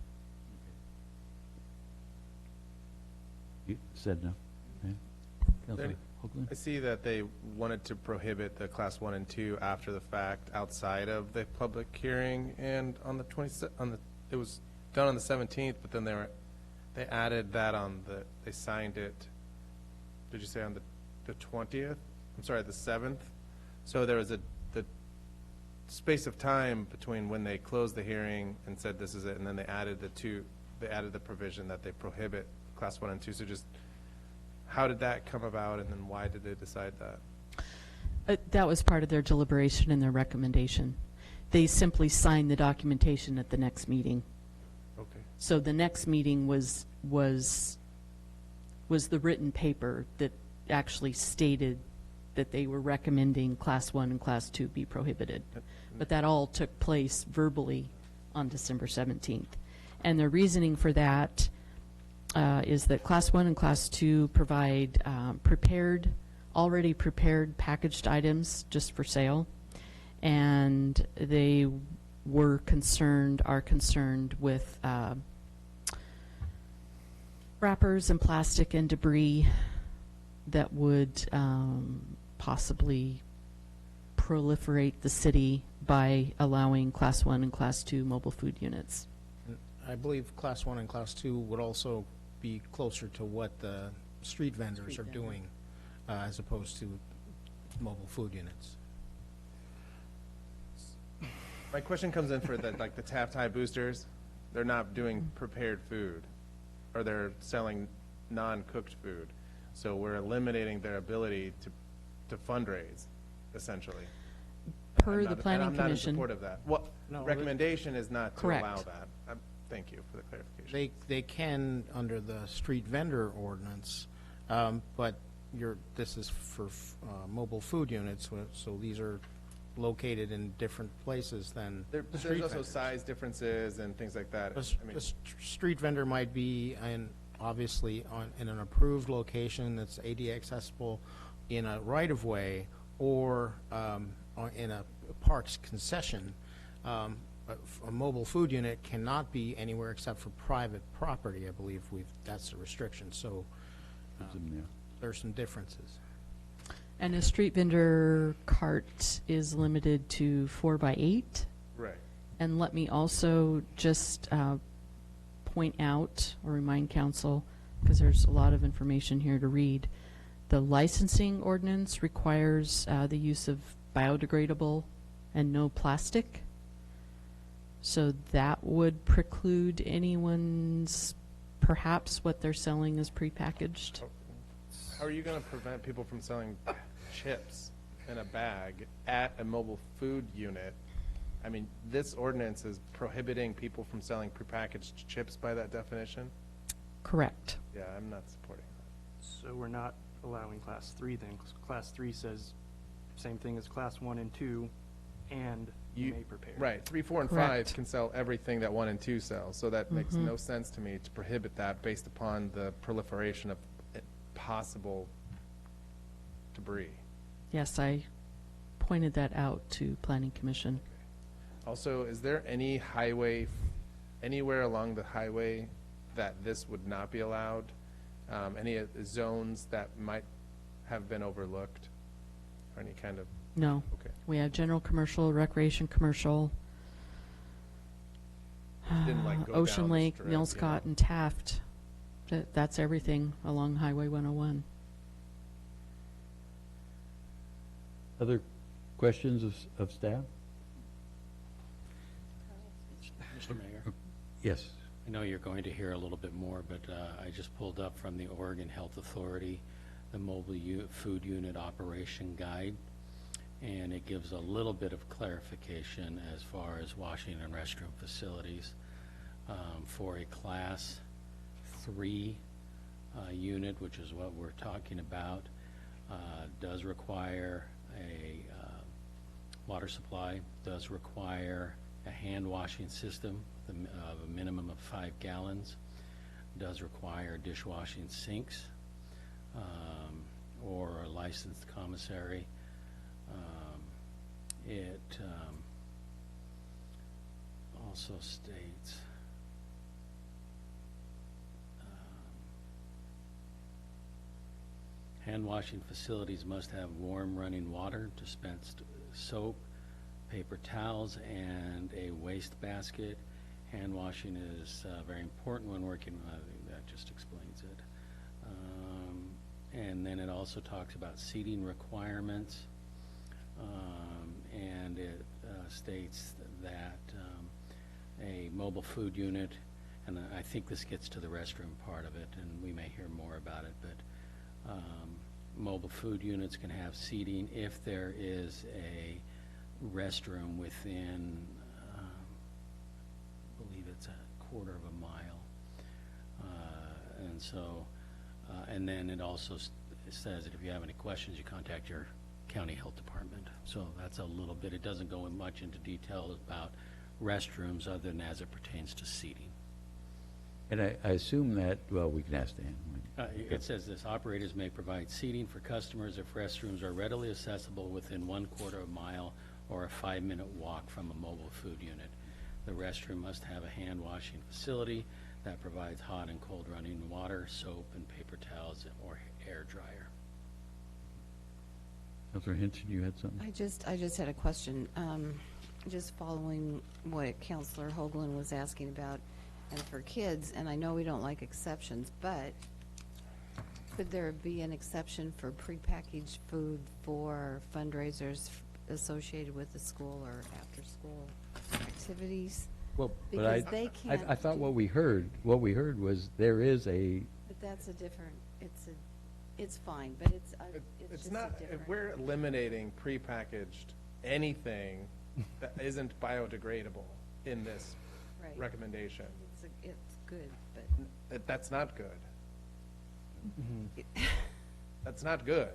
You said no. Okay. Councilor Hoagland? I see that they wanted to prohibit the class 1 and 2 after the fact outside of the public hearing, and on the it was done on the 17th, but then they added that they signed it, did you say on the 20th? I'm sorry, the 7th? So there was the space of time between when they closed the hearing and said this is it, and then they added the provision that they prohibit class 1 and 2. So just how did that come about, and then why did they decide that? That was part of their deliberation and their recommendation. They simply signed the documentation at the next meeting. Okay. So the next meeting was the written paper that actually stated that they were recommending class 1 and class 2 be prohibited. But that all took place verbally on December 17th. And the reasoning for that is that class 1 and class 2 provide already prepared packaged items just for sale. And they are concerned with wrappers and plastic and debris that would possibly proliferate the city by allowing class 1 and class 2 mobile food units. I believe class 1 and class 2 would also be closer to what the street vendors are doing as opposed to mobile food units. My question comes in for the tap tie boosters. They're not doing prepared food, or they're selling non-cooked food. So we're eliminating their ability to fundraise, essentially. Per the Planning I'm not in Commission. support of that. What No, recommendation is not to Correct. allow that. Thank you for the clarification. They can under the street vendor ordinance, but this is for mobile food units, so these are located in different places than the street There's also vendors. size differences and things like that. A street vendor might be obviously in an approved location that's ADA accessible in a right-of-way or in a parks concession. A mobile food unit cannot be anywhere except for private property. I believe that's the restriction. So there's some differences. And a street vendor cart is limited to 4x8. Right. And let me also just point out or remind council, because there's a lot of information here to read, the licensing ordinance requires the use of biodegradable and no plastic. So that would preclude anyone's, perhaps what they're selling is prepackaged. How are you going to prevent people from selling chips in a bag at a mobile food unit? I mean, this ordinance is prohibiting people from selling prepackaged chips by that definition? Correct. Yeah, I'm not supporting that. So we're not allowing class 3 then, 'cause class 3 says same thing as class 1 and 2, and you may prepare. Right, 3, 4, and Correct. 5 can sell everything that 1 and 2 sell, so that makes no sense to me to prohibit that based upon the proliferation of possible debris. Yes, I pointed that out to Planning Commission. Also, is there any highway, anywhere along the highway that this would not be allowed? Any zones that might have been overlooked? Or any kind of, No. okay. We have general commercial, recreation commercial, Didn't like go Ocean down the Lake, strip, you Millscott, know. and Taft. That's everything along Highway 101. Other questions of staff? Mr. Mayor, Yes. I know you're going to hear a little bit more, but I just pulled up from the Oregon Health Authority, the Mobile Food Unit Operation Guide, and it gives a little bit of clarification as far as washing and restroom facilities. For a Class 3 unit, which is what we're talking about, does require a water supply, does require a hand washing system of a minimum of 5 gallons, does require dishwashing sinks or a licensed commissary. It also states hand washing facilities must have warm running water, dispensed soap, paper towels, and a waste basket. Hand washing is very important when working. I think that just explains it. And then it also talks about seating requirements, and it states that a mobile food unit, and I think this gets to the restroom part of it, and we may hear more about it, but mobile food units can have seating if there is a restroom within, I believe it's a quarter of a mile. And so, and then it also says that if you have any questions, you contact your county health department. So that's a little bit, it doesn't go in much into detail about restrooms other than as it pertains to seating. And I assume that, well, we can ask Dan. It says this, operators may provide seating for customers if restrooms are readily accessible within 1/4 of a mile or a 5-minute walk from a mobile food unit. The restroom must have a hand washing facility that provides hot and cold running water, soap, and paper towels or air dryer. Councilor Hinton, you had something? I just had a question, just following what Councilor Hoagland was asking about, and for kids, and I know we don't like exceptions, but could there be an exception for prepackaged food for fundraisers associated with the school or after-school activities? Well, Because but they can't I thought what we heard was there is a, But that's a different, it's fine, but it's It's just not, a different. if we're eliminating prepackaged anything that isn't biodegradable in this Right. recommendation, It's good, but. that's not good. That's not good.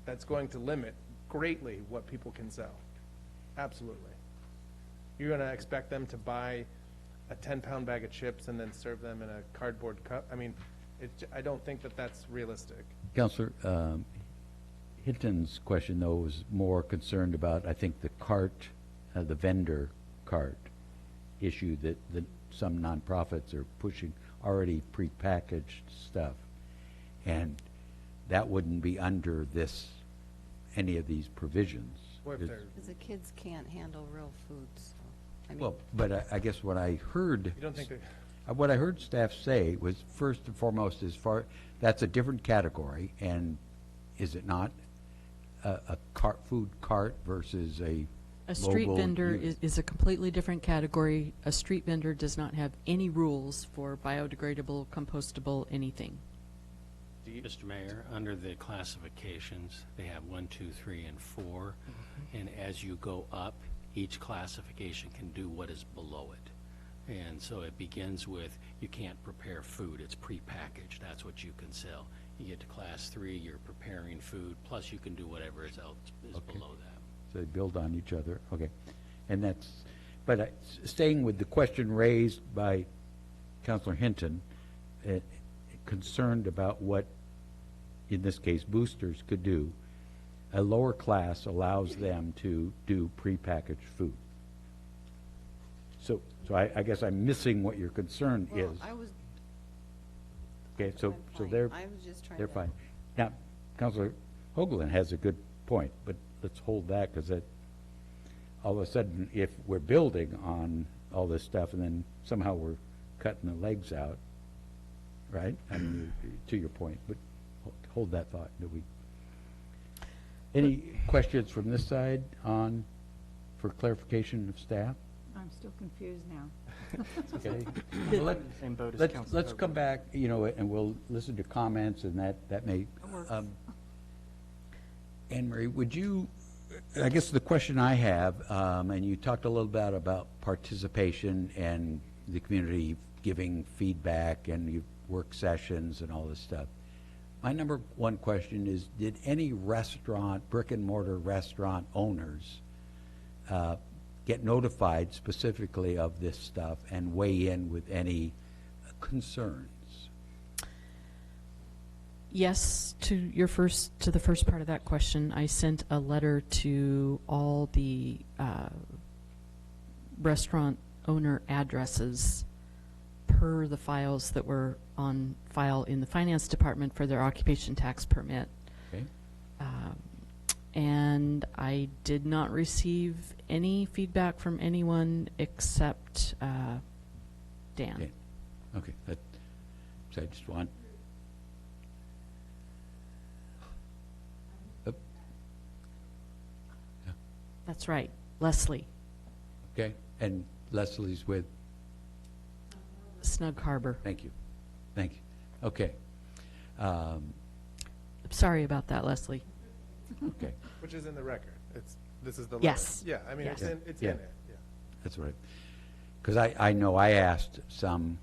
That's going to limit greatly what people can sell. Absolutely. You're going to expect them to buy a 10-pound bag of chips and then serve them in a cardboard cup? I mean, I don't think that that's realistic. Councilor Hinton's question, though, was more concerned about, I think, the cart, the vendor cart issue that some nonprofits are pushing already prepackaged stuff. And that wouldn't be under any of these provisions. What if they're- Because the kids can't handle real food, so. I mean, Well, but I guess what I heard. You don't think What I heard staff say was, first and foremost, that's a different category, and is it not? A food cart versus a A street mobile vendor unit? is a completely different category. A street vendor does not have any rules for biodegradable, compostable, anything. Mr. Mayor, under the classifications, they have 1, 2, 3, and 4. And as you go up, each classification can do what is below it. And so it begins with, you can't prepare food, it's prepackaged, that's what you can sell. You get to class 3, you're preparing food, plus you can do whatever else is below that. So they build on each other, okay. And that's, but staying with the question raised by Councilor Hinton, concerned about what, in this case, boosters could do, a lower class allows them to do prepackaged food. So I guess I'm missing what your concern well, is. I was, Okay, so fine. they're, I was just trying they're to. fine. Now, Councilor Hoagland has a good point, but let's hold that, because that, all of a sudden, if we're building on all this stuff and then somehow we're cutting the legs out, right? I mean, to your point, but hold that thought. Any questions from this side for clarification of staff? I'm still confused now. Okay. Well, same boat as Councilor Let's come back, and we'll listen to comments, and that may. Anne Marie, would you, I guess the question I have, and you talked a little bit about participation and the community giving feedback and work sessions and all this stuff. My number one question is, did any restaurant, brick and mortar restaurant owners get notified specifically of this stuff and weigh in with any concerns? Yes, to the first part of that question, I sent a letter to all the restaurant owner addresses per the files that were on file in the finance department for their occupation tax permit. Okay. And I did not receive any feedback from anyone except Dan. Okay, so I just want. That's right, Leslie. Okay, and Leslie's with? Snug Harbor. Thank you. Okay. Sorry about that, Leslie. Okay. Which is in the record. This is the Yes. letter. Yeah, I mean, Yes. it's in it, yeah. That's right. Because I know I asked some,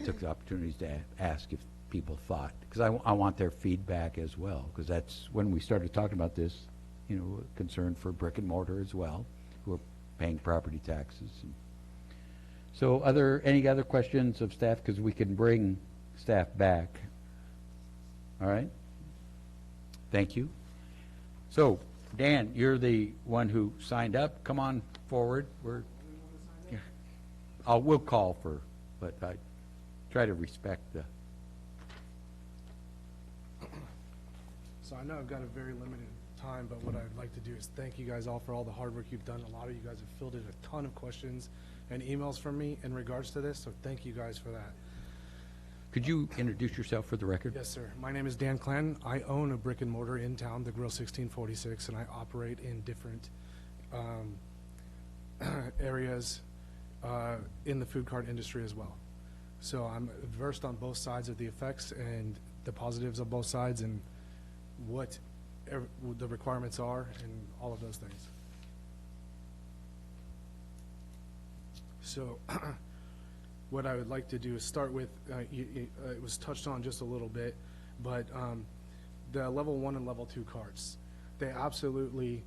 took the opportunities to ask if people thought, because I want their feedback as well, because that's when we started talking about this, concern for brick and mortar as well, who are paying property taxes. So any other questions of staff? Because we can bring staff back. All right? Thank you. So, Dan, you're the one who signed up. Come on forward. We'll call but I try to respect the. So I know I've got a very limited time, but what I'd like to do is thank you guys all for all the hard work you've done. A lot of you guys have filled in a ton of questions and emails from me in regards to this, so thank you guys for that. Could you introduce yourself for the record? Yes, sir. My name is Dan Clan. I own a brick and mortar in town, the Grill 1646, and I operate in different areas in the food cart industry as well. So I'm versed on both sides of the effects and the positives of both sides and what the requirements are and all of those things. So what I would like to do is start with, it was touched on just a little bit, but the level 1 and level 2 carts, they absolutely,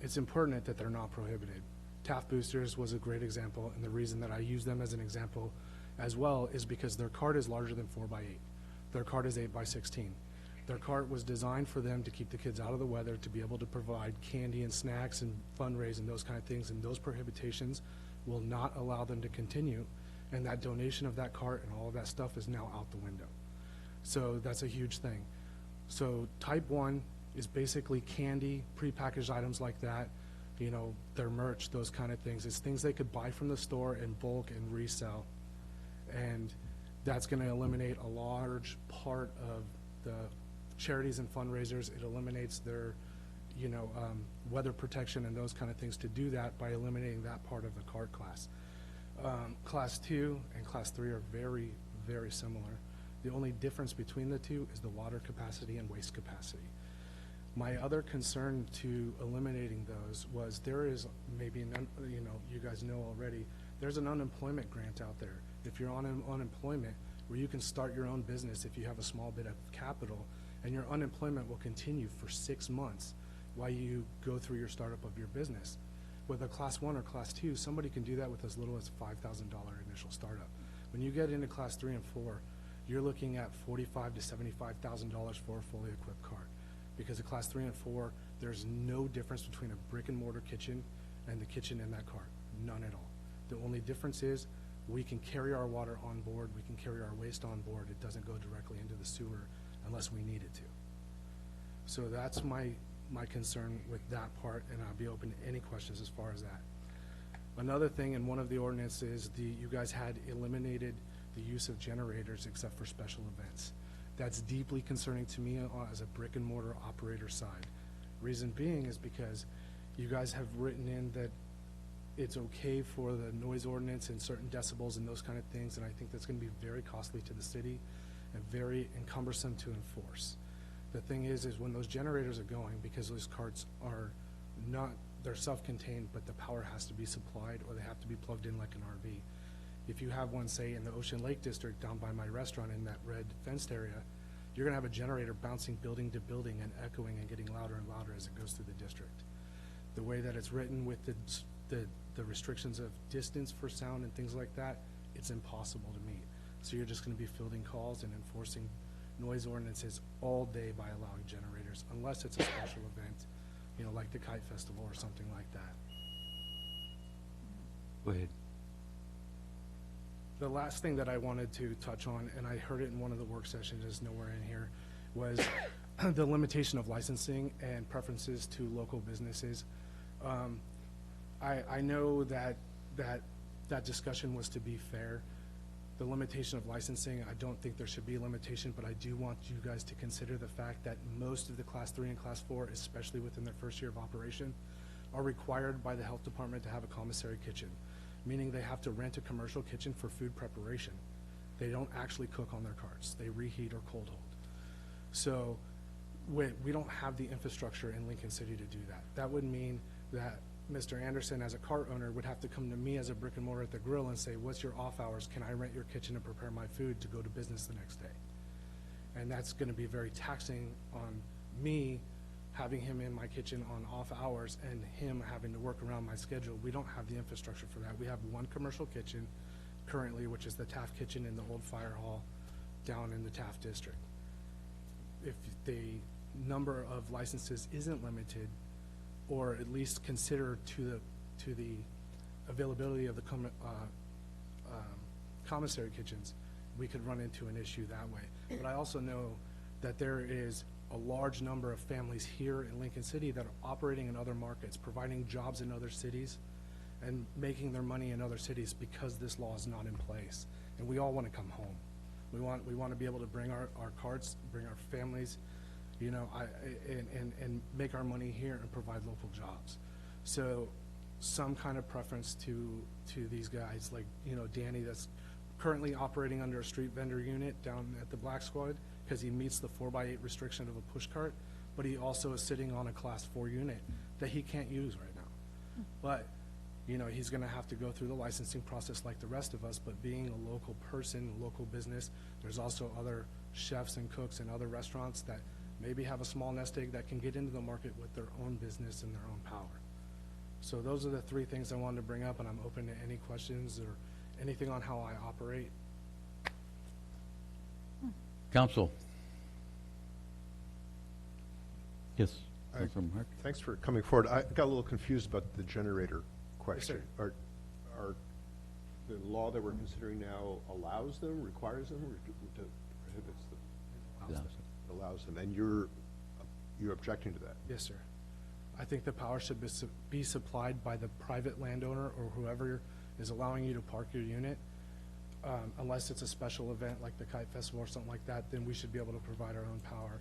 it's important that they're not prohibited. Taft boosters was a great example, and the reason that I use them as an example as well is because their cart is larger than 4x8. Their cart is 8x16. Their cart was designed for them to keep the kids out of the weather, to be able to provide candy and snacks and fundraise and those kind of things, and those prohibitions will not allow them to continue, and that donation of that cart and all of that stuff is now out the window. So that's a huge thing. So type 1 is basically candy, prepackaged items like that. you know, their merch, those kind of things. It's things they could buy from the store in bulk and resell. And that's going to eliminate a large part of the charities and fundraisers. It eliminates their, you know, weather protection and those kind of things to do that by eliminating that part of the cart class. Class 2 and Class 3 are very, very similar. The only difference between the two is the water capacity and waste capacity. My other concern to eliminating those was there is maybe, you know, you guys know already, there's an unemployment grant out there. If you're on unemployment, where you can start your own business if you have a small bit of capital, and your unemployment will continue for 6 months while you go through your startup of your business. With a Class 1 or Class 2, somebody can do that with as little as $5,000 initial startup. When you get into Class 3 and 4, you're looking at $45,000 to $75,000 for a fully equipped cart. Because of Class 3 and 4, there's no difference between a brick and mortar kitchen and the kitchen in that cart. None at all. The only difference is we can carry our water on board, we can carry our waste on board. It doesn't go directly into the sewer unless we need it to. So that's my concern with that part, and I'll be open to any questions as far as that. Another thing in one of the ordinances, you guys had eliminated the use of generators except for special events. That's deeply concerning to me as a brick and mortar operator side. Reason being is because you guys have written in that it's okay for the noise ordinance and certain decibels and those kind of things, and I think that's going to be very costly to the city and very cumbersome to enforce. The thing is when those generators are going, because those carts are not, they're self-contained, but the power has to be supplied or they have to be plugged in like an RV. If you have one, say, in the Ocean Lake District down by my restaurant in that red fenced area, you're going to have a generator bouncing building to building and echoing and getting louder and louder as it goes through the district. The way that it's written with the restrictions of distance for sound and things like that, it's impossible to meet. So you're just going to be fielding calls and enforcing noise ordinances all day by allowing generators, unless it's a special event, you know, like the Kite Festival or something like that. Go ahead. The last thing that I wanted to touch on, and I heard it in one of the work sessions, is nowhere in here, was the limitation of licensing and preferences to local businesses. I know that discussion was to be fair. The limitation of licensing, I don't think there should be a limitation, but I do want you guys to consider the fact that most of the Class 3 and Class 4, especially within their first year of operation, are required by the health department to have a commissary kitchen, meaning they have to rent a commercial kitchen for food preparation. They don't actually cook on their carts. They reheat or cold hold. So we don't have the infrastructure in Lincoln City to do that. That would mean that Mr. Anderson, as a cart owner, would have to come to me as a brick and mortar at the grill and say, what's your off hours? Can I rent your kitchen and prepare my food to go to business the next day? And that's going to be very taxing on me having him in my kitchen on off hours and him having to work around my schedule. We don't have the infrastructure for that. We have one commercial kitchen currently, which is the Taft Kitchen in the old fire hall down in the Taft district. If the number of licenses isn't limited, or at least consider to the availability of the commissary kitchens, we could run into an issue that way. But I also know that there is a large number of families here in Lincoln City that are operating in other markets, providing jobs in other cities, and making their money in other cities because this law is not in place. And we all want to come home. We want to be able to bring our carts, bring our families, you know, and make our money here and provide local jobs. So some kind of preference to these guys, like, you know, Danny, that's currently operating under a street vendor unit down at the Black Squad because he meets the 4x8 restriction of a push cart, but he also is sitting on a Class 4 unit that he can't use right now. But, you know, he's going to have to go through the licensing process like the rest of us, but being a local person, local business, there's also other chefs and cooks and other restaurants that maybe have a small nest egg that can get into the market with their own business and their own power. So those are the three things I wanted to bring up, and I'm open to any questions or anything on how I operate. Council. Yes, Councilor Mark. Thanks for coming forward. I got a little confused about the generator question. Yes, Are the law that we're considering now allows them, requires them, or prohibits them? Allows them. Allows them, and you're objecting to that? Yes, sir. I think the power should be supplied by the private landowner or whoever is allowing you to park your unit. Unless it's a special event like the Kite Festival or something like that, then we should be able to provide our own power.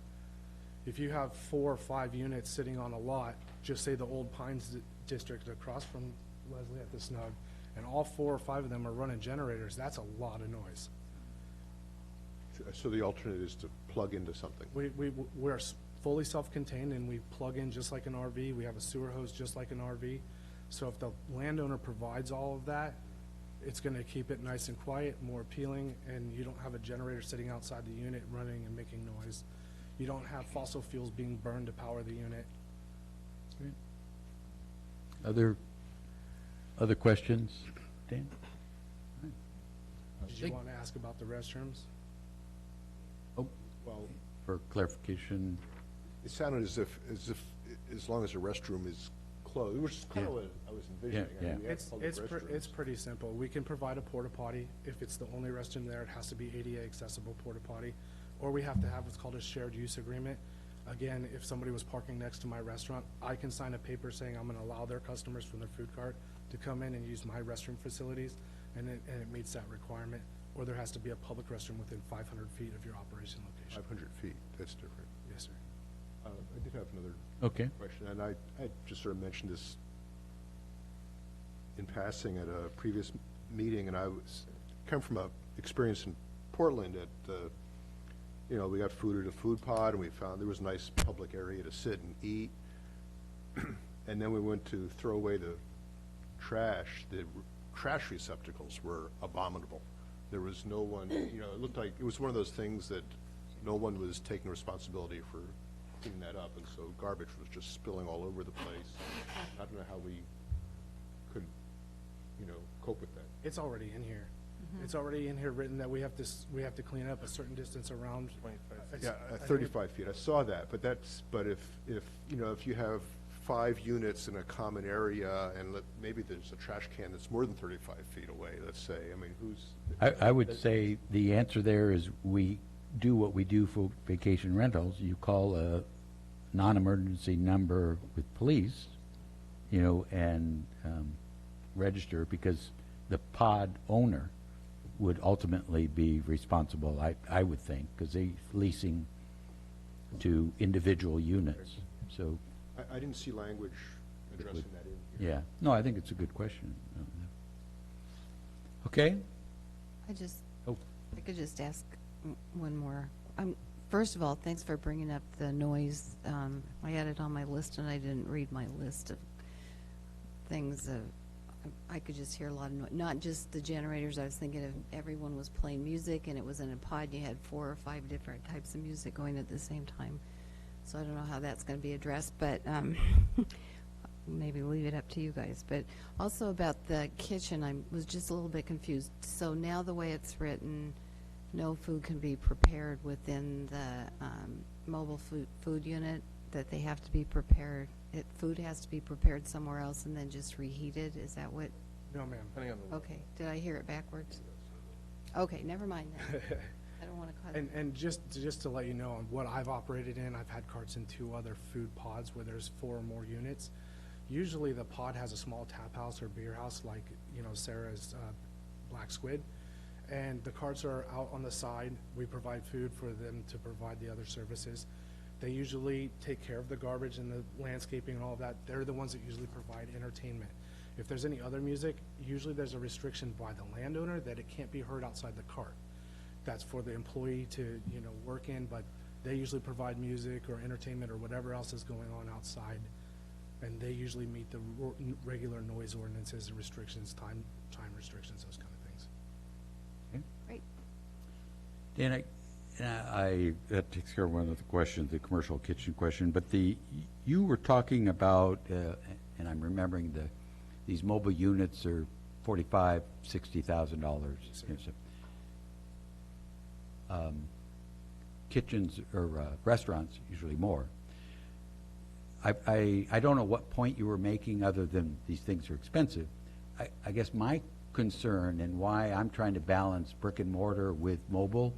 If you have 4 or 5 units sitting on a lot, just say the Old Pines district across from Leslie at the Snug, and all 4 or 5 of them are running generators, that's a lot of noise. So the alternate is to plug into something? We're fully self-contained, and we plug in just like an RV. We have a sewer hose just like an RV. So if the landowner provides all of that, it's going to keep it nice and quiet, more appealing, and you don't have a generator sitting outside the unit running and making noise. You don't have fossil fuels being burned to power the unit. Other questions? Dan? Did you want to ask about the restrooms? Oh, well, For clarification, it sounded as if as long as the restroom is closed, which is kind of what I was envisioning. Yeah, I mean, we have public It's restrooms. pretty simple. We can provide a porta potty. If it's the only restroom there, it has to be ADA accessible porta potty. Or we have to have what's called a shared use agreement. Again, if somebody was parking next to my restaurant, I can sign a paper saying I'm going to allow their customers from their food cart to come in and use my restroom facilities, and it meets that requirement. Or there has to be a public restroom within 500 feet of your operation location. 500 feet, that's different. Yes, sir. I did have another question, and I just sort of mentioned this in passing at a previous meeting, and I come from a experience in Portland at we got food at a food pod, and we found there was a nice public area to sit and eat. And then we went to throw away the trash. The trash receptacles were abominable. There was no one, it looked like it was one of those things that no one was taking responsibility for cleaning that up, and so garbage was just spilling all over the place. I don't know how we could, cope with that. It's already in here. It's already in here written that we have to clean up a certain distance around. 25 feet. Yeah, 35 feet. I saw that, but if you have 5 units in a common area, and maybe there's a trash can that's more than 35 feet away, let's say, I mean, I would say the answer there is we do what we do for vacation rentals. You call a non-emergency number with police, and register, because the pod owner would ultimately be responsible, I would think, because they're leasing to individual units. So I didn't see language addressing that in here. yeah, no, I think it's a good question. Okay. I could just ask one more. First of all, thanks for bringing up the noise. I had it on my list, and I didn't read my list of things. I could just hear a lot of noise, not just the generators. I was thinking of everyone was playing music, and it was in a pod. You had 4 or 5 different types of music going at the same time. So I don't know how that's going to be addressed, but maybe leave it up to you guys. But also about the kitchen, I was just a little bit confused. So now the way it's written, no food can be prepared within the mobile food unit, that they have to be prepared. Food has to be prepared somewhere else and then just reheated. Is that what? No, ma'am. Depending on the Okay. Did I hear it backwards? Okay, never mind then. I don't want to cut it. And just to let you know, on what I've operated in, I've had carts in 2 other food pods where there's 4 or more units. Usually the pod has a small tap house or beer house, like Sarah's Black Squid, and the carts are out on the side. We provide food for them to provide the other services. They usually take care of the garbage and the landscaping and all of that. They're the ones that usually provide entertainment. If there's any other music, usually there's a restriction by the landowner that it can't be heard outside the cart. That's for the employee to, work in, but they usually provide music or entertainment or whatever else is going on outside. And they usually meet the regular noise ordinances, restrictions, time restrictions, those kind of things. Great. Dan, that takes care of one of the questions, the commercial kitchen question, but you were talking about, and I'm remembering these mobile units are $45,000, $60,000. Kitchens or restaurants, usually more. I don't know what point you were making other than these things are expensive. I guess my concern and why I'm trying to balance brick and mortar with mobile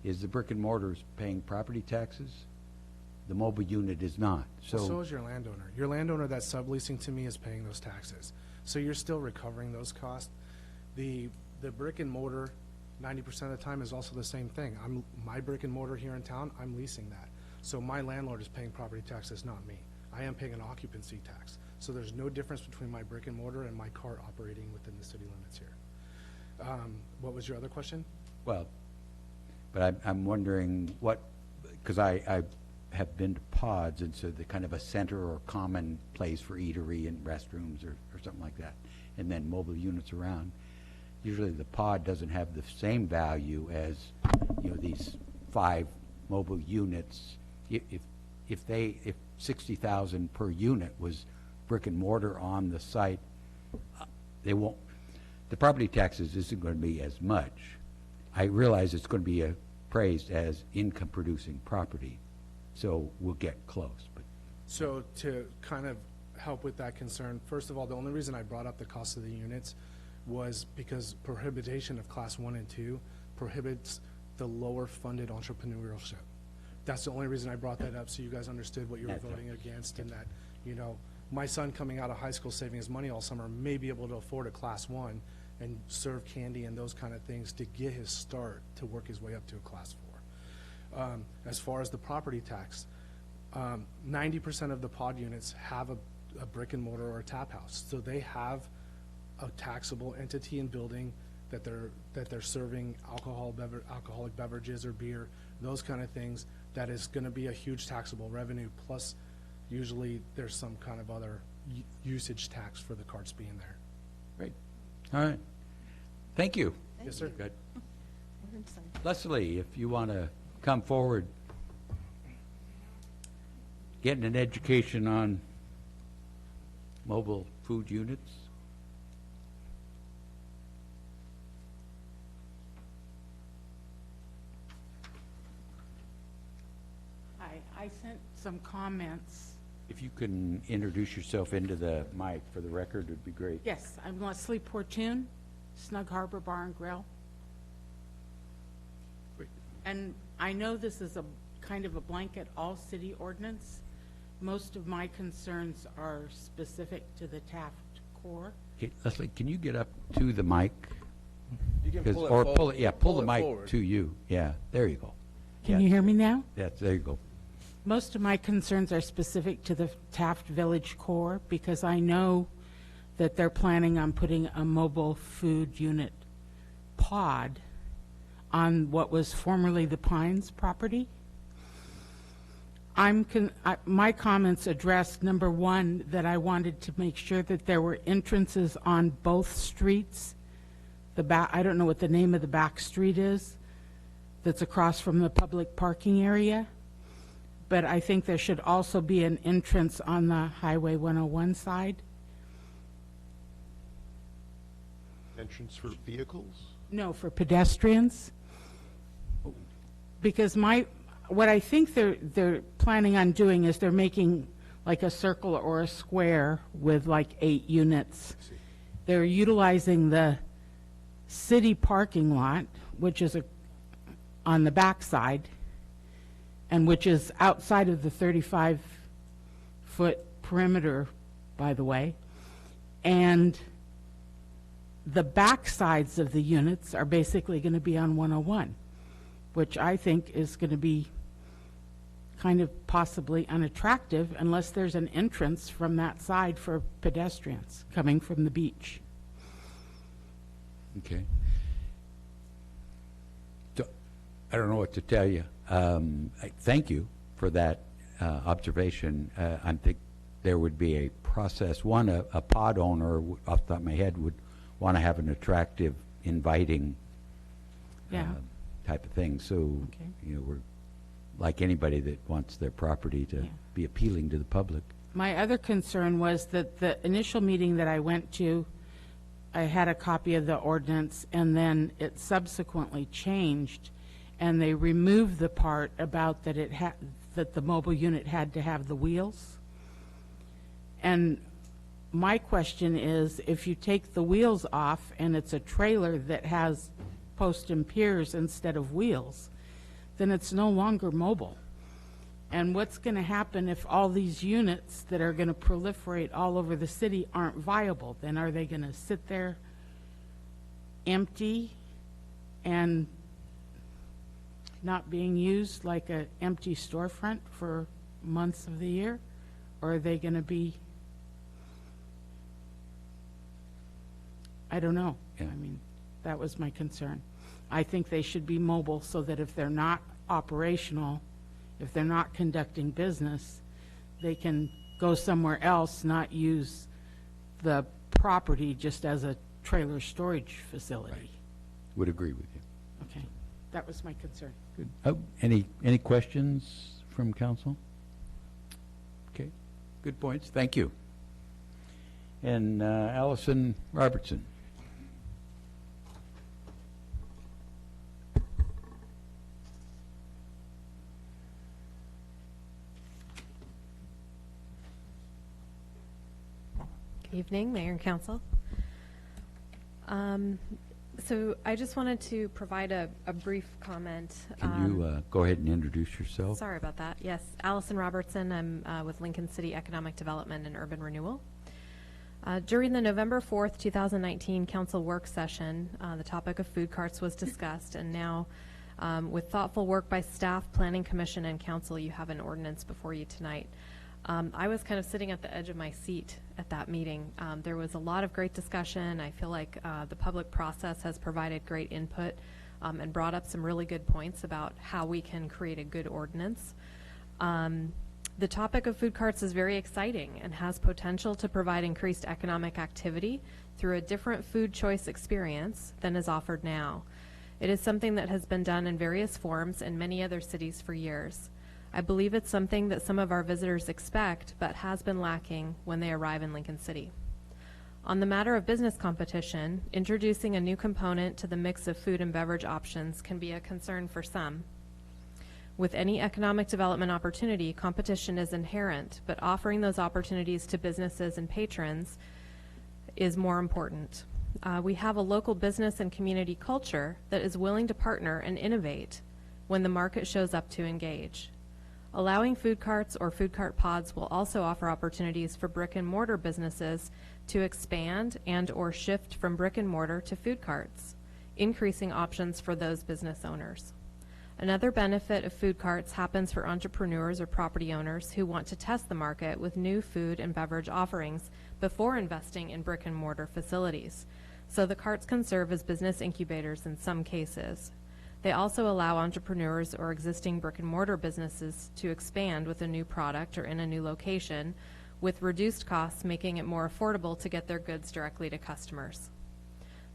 is the brick and mortar is paying property taxes, the mobile unit is not. So So, is your landowner. Your landowner that's subleasing to me is paying those taxes. So you're still recovering those costs. The brick and mortar, 90% of the time is also the same thing. My brick and mortar here in town, I'm leasing that. So my landlord is paying property taxes, not me. I am paying an occupancy tax. So there's no difference between my brick and mortar and my cart operating within the city limits here. What was your other question? well, but I'm wondering what, because I have been to pods, and so they're kind of a center or common place for eatery and restrooms or something like that, and then mobile units around. Usually the pod doesn't have the same value as, these 5 mobile units. If 60,000 per unit was brick and mortar on the site, they won't, the property taxes isn't going to be as much. I realize it's going to be appraised as income producing property, so we'll get close, but. So to kind of help with that concern, first of all, the only reason I brought up the cost of the units was because prohibition of class 1 and 2 prohibits the lower funded entrepreneurship. That's the only reason I brought that up, so you guys understood what you were voting against, and that, my son coming out of high school saving his money all summer may be able to afford a class 1 and serve candy and those kind of things to get his start to work his way up to a class 4. As far as the property tax, 90% of the pod units have a brick and mortar or a tap house, so they have a taxable entity and building that they're serving alcoholic beverages or beer, those kind of things. That is going to be a huge taxable revenue. Plus, usually there's some kind of other usage tax for the carts being there. Great. All right. Thank you. Yes, sir. Good. Leslie, if you want to come forward, getting an education on mobile food units. Hi, I sent some comments. If you can introduce yourself into the mic for the record, it'd be great. Yes, I'm Leslie Portune, Snug Harbor Bar and Grill. Great. And I know this is a kind of a blanket all city ordinance. Most of my concerns are specific to the Taft core. Okay, Leslie, can you get up to the mic? You can 'Cause- pull it or forward. pull it, yeah, pull the it mic forward. to you. Yeah, there you go. Can you hear me now? Yes, there you go. Most of my concerns are specific to the Taft Village core because I know that they're planning on putting a mobile food unit pod on what was formerly the Pines property. My comments addressed, number one, that I wanted to make sure that there were entrances on both streets. I don't know what the name of the back street is that's across from the public parking area, but I think there should also be an entrance on the Highway 101 side. Entrance for vehicles? No, for pedestrians. Because what I think they're planning on doing is they're making like a circle or a square with like 8 units. They're utilizing the city parking lot, which is on the back side, and which is outside of the 35-foot perimeter, by the way. And the back sides of the units are basically going to be on 101, which I think is going to be kind of possibly unattractive unless there's an entrance from that side for pedestrians coming from the beach. Okay. So, I don't know what to tell you. Thank you for that observation. I think there would be a process. One, a pod owner, off the top of my head, would want to have an attractive, inviting type of thing. So, we're like anybody that wants their property to be appealing to the public. My other concern was that the initial meeting that I went to, I had a copy of the ordinance, and then it subsequently changed, and they removed the part about that that the mobile unit had to have the wheels. And my question is, if you take the wheels off and it's a trailer that has post and piers instead of wheels, then it's no longer mobile. And what's going to happen if all these units that are going to proliferate all over the city aren't viable? Then are they going to sit there empty and not being used like an empty storefront for months of the year? Or are they going to be, I don't know. Yeah. I mean, that was my concern. I think they should be mobile so that if they're not operational, if they're not conducting business, they can go somewhere else, not use the property just as a trailer storage facility. Would agree with you. Okay, that was my concern. Good. Oh, any questions from council? Okay, good points. Thank you. And Allison Robertson. Good evening, Mayor and Council. So I just wanted to provide a brief comment. Can you go ahead and introduce yourself? Sorry about that. Yes, Allison Robertson. I'm with Lincoln City Economic Development and Urban Renewal. During the November 4th, 2019 Council work session, the topic of food carts was discussed, and now with thoughtful work by staff, Planning Commission, and Council, you have an ordinance before you tonight. I was kind of sitting at the edge of my seat at that meeting. There was a lot of great discussion. I feel like the public process has provided great input and brought up some really good points about how we can create a good ordinance. The topic of food carts is very exciting and has potential to provide increased economic activity through a different food choice experience than is offered now. It is something that has been done in various forms in many other cities for years. I believe it's something that some of our visitors expect, but has been lacking when they arrive in Lincoln City. On the matter of business competition, introducing a new component to the mix of food and beverage options can be a concern for some. With any economic development opportunity, competition is inherent, but offering those opportunities to businesses and patrons is more important. We have a local business and community culture that is willing to partner and innovate when the market shows up to engage. Allowing food carts or food cart pods will also offer opportunities for brick and mortar businesses to expand and or shift from brick and mortar to food carts, increasing options for those business owners. Another benefit of food carts happens for entrepreneurs or property owners who want to test the market with new food and beverage offerings before investing in brick and mortar facilities. So the carts can serve as business incubators in some cases. They also allow entrepreneurs or existing brick and mortar businesses to expand with a new product or in a new location with reduced costs, making it more affordable to get their goods directly to customers.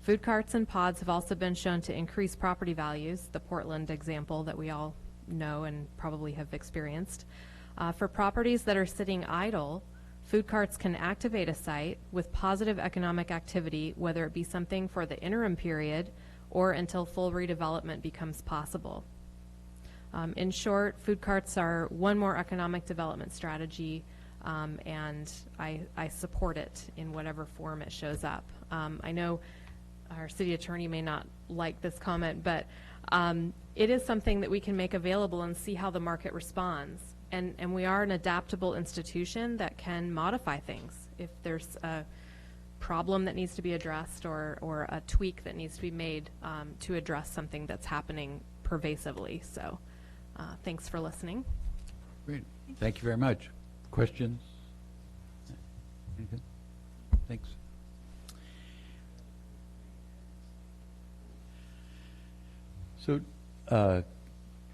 Food carts and pods have also been shown to increase property values, the Portland example that we all know and probably have experienced. For properties that are sitting idle, food carts can activate a site with positive economic activity, whether it be something for the interim period or until full redevelopment becomes possible. In short, food carts are one more economic development strategy, and I support it in whatever form it shows up. I know our city attorney may not like this comment, but it is something that we can make available and see how the market responds. And we are an adaptable institution that can modify things. If there's a problem that needs to be addressed or a tweak that needs to be made to address something that's happening pervasively. So thanks for listening. Great. Thank you very much. Questions? Anything? Thanks. So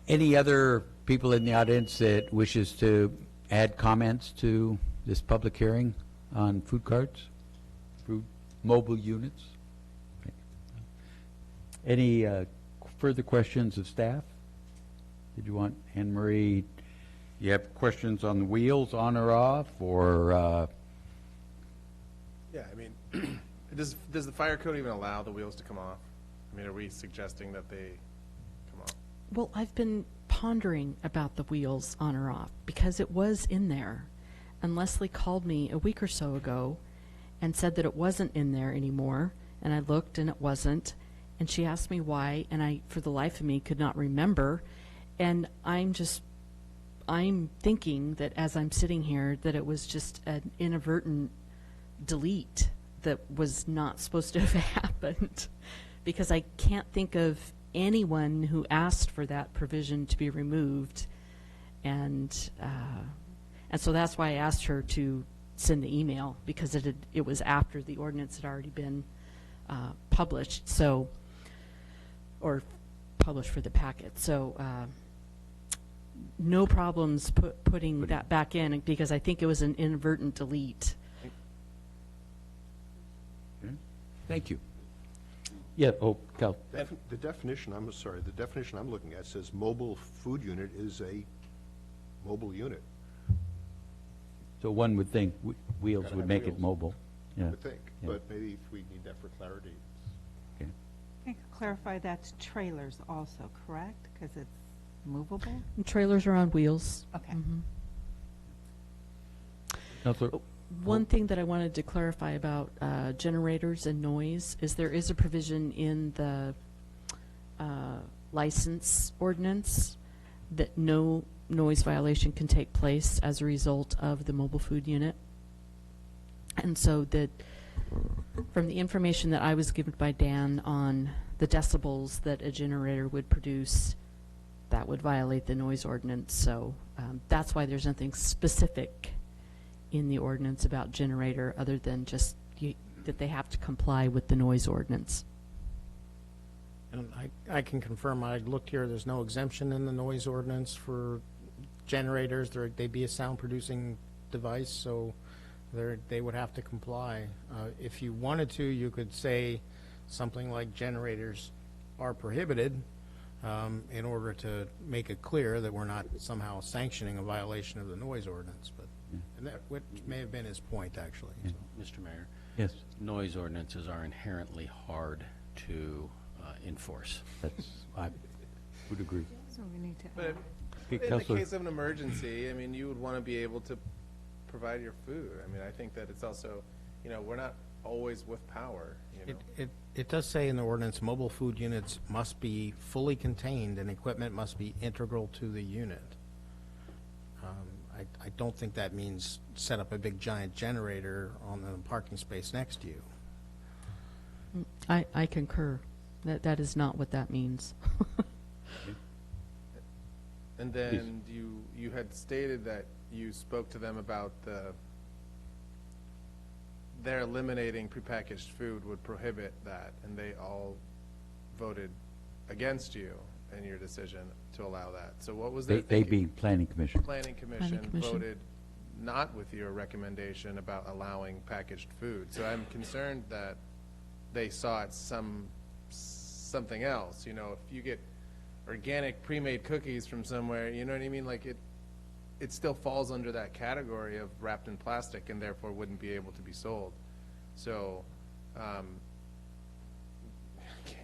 any other people in the audience that wishes to add comments to this public hearing on food carts, food mobile units? Okay. Any further questions of staff? Did you want Anne Marie? You have questions on the wheels, on or off, or? Yeah, I mean, does the fire code even allow the wheels to come off? I mean, are we suggesting that they come off? Well, I've been pondering about the wheels on or off because it was in there. And Leslie called me a week or so ago and said that it wasn't in there anymore. And I looked and it wasn't. And she asked me why, and I, for the life of me, could not remember. And I'm thinking that as I'm sitting here, that it was just an inadvertent delete that was not supposed to have happened, because I can't think of anyone who asked for that provision to be removed, and so that's why I asked her to send the email, because it was after the ordinance had already been published, or published for the packet. So no problems putting that back in, because I think it was an inadvertent delete. Thank you. Yeah, Cal. The definition, I'm sorry, the definition I'm looking at says mobile food unit is a mobile unit. So one would think wheels Gotta would have make it wheels. mobile. I Yeah. would think, Yeah. but maybe if we need that for clarity. Okay. I can clarify that's trailers also, correct? Because it's movable? And trailers are on wheels. Okay. Mhm. Counselor? One thing that I wanted to clarify about generators and noise is there is a provision in the license ordinance that no noise violation can take place as a result of the mobile food unit. And so that from the information that I was given by Dan on the decibels that a generator would produce, that would violate the noise ordinance. So that's why there's nothing specific in the ordinance about generator other than just that they have to comply with the noise ordinance. And I can confirm, I looked here, there's no exemption in the noise ordinance for generators. They'd be a sound-producing device, so they would have to comply. If you wanted to, you could say something like generators are prohibited in order to make it clear that we're not somehow sanctioning a violation of the noise ordinance. But and that may have been his point, actually. Yeah. Mr. Mayor? Yes. Noise ordinances are inherently hard to enforce. I would agree. So we need to. But Okay, in the Counselor. case of an emergency, I mean, you would want to be able to provide your food. I mean, I think that it's also, we're not always with power, It does say in the ordinance, mobile food units must be fully contained and equipment must be integral to the unit. I don't think that means set up a big giant generator on the parking space next to you. I concur. That is not what that means. And then you had stated that you spoke to them about their eliminating prepackaged food would prohibit that, and they all voted against you in your decision to allow that. So what was their They thinking? being Planning Commission. Planning Commission Planning Commission. voted not with your recommendation about allowing packaged food. So I'm concerned that they saw it something else. If you get organic pre-made cookies from somewhere, you know what I mean? Like it still falls under that category of wrapped in plastic and therefore wouldn't be able to be sold. So, can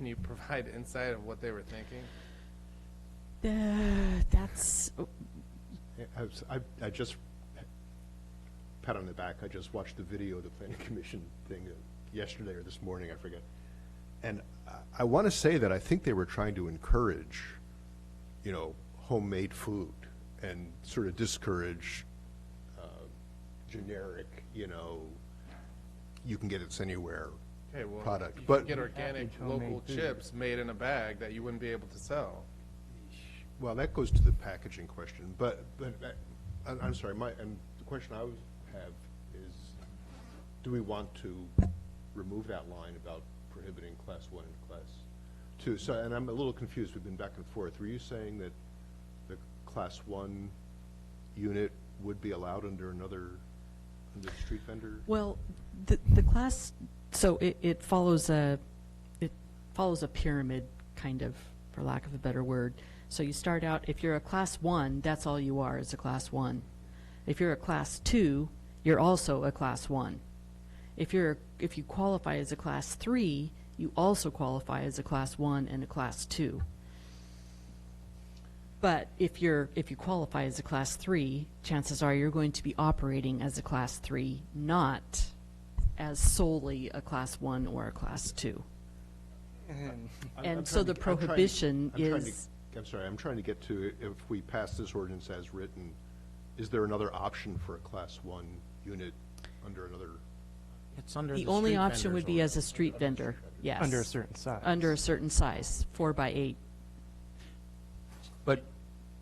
you provide insight of what they were thinking? That's I just, pat on the back, I just watched the video of the Planning Commission thing yesterday or this morning, I forget. And I want to say that I think they were trying to encourage, homemade food and sort of discourage generic, you can get it anywhere Okay, well, product. you But can get organic local chips made in a bag that you wouldn't be able to sell. well, that goes to the packaging question. But I'm sorry. And the question I would have is, do we want to remove that line about prohibiting Class 1 and Class 2? So, and I'm a little confused. We've been back and forth. Were you saying that the Class 1 unit would be allowed under the street vendor? well, the class. So it follows a pyramid, kind of, for lack of a better word. So you start out, if you're a Class 1, that's all you are, is a Class 1. If you're a Class 2, you're also a Class 1. If you qualify as a Class 3, you also qualify as a Class 1 and a Class 2. But if you qualify as a Class 3, chances are you're going to be operating as a Class 3, not as solely a Class 1 or a Class 2. And so the prohibition is I'm sorry, I'm trying to get to, if we pass this ordinance as written, is there another option for a Class 1 unit under another? It's under The the only street option vendors would be as a street vendor, yes. Under a certain size. Under a certain size, 4 by 8.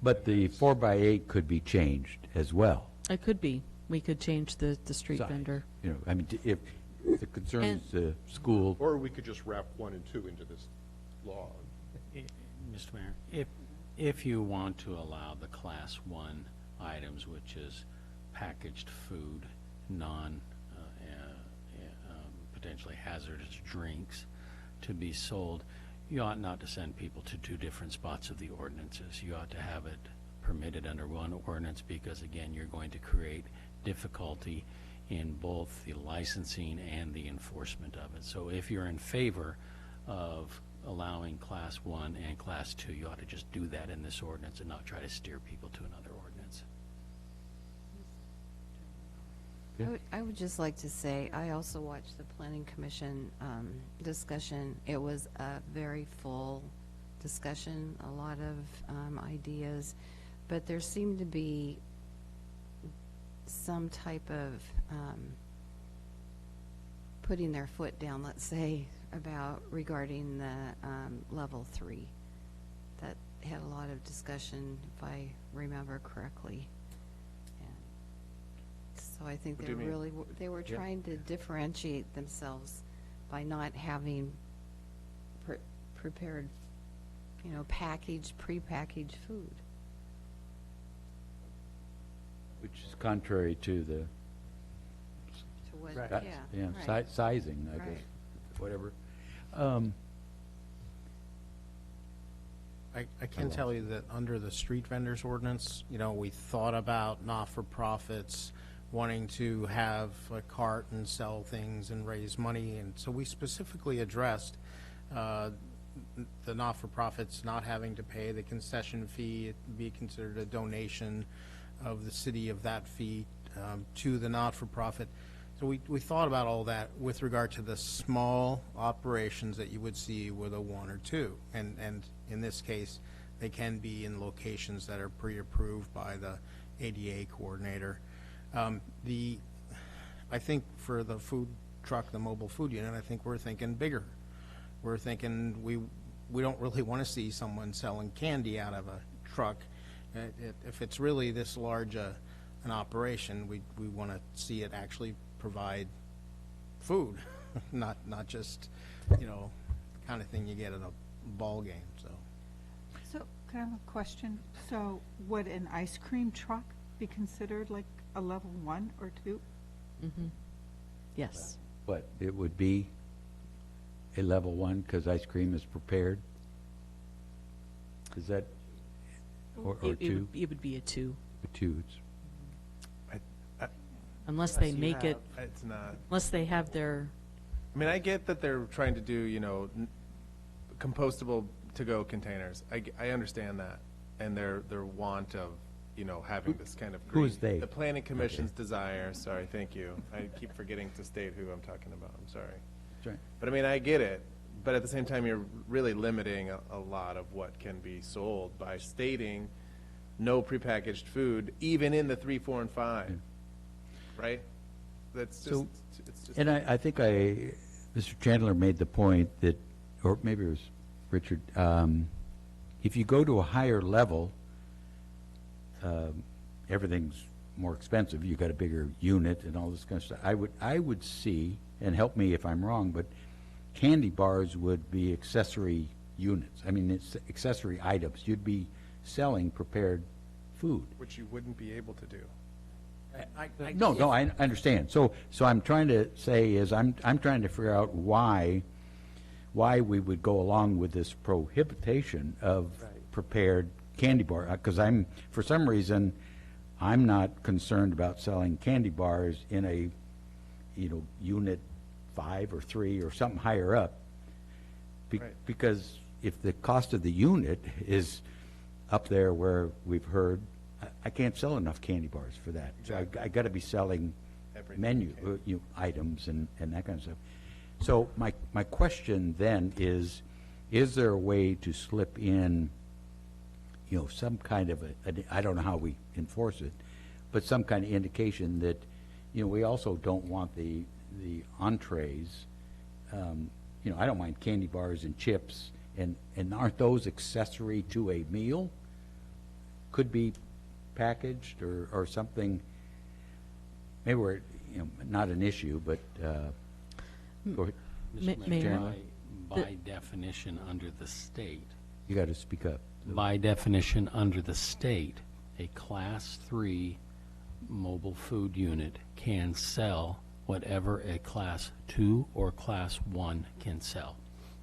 But the 4x8 could be changed as well. It could be. We could change the street Size. vendor. You know, I mean, if it concerns the school. Or we could just wrap 1 and 2 into this law. Mr. Mayor, if you want to allow the Class 1 items, which is packaged food, potentially hazardous drinks, to be sold, you ought not to send people to 2 different spots of the ordinances. You ought to have it permitted under one ordinance, because again, you're going to create difficulty in both the licensing and the enforcement of it. So if you're in favor of allowing Class 1 and Class 2, you ought to just do that in this ordinance and not try to steer people to another ordinance. I would just like to say, I also watched the Planning Commission discussion. It was a very full discussion, a lot of ideas, but there seemed to be some type of putting their foot down, let's say, about regarding the level 3. That had a lot of discussion, if I remember correctly. So I think What they do you mean? really, they were trying to differentiate themselves by not having prepared, packaged, prepackaged food. Which is contrary to the To what, Right. right. sizing, I guess, Right. whatever. I can tell you that under the street vendors ordinance, we thought about not-for-profits wanting to have a cart and sell things and raise money, and so we specifically addressed the not-for-profits not having to pay the concession fee. It be considered a donation of the city of that fee to the not-for-profit. So we thought about all that with regard to the small operations that you would see with a 1 or 2. And in this case, they can be in locations that are pre-approved by the ADA coordinator. I think for the food truck, the mobile food unit, I think we're thinking bigger. We're thinking we don't really want to see someone selling candy out of a truck. If it's really this large an operation, we want to see it actually provide food, not just, the kind of thing you get at a ball game, so. So, can I have a question? So, would an ice cream truck be considered like a level 1 or 2? Mm-hmm. Yes. But it would be a level 1 because ice cream is prepared? Is that, or It 2? would be a 2. A 2. Unless they make it, It's not. unless they have their, I mean, I get that they're trying to do, compostable to-go containers. I understand that, and their want of, having this kind of Who green. is they? The Planning Commission's desire, sorry, thank you. I keep forgetting to state who I'm talking about, I'm sorry. That's right. But I mean, I get it, but at the same time, you're really limiting a lot of what can be sold by stating no prepackaged food, even in the 3, 4, and 5. Right? That's just, So, it's just. and I think Mr. Chandler made the point that, or maybe it was Richard, if you go to a higher level, everything's more expensive. You've got a bigger unit and all this kind of stuff. I would see, and help me if I'm wrong, but candy bars would be accessory units. I mean, it's accessory items. You'd be selling prepared food. Which you wouldn't be able to do. No, I understand. So I'm trying to say is I'm trying to figure out why we would go along with this prohibition of prepared candy bar, because for some reason, I'm not concerned about selling candy bars in a, unit 5 or 3 or something higher up, because if the cost of the unit is up there where we've heard, I can't sell enough candy bars for that. Exactly. So I got to be selling Everything menu items and that kind of stuff. So my question then is there a way to slip in some kind of I don't know how we enforce it, but some kind of indication that, we also don't want the entrees, I don't mind candy bars and chips, and aren't those accessory to a meal? Could be packaged or something, maybe we're, not an issue, but, go ahead. Mr. Chairman? By definition, under the state. You got to speak up. By definition, under the state, a Class 3 mobile food unit can sell whatever a Class 2 or Class 1 can sell.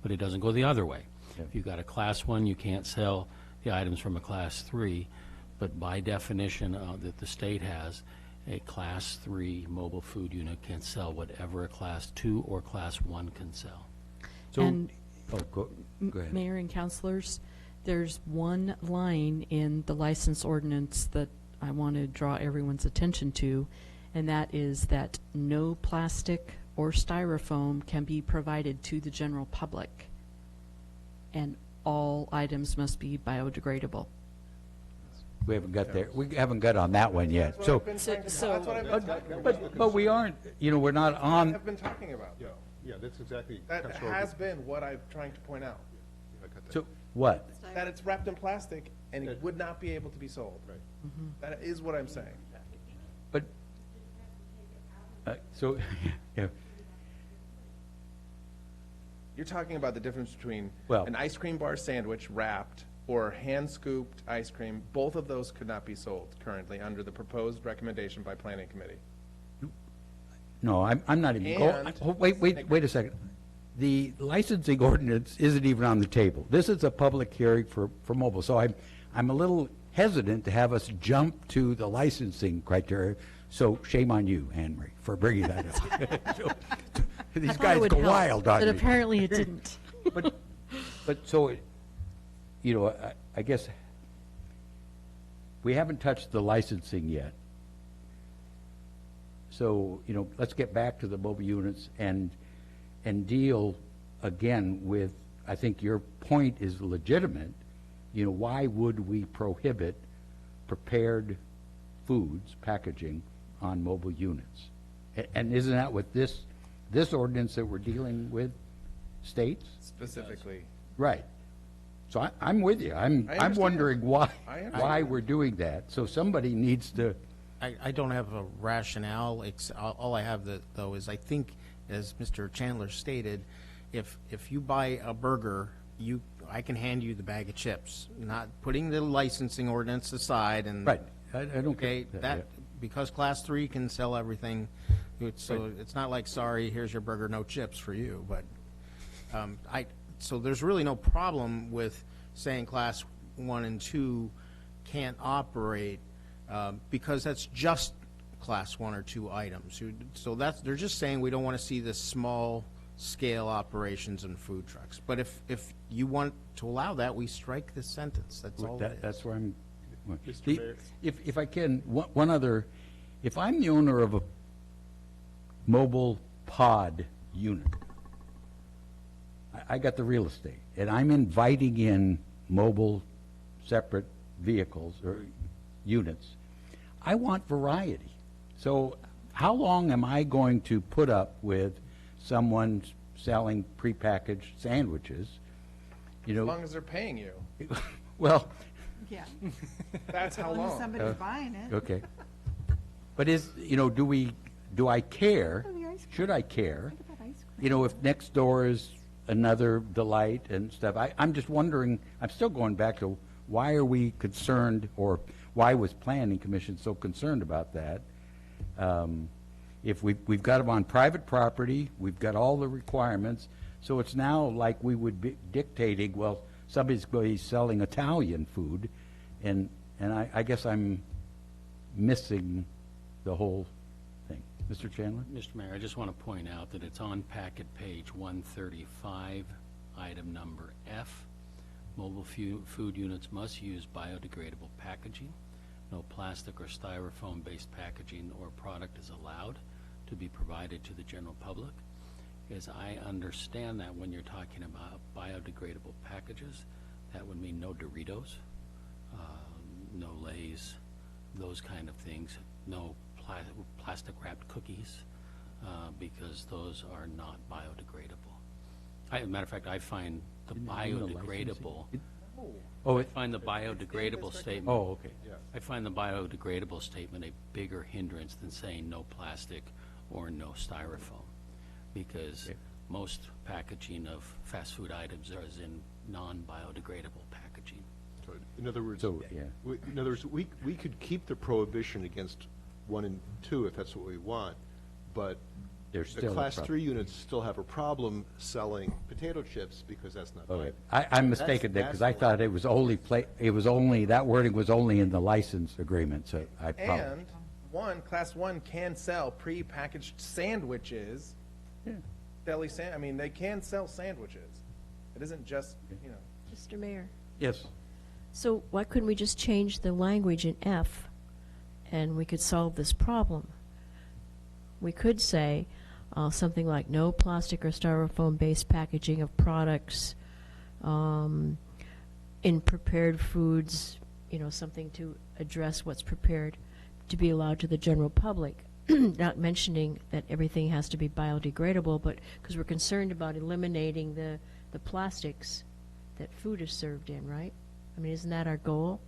But it doesn't go the other way. If you've got a Class 1, you can't sell the items from a Class 3, but by definition that the state has, a Class 3 mobile food unit can sell whatever a Class 2 or Class 1 can sell. So, And go ahead. Mayor and councilors, there's one line in the license ordinance that I want to draw everyone's attention to, and that is that no plastic or styrofoam can be provided to the general public, and all items must be biodegradable. We haven't got there. We haven't got on that one yet. So, but we aren't, we're not on. I've been talking about. Yeah, that's exactly. That Councilor has Organ. been what I'm trying to point out. So, what? That it's wrapped in plastic and it would not be able to be sold. Right. That is what I'm saying. But, so, yeah. You're talking about the difference between Well- an ice cream bar sandwich wrapped or hand-scooped ice cream. Both of those could not be sold currently under the proposed recommendation by Planning Committee. No, I'm not even, wait a second. The licensing ordinance isn't even on the table. This is a public hearing for mobile, so I'm a little hesitant to have us jump to the licensing criteria, so shame on you, Anne Marie, for bringing that up. So, these guys go wild on but me. apparently it didn't. But so, I guess we haven't touched the licensing yet. So, let's get back to the mobile units and deal again with, I think your point is legitimate. Why would we prohibit prepared foods, packaging on mobile units? And isn't that what this ordinance that we're dealing with states? Specifically. Right. So I'm with you. I'm wondering why we're doing that. So somebody needs to. I don't have a rationale. All I have, though, is I think, as Mr. Chandler stated, if you buy a burger, I can hand you the bag of chips, not putting the licensing ordinance aside. And right. I don't get that. Yeah. Because Class 3 can sell everything, so it's not like, sorry, here's your burger, no chips for you. But so there's really no problem with saying Class 1 and 2 can't operate. Because that's just Class 1 or 2 items. So they're just saying we don't want to see the small-scale operations in food trucks. But if you want to allow that, we strike this sentence. That's all it is. That's where I'm. Mr. Mayor. If I can, one other, if I'm the owner of a mobile pod unit, I got the real estate, and I'm inviting in mobile separate vehicles or units, I want variety. So how long am I going to put up with someone selling prepackaged sandwiches? As long as they're paying you. Well. Yeah. That's how long. Somebody's buying it. Okay. But do I care? Should I care? If next door is another Delight and stuff. I'm just wondering, I'm still going back to why are we concerned, or why was Planning Commission so concerned about that? If we've got them on private property, we've got all the requirements, so it's now like we would be dictating, well, somebody's going to be selling Italian food, and I guess I'm missing the whole thing. Mr. Chandler? Mr. Mayor, I just want to point out that it's on packet page 135, item number F. Mobile food units must use biodegradable packaging. No plastic or styrofoam-based packaging or product is allowed to be provided to the general public. As I understand that when you're talking about biodegradable packages, that would mean no Doritos, no Lays, those kind of things, no plastic wrapped cookies, because those are not biodegradable. Matter of fact, I find the biodegradable. Oh, I find the biodegradable statement. Oh, okay. I find the biodegradable statement a bigger hindrance than saying no plastic or no styrofoam, because most packaging of fast food items is in non-biodegradable packaging. In other words, So, yeah. we could keep the prohibition against 1 and 2 if that's what we want, but There's the still a Class problem. 3 units still have a problem selling potato chips because that's not Okay. biodegradable. I'm mistaken there, because I thought it was only, that wording was only in the license agreement, so I probably. And Class 1 can sell pre-packaged sandwiches. Deli I mean, they can sell sandwiches. It isn't just, you know. Mr. Mayor, Yes. so why couldn't we just change the language in F and we could solve this problem? We could say something like no plastic or styrofoam-based packaging of products in prepared foods, you know, something to address what's prepared to be allowed to the general public. Not mentioning that everything has to be biodegradable, but because we're concerned about eliminating the plastics that food is served in, right? I mean, isn't that our goal?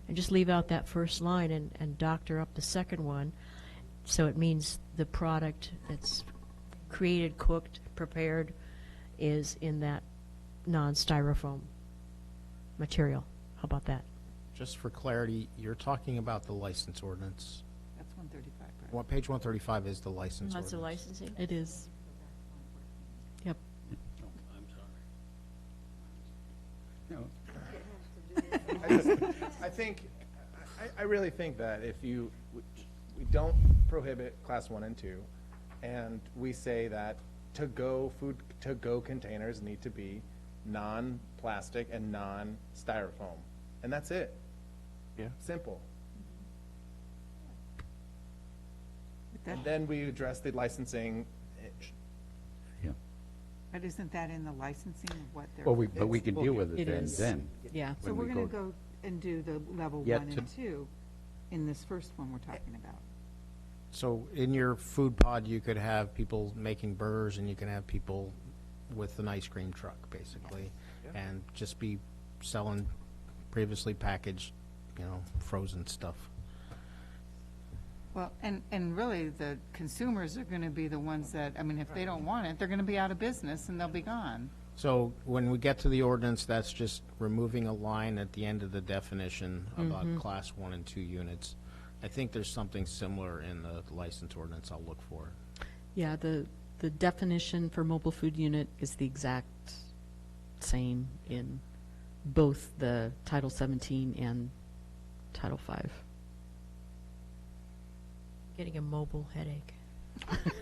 And just leave out that first line and doctor up the second one, so it means the product that's created, cooked, prepared is in that non-styrofoam material. How about that? Just for clarity, you're talking about the license ordinance. That's 135, right? Well, page 135 is the license That's the ordinance. licensing? It is. Yep. I really think that if we don't prohibit Class 1 and 2, and we say that to-go containers need to be non-plastic and non-styrofoam, and that's it. Yeah. Simple. That- And then we address the licensing. But isn't that in the licensing of what they're? Well, but we can deal with it It then. is. Then. Yeah. So when we're we going to go and do the level Yeah, 1 and 2 in this first one we're talking about. So in your food pod, you could have people making burgers, and you can have people with an ice cream truck, basically, and just be selling previously packaged, you know, frozen stuff. Well, and really, the consumers are going to be the ones that, I mean, if they don't want it, they're going to be out of business and they'll be gone. So when we get to the ordinance, that's just removing a line at the end of the definition about Class 1 and 2 units. I think there's something similar in the license ordinance. I'll look for it. Yeah, the definition for mobile food unit is the exact same in both the Title 17 and Title 5. Getting a mobile headache.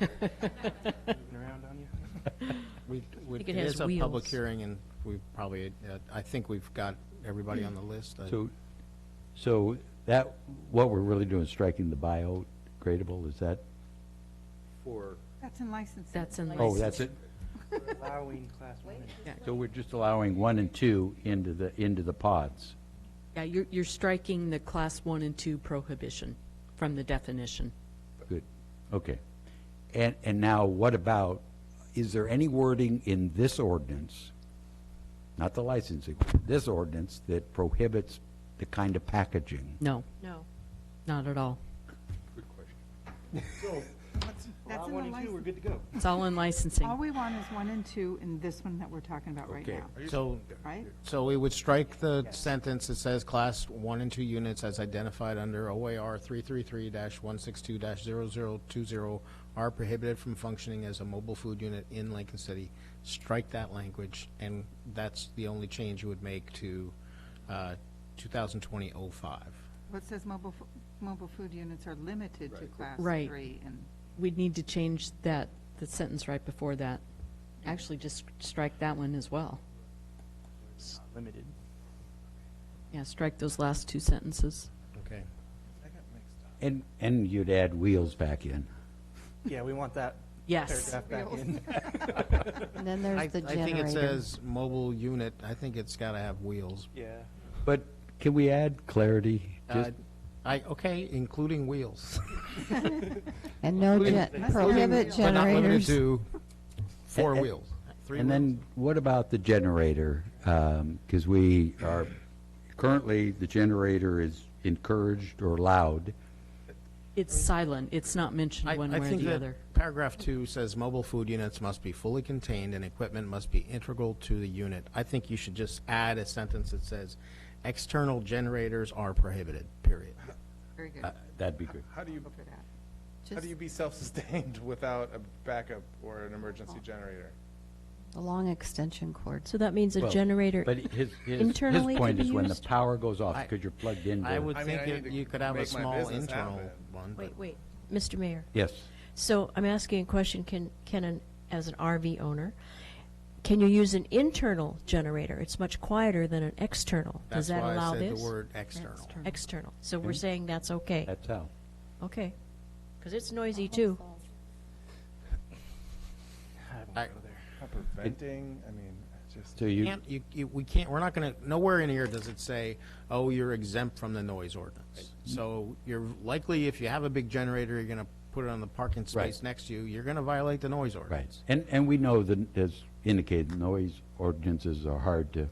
Moving around on you? think It it has is a public wheels. hearing, and we probably, I think we've got everybody on the list. So that, what we're really doing is striking the biodegradable, is that? For, That's in licensing. That's in Oh, that's it? Allowing Class 1 and 2. So we're just allowing 1 and 2 into the pods? Yeah, you're striking the Class 1 and 2 prohibition from the definition. Good, okay. And now, what about, is there any wording in this ordinance, not the licensing, this ordinance, that prohibits the kind of packaging? No, No. not at all. good question. So, That's allow in 1 the and 2, we're license. good to go. It's all in licensing. All we want is 1 and 2 in this one that we're talking about right Okay. now, So, right? so we would strike the sentence that says Class 1 and 2 units as identified under OAR 333-162-0020 are prohibited from functioning as a mobile food unit in Lincoln City. Strike that language, and that's the only change you would make to 2020-05. What says mobile food units are limited to Class Right. 3 and. We'd need to change that, the sentence right before that. Actually, just strike that one as well. It's not limited. Yeah, strike those last two sentences. Okay. And you'd add wheels back in. Yeah, we want that Yes. paragraph back in. And then there's the I think generator. it says mobile unit, I think it's got to have wheels. Yeah. But can we add clarity Okay, including wheels. And no prohibit But not limited generators. to four And- wheels. Three And then what about the generator? Because we are, currently, the generator is encouraged or allowed. It's silent. It's not mentioned one way I or think the that other. paragraph 2 says mobile food units must be fully contained and equipment must be integral to the unit. I think you should just add a sentence that says external generators are prohibited, period. Very good. That'd be good. How do you, Go for that. how do you be self-sustained without a backup or an emergency generator? A long extension cord. So that means a Well, generator But his internally point could is be when the used? power goes off, because you're plugged into. I would I mean, think I need to you could have a make my small business internal happen. one. but- Wait, Mr. Mayor. Yes. So I'm asking a question, as an RV owner, can you use an internal generator? It's much quieter than an external. Does That's that why I allow said this? the word external. External. So we're saying that's okay? That's how. Okay. Because it's noisy too. Proper venting, I mean, just. So you, We can't, we're not going to, nowhere in here does it say, oh, you're exempt from the noise ordinance. So you're likely, if you have a big generator, you're going to put it on the parking space Right. next to you, you're going to violate the noise right. ordinance. And we know that, as indicated, noise ordinances are hard to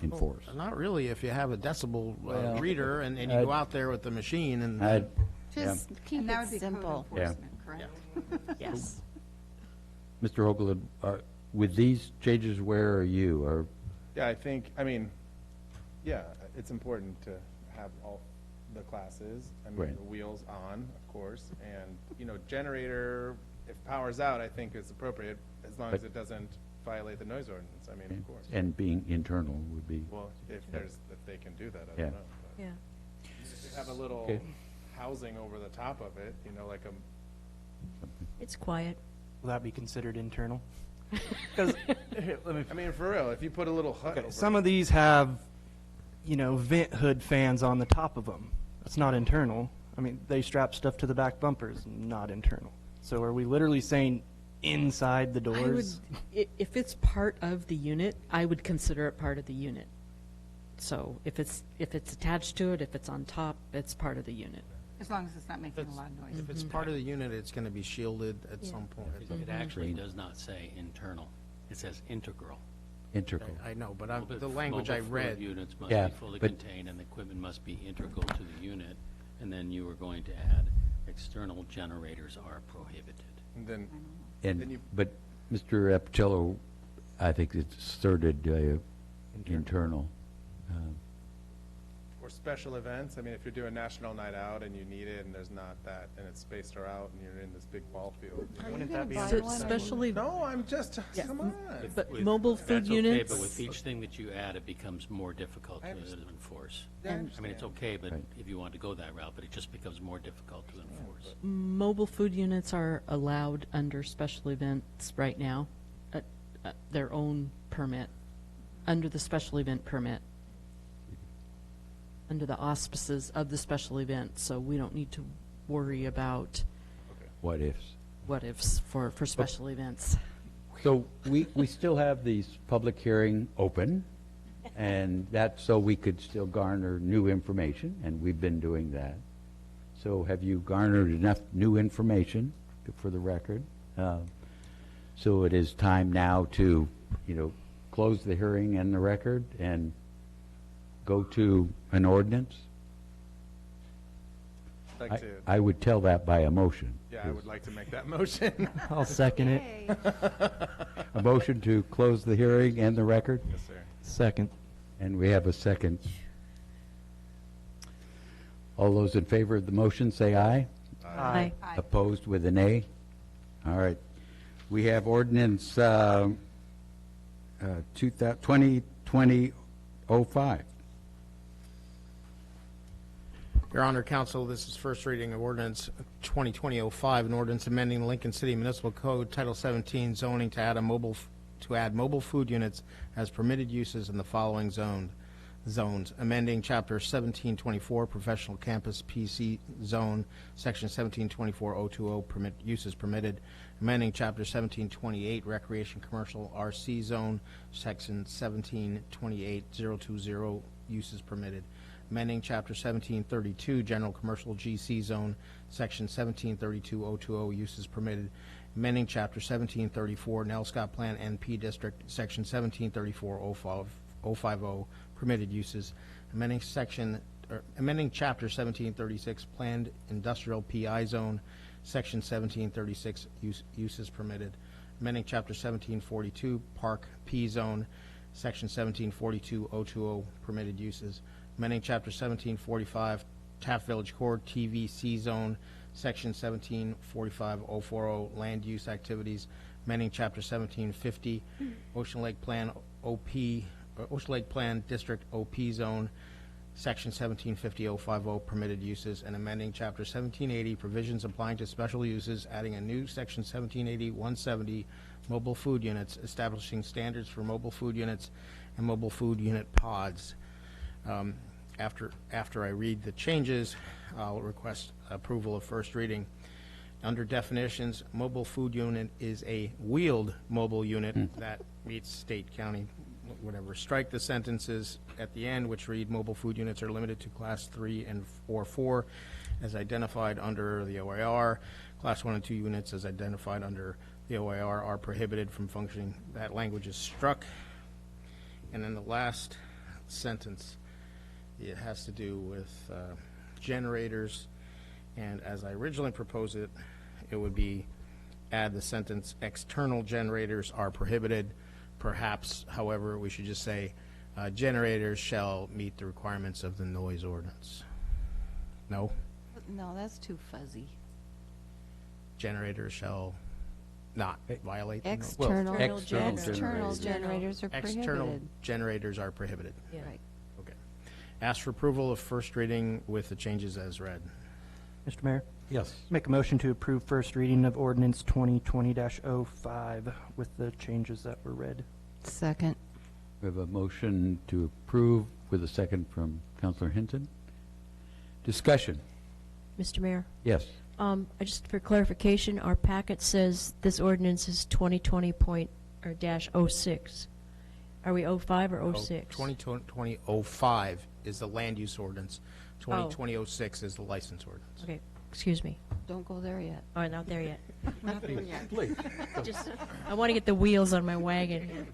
enforce. Not really, if you have a decibel Well, reader and you I'd- go out there with the machine and. I'd- Just keep And that it would be simple. code enforcement, correct? Yes. Mr. Hoagland, with these changes, where are you? Or Yeah, I think, I mean, yeah, it's important to have all the classes. I mean, Right. the wheels on, of course, and, generator, if power's out, I think is appropriate, as long as But- it doesn't violate the noise ordinance, I mean, of course. and being internal would be. Well, if they can do that, I Yeah. don't know. but Yeah. if you have a little Okay. housing over the top of it, like a, It's quiet. Will that be considered internal? Because, let me, I mean, for real, if you put a little hut okay, over some it. of these have, vent hood fans on the top of them. That's not internal. I mean, they strap stuff to the back bumpers, not internal. So are we literally saying inside the I would, doors? if it's part of the unit, I would consider it part of the unit. So if it's attached to it, if it's on top, it's part of the unit. As long as it's not making a lot of noise. If it's part of the unit, it's going to be shielded at some point. It actually does not say internal. It says integral. Integral. I know, but Mobile- the language I mobile read. food units must Yeah, be fully but- contained and the equipment must be integral to the unit. And then you were going to add external generators are prohibited. And then, And, you- but Mr. Apicello, I think it's asserted internal. or special events, I mean, if you're doing National Night Out and you need it and there's not that, and it's spaced her out and you're in this big ball field. Wouldn't that be buy under- one or Especially, No, I'm just, come on. but With- mobile food That's okay, units. but with each thing that you add, it becomes more difficult to enforce. I mean, it's okay, but Right. if you want to go that route, but it just becomes more difficult to enforce. Mobile food units are allowed under special events right now, their own permit, under the special event permit, under the auspices of the special event, so we don't need to worry about What ifs? what ifs for special events. So we still have these public hearing open, and that's so we could still garner new information, and we've been doing that. So have you garnered enough new information for the record? So it is time now to, close the hearing and the record and go to an ordinance? Like to, I would tell that by a motion. yeah, I would like to make that motion. I'll second it. A motion to close the hearing and the record? Yes, sir. Second. And we have a second. All those in favor of the motion, say aye. Aye. Opposed with an A? All right. We have ordinance 2020-05. Your Honor, Counsel, this is first reading of ordinance 2020-05, an ordinance amending the Lincoln City Municipal Code, Title 17, zoning to add mobile food units as permitted uses in the following zones, amending Chapter 1724, Professional Campus PC Zone, Section 1724-020, permit uses permitted, amending Chapter 1728, Recreation Commercial RC Zone, Section 1728-020, uses permitted, amending Chapter 1732, General Commercial GC Zone, Section 1732.020, uses permitted, amending Chapter 1734, Nell Scott Plan NP District, Section 1734.050, permitted uses, amending Chapter 1736, Planned Industrial PI Zone, Section 1736, uses permitted, amending Chapter 1742, Park P Zone, Section 1742.020, permitted uses, amending Chapter 1745, Taft Village Core TVC Zone, Section 1745.040, Land Use Activities, amending Chapter 1750, Ocean Lake Plan Ocean Lake Plan District OP Zone, Section 1750.050, permitted uses, and amending Chapter 1780, provisions applying to special uses, adding a new Section 1780-170, mobile food units, establishing standards for mobile food units and mobile food unit pods. After I read the changes, I'll request approval of first reading. Under definitions, mobile food unit is a wheeled mobile unit that meets state, county, whatever. Strike the sentences at the end which read mobile food units are limited to class 3 and or 4 as identified under the OIR. Class 1 and 2 units as identified under the OIR are prohibited from functioning. That language is struck. And then the last sentence, it has to do with generators, and as I originally proposed it, it would be add the sentence, external generators are prohibited. Perhaps, however, we should just say generators shall meet the requirements of the noise ordinance. No? No, that's too fuzzy. Generators shall not violate the noise. External external generators are External prohibited. generators are prohibited. Yeah. Right. Okay. Ask for approval of first reading with the changes as read. Mr. Mayor? Yes. Make a motion to approve first reading of ordinance 2020-05 with the changes that were read. Second. We have a motion to approve with a second from Councilor Hinton. Discussion. Mr. Mayor? Yes. Just for clarification, our packet says this ordinance is 2020-06. Are we 05 or 06? 2020-05 is the land use ordinance. 2020-06 is the license ordinance. Okay, excuse me. Don't go there yet. Oh, not there yet. Not there yet. Please. I want to get the wheels on my wagon here.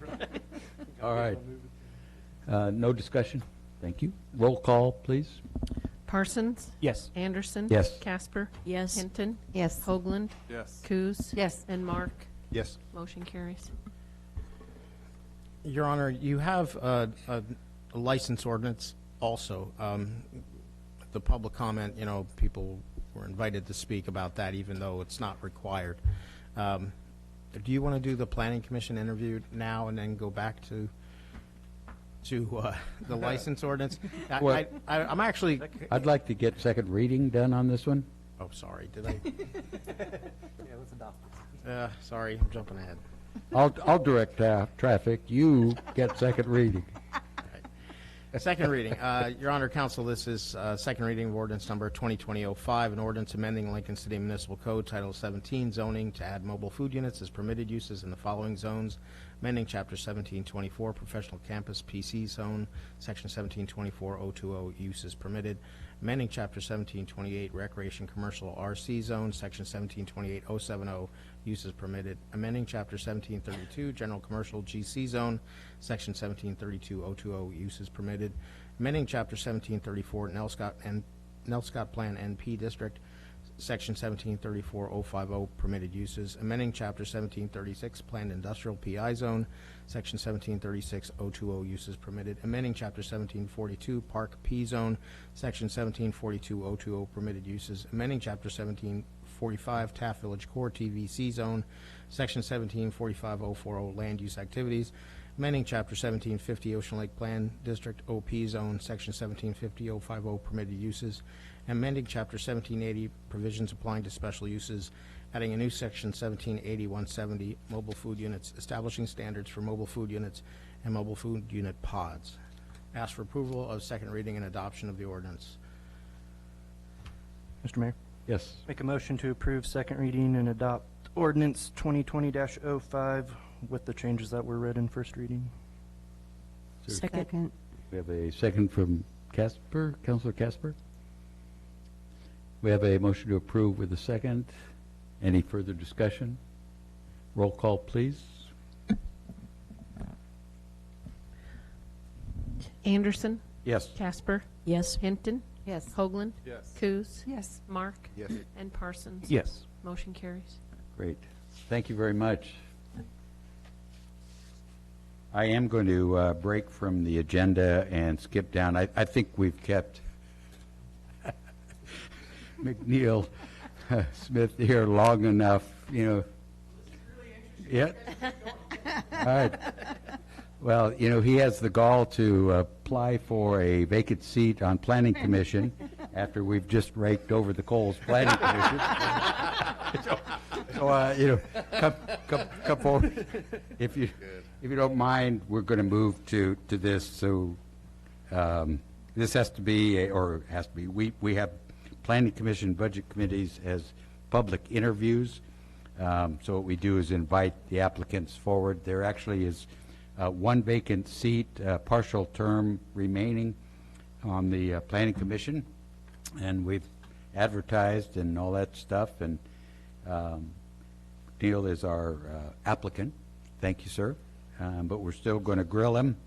All right. No discussion? Thank you. Roll call, please. Parsons? Yes. Anderson? Yes. Casper? Yes. Hinton? Yes. Hoagland? Yes. Coos? Yes. And Mark? Yes. Motion carries. Your Honor, you have a license ordinance also. The public comment, people were invited to speak about that even though it's not required. Do you want to do the Planning Commission interview now and then go back to the license ordinance? Well, I'm actually... I'd like to get second reading done on this one. Oh, sorry, did I? Yeah, let's adopt it. Sorry, I'm jumping ahead. I'll direct traffic. You get second reading. A second reading. Your Honor, Council, this is second reading of ordinance number 2020-05, an ordinance amending Lincoln City Municipal Code Title 17 zoning to add mobile food units as permitted uses in the following zones, amending Chapter 1724 Professional Campus PC Zone, Section 1724.020 uses permitted, amending Chapter 1728 Recreation Commercial RC Zone, Section 1728.070 uses permitted, amending Chapter 1732 General Commercial GC Zone, Section 1732.020 uses permitted, amending Chapter 1734 Nell Scott Plan NP District, Section 1734.050 permitted uses, amending Chapter 1736 Planned Industrial PI Zone, Section 1736.020 uses permitted, amending Chapter 1742 Park P Zone, Section 1742.020 permitted uses, amending Chapter 1745 Taft Village Core TVC Zone, Section 1745.040 Land Use Activities, amending Chapter 1750 Ocean Lake Plan District OP Zone, Section 1750.050 permitted uses, amending Chapter 1780 provisions applying to special uses, adding a new Section 1780-170 mobile food units, establishing standards for mobile food units and mobile food unit pods. Ask for approval of second reading and adoption of the ordinance. Mr. Mayor? Yes. Make a motion to approve second reading and adopt ordinance 2020-05 with the changes that were read in first reading. Second. We have a second from Councilor Casper? We have a motion to approve with a second. Any further discussion? Roll call, please. Anderson. Yes. Casper. Yes. Hinton. Yes. Hoagland. Yes. Coos. Yes. Mark. Yes. And Parsons. Yes. Motion carries. Great. Thank you very much. I am going to break from the agenda and skip down. I think we've kept McNeil Smith here long enough, you know. Yeah. All right. Well, you know, he has the gall to apply for a vacant seat on Planning Commission after we've just raked over the coals Planning Commission. So, you know, come forward. If you don't mind, we're going to move to this. So this has to be, we have Planning Commission, Budget Committees as public interviews. So what we do is invite the applicants forward. There actually is one vacant seat, partial term remaining on the Planning Commission, and we've advertised and all that stuff, and Neil is our applicant. Thank you, sir. But we're still going to grill him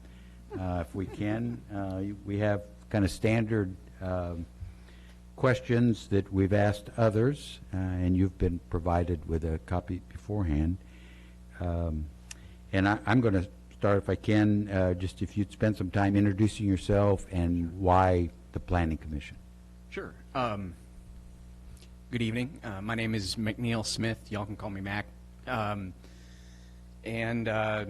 if we can. We have kind of standard questions that we've asked others, and you've been provided with a copy beforehand. And I'm going to start, if I can, just if you'd spend some time introducing yourself and why the Planning Commission. Sure. Good evening. My name is McNeil Smith. Y'all can call me Mac. I'm a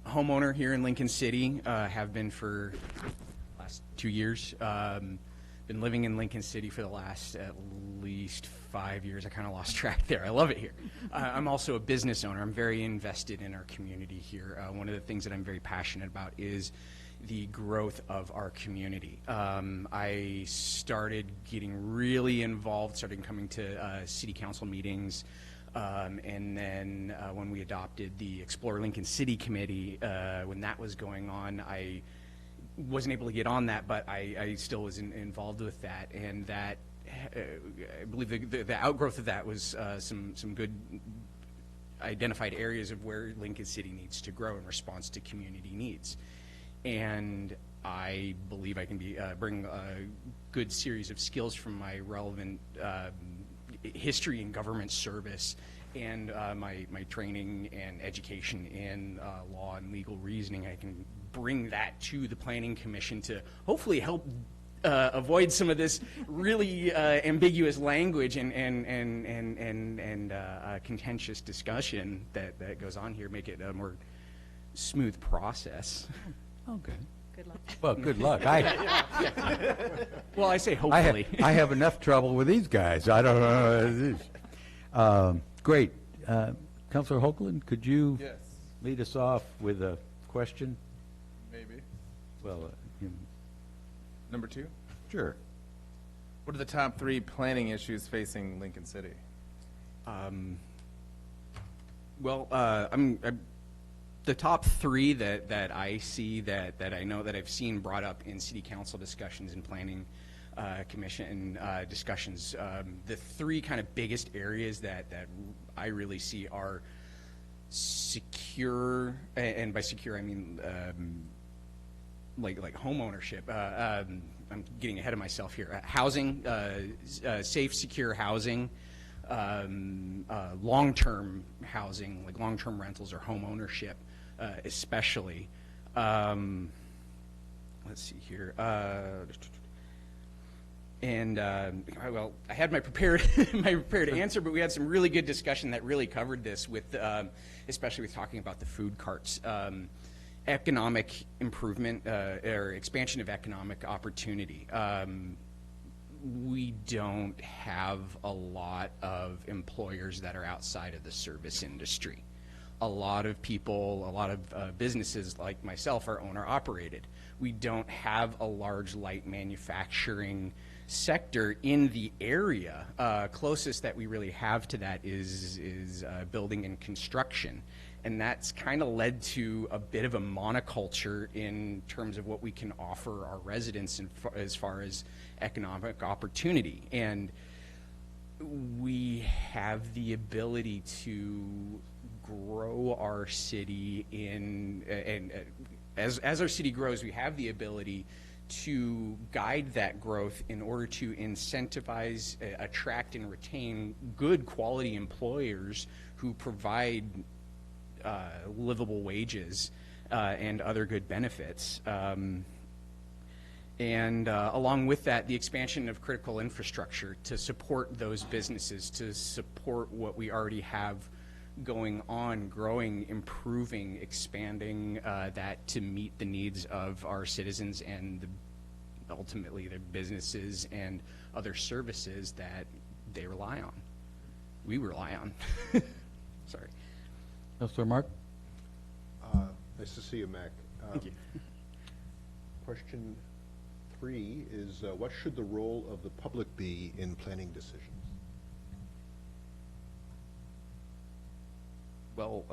homeowner here in Lincoln City. Have been for the last 2 years. Been living in Lincoln City for the last at least 5 years. I kind of lost track there. I love it here. I'm also a business owner. I'm very invested in our community here. One of the things that I'm very passionate about is the growth of our community. I started getting really involved, started coming to city council meetings, and then when we adopted the Explore Lincoln City Committee, when that was going on, I wasn't able to get on that, but I still was involved with that, and that I believe the outgrowth of that was some good identified areas of where Lincoln City needs to grow in response to community needs. And I believe I can bring a good series of skills from my relevant history in government service and my training and education in law and legal reasoning. I can bring that to the Planning Commission to hopefully help avoid some of this really ambiguous language and contentious discussion that goes on here, make it a more smooth process. Okay. Good luck. Well, good luck. Well, I say hopefully. I have enough trouble with these guys. I don't know. Great. Councilor Hoagland, could you lead us off with a question? Maybe. Well, Number 2? Sure. What are the top 3 planning issues facing Lincoln City? The top 3 that I see that I know that I've seen brought up in city council discussions and planning commission discussions, the 3 kind of biggest areas that I really see are secure, and by secure I mean like home ownership. I'm getting ahead of myself here. Housing, safe, secure housing, long-term housing, like long-term rentals or home ownership, especially. Let's see here. Well, I had my prepared answer, but we had some really good discussion that really covered this with, especially with talking about the food carts. Economic improvement or expansion of economic opportunity. We don't have a lot of employers that are outside of the service industry. A lot of people, a lot of businesses like myself are owner operated. We don't have a large light manufacturing sector in the area. Closest that we really have to that is building and construction. and that's kind of led to a bit of a monoculture in terms of what we can offer our residents as far as economic opportunity. And we have the ability to grow our city as our city grows, we have the ability to guide that growth in order to incentivize, attract, and retain good quality employers who provide livable wages and other good benefits. And along with that, the expansion of critical infrastructure to support those businesses, to support what we already have going on, growing, improving, expanding that to meet the needs of our citizens and ultimately their businesses and other services that they rely on. We rely on. Sorry. Councilor Mark? Nice to see you, Mac. Thank you. Question 3 is, what should the role of the public be in planning decisions? Well,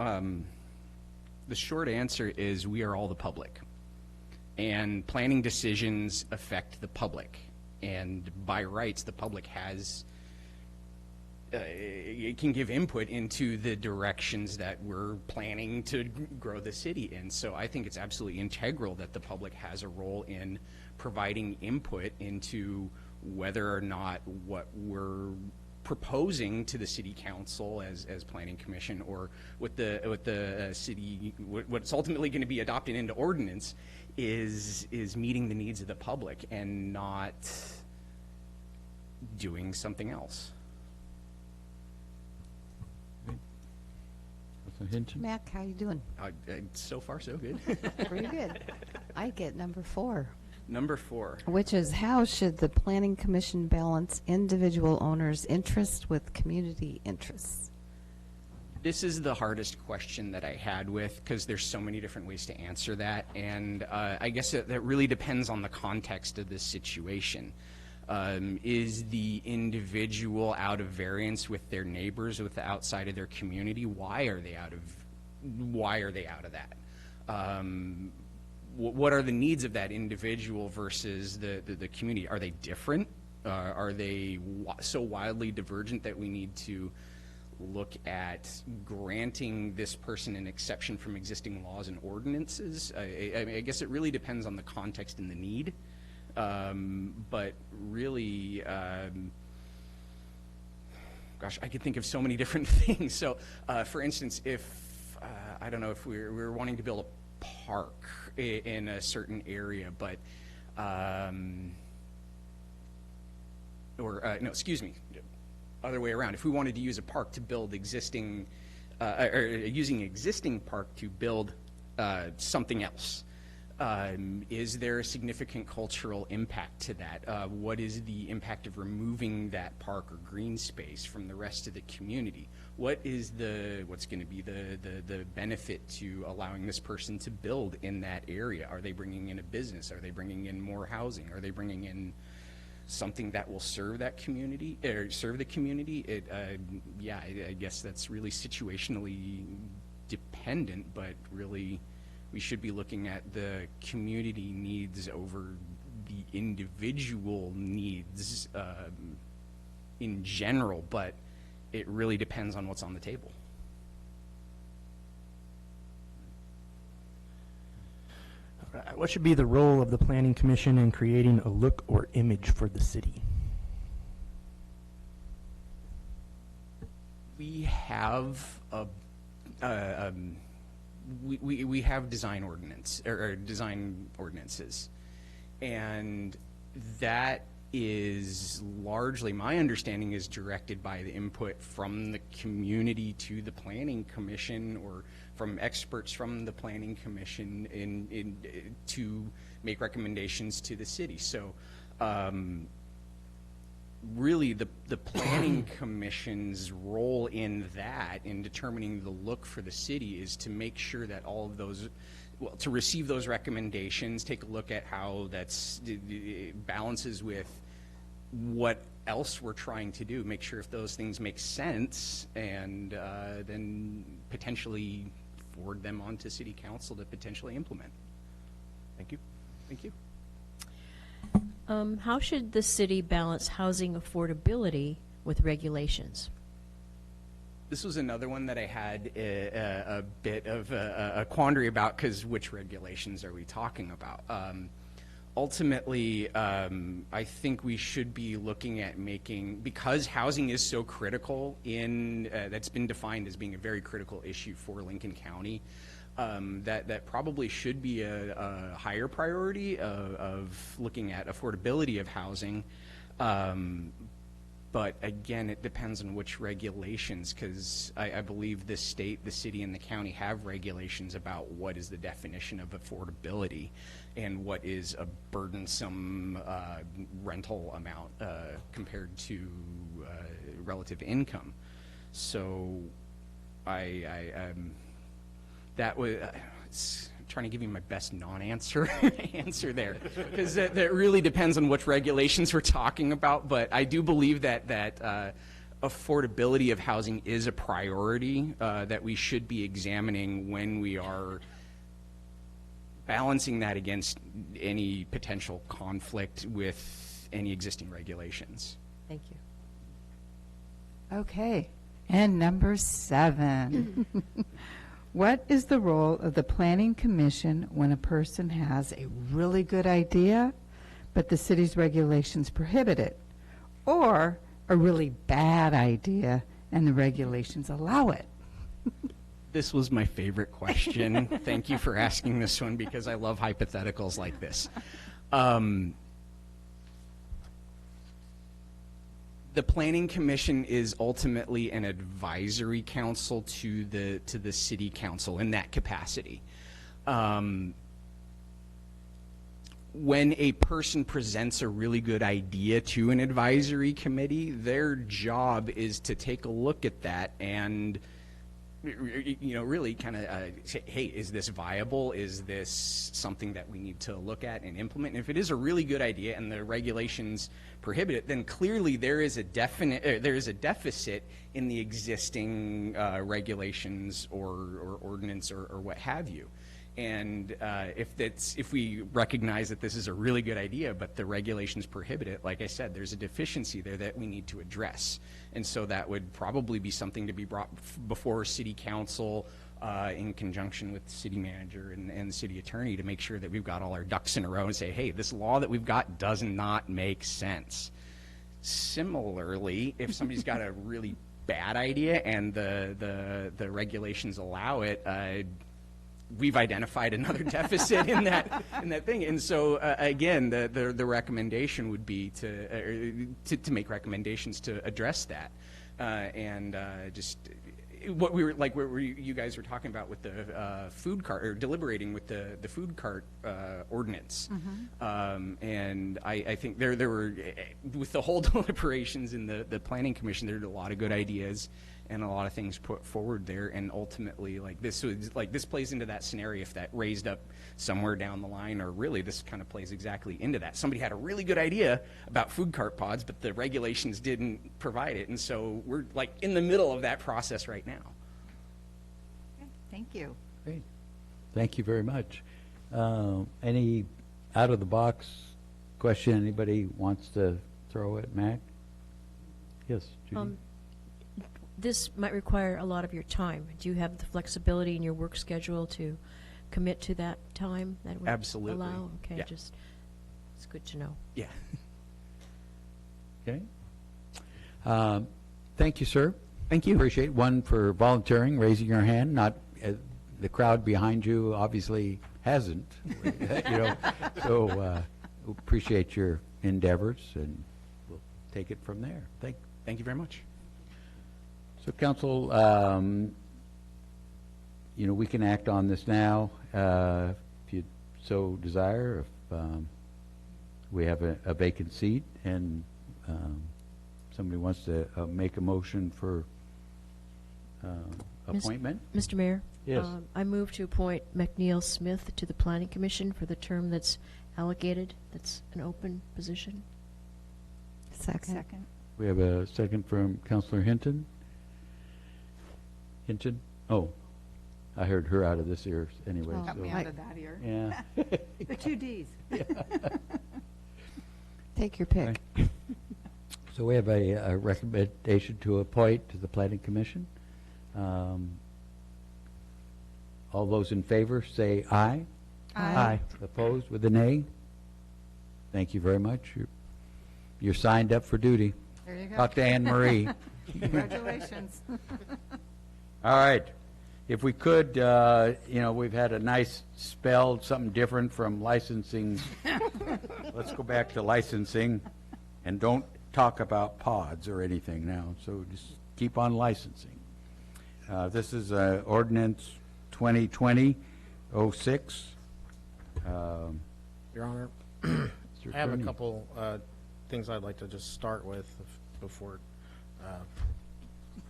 the short answer is we are all the public. And planning decisions affect the public. And by rights, the public has, it can give input into the directions that we're planning to grow the city in. So I think it's absolutely integral that the public has a role in providing input into whether or not what we're proposing to the city council as planning commission, or what the city, what's ultimately going to be adopted into ordinance is meeting the needs of the public and not doing something else. Mac, how you doing? So far, so good. Pretty good. I get number 4. Number 4. Which is, how should the Planning Commission balance individual owners' interests with community interests? This is the hardest question that I had with, because there's so many different ways to answer that, and I guess that really depends on the context of this situation. Is the individual out of variance with their neighbors, with the outside of their community? Why are they out of that? What are the needs of that individual versus the community? Are they different? Are they so wildly divergent that we need to look at granting this person an exception from existing laws and ordinances? I guess it really depends on the context and the need. But really, gosh, I could think of so many different things. So, for instance, if, I don't know, if we were wanting to build a park in a certain area, but, no, excuse me, other way around. If we wanted to use a park to build existing, or using existing park to build something else, is there a significant cultural impact to that? What is the impact of removing that park or green space from the rest of the community? What's going to be the benefit to allowing this person to build in that area? Are they bringing in a business? Are they bringing in more housing? Are they bringing in something that will serve that community, or serve the community? Yeah, I guess that's really situationally dependent, but really we should be looking at the community needs over the individual needs in general, but it really depends on what's on the table. What should be the role of the Planning Commission in creating a look or image for the city? We have we have design ordinance or design ordinances, and that is largely, my understanding, is directed by the input from the community to the Planning Commission, or from experts from the Planning Commission to make recommendations to the city. So really the Planning Commission's role in that, in determining the look for the city, is to make sure that all of those, well, to receive those recommendations, take a look at how that's balances with what else we're trying to do, make sure if those things make sense, and then potentially forward them on to city council to potentially implement. Thank you. Thank you. How should the city balance housing affordability with regulations? This was another one that I had a bit of a quandary about, because which regulations are we talking about? Ultimately, I think we should be looking at making, because housing is so critical in, that's been defined as being a very critical issue for Lincoln County, that probably should be a higher priority of looking at affordability of housing. But again, it depends on which regulations, because I believe the state, the city, and the county have regulations about what is the definition of affordability and what is a burdensome rental amount compared to relative income. So that was trying to give you my best non-answer answer there, because that really depends on which regulations we're talking about. But I do believe that affordability of housing is a priority that we should be examining when we are balancing that against any potential conflict with any existing regulations. Thank you. Okay, and number 7. What is the role of the Planning Commission when a person has a really good idea, but the city's regulations prohibit it, or a really bad idea and the regulations allow it? This was my favorite question. Thank you for asking this one, because I love hypotheticals like this. The Planning Commission is ultimately an advisory council to the city council in that capacity. When a person presents a really good idea to an advisory committee, their job is to take a look at that and really kind of say, hey, is this viable? Is this something that we need to look at and implement? And if it is a really good idea and the regulations prohibit it, then clearly there is a deficit in the existing regulations or ordinance or what have you. And if we recognize that this is a really good idea, but the regulations prohibit it, like I said, there's a deficiency there that we need to address. And so that would probably be something to be brought before city council in conjunction with the city manager and the city attorney to make sure that we've got all our ducks in a row and say, hey, this law that we've got does not make sense. Similarly, if somebody's got a really bad idea and the regulations allow it, we've identified another deficit in that thing. And so again, the recommendation would be to make recommendations to address that, and just what you guys were talking about with the food cart, or deliberating with the food cart ordinance. And I think there were, with the whole deliberations in the Planning Commission, there were a lot of good ideas and a lot of things put forward there, and ultimately this plays into that scenario if that raised up somewhere down the line, or really this kind of plays exactly into that. Somebody had a really good idea about food cart pods, but the regulations didn't provide it, and so we're in the middle of that process right now. Okay, thank you. Great. Thank you very much. Any out-of-the-box question anybody wants to throw at Mac? Yes, Judy? This might require a lot of your time. Do you have the flexibility in your work schedule to commit to that time that would Absolutely. allow? Okay, Yeah. It's good to know. Yeah. Okay. Thank you, sir. Thank you. Appreciate it. One, for volunteering, raising your hand. Not the crowd behind you obviously hasn't. So appreciate your endeavors, and we'll take it from there. Thank you very much. So, council, we can act on this now if you so desire. If we have a vacant seat and somebody wants to make a motion for appointment. Mr. Mayor? Yes. I move to appoint McNeil Smith to the Planning Commission for the term that's allocated, that's an open position. Second. We have a second from Councilor Hinton. Oh, I heard her out of this ear anyway. Oh, Got so- me out of that ear. Yeah. The two Ds. Take your pick. So we have a recommendation to appoint to the Planning Commission. All those in favor say aye. Aye. Opposed with a nay? Thank you very much. You're signed up for duty. There you go. Talk to Anne Marie. Congratulations. All right. If we could, we've had a nice spell, something different from licensing. Let's go back to licensing, and don't talk about pods or anything now. So just keep on licensing. This is ordinance 2020-06. Your Honor, Mr. I have a Attorney. couple things I'd like to just start with before.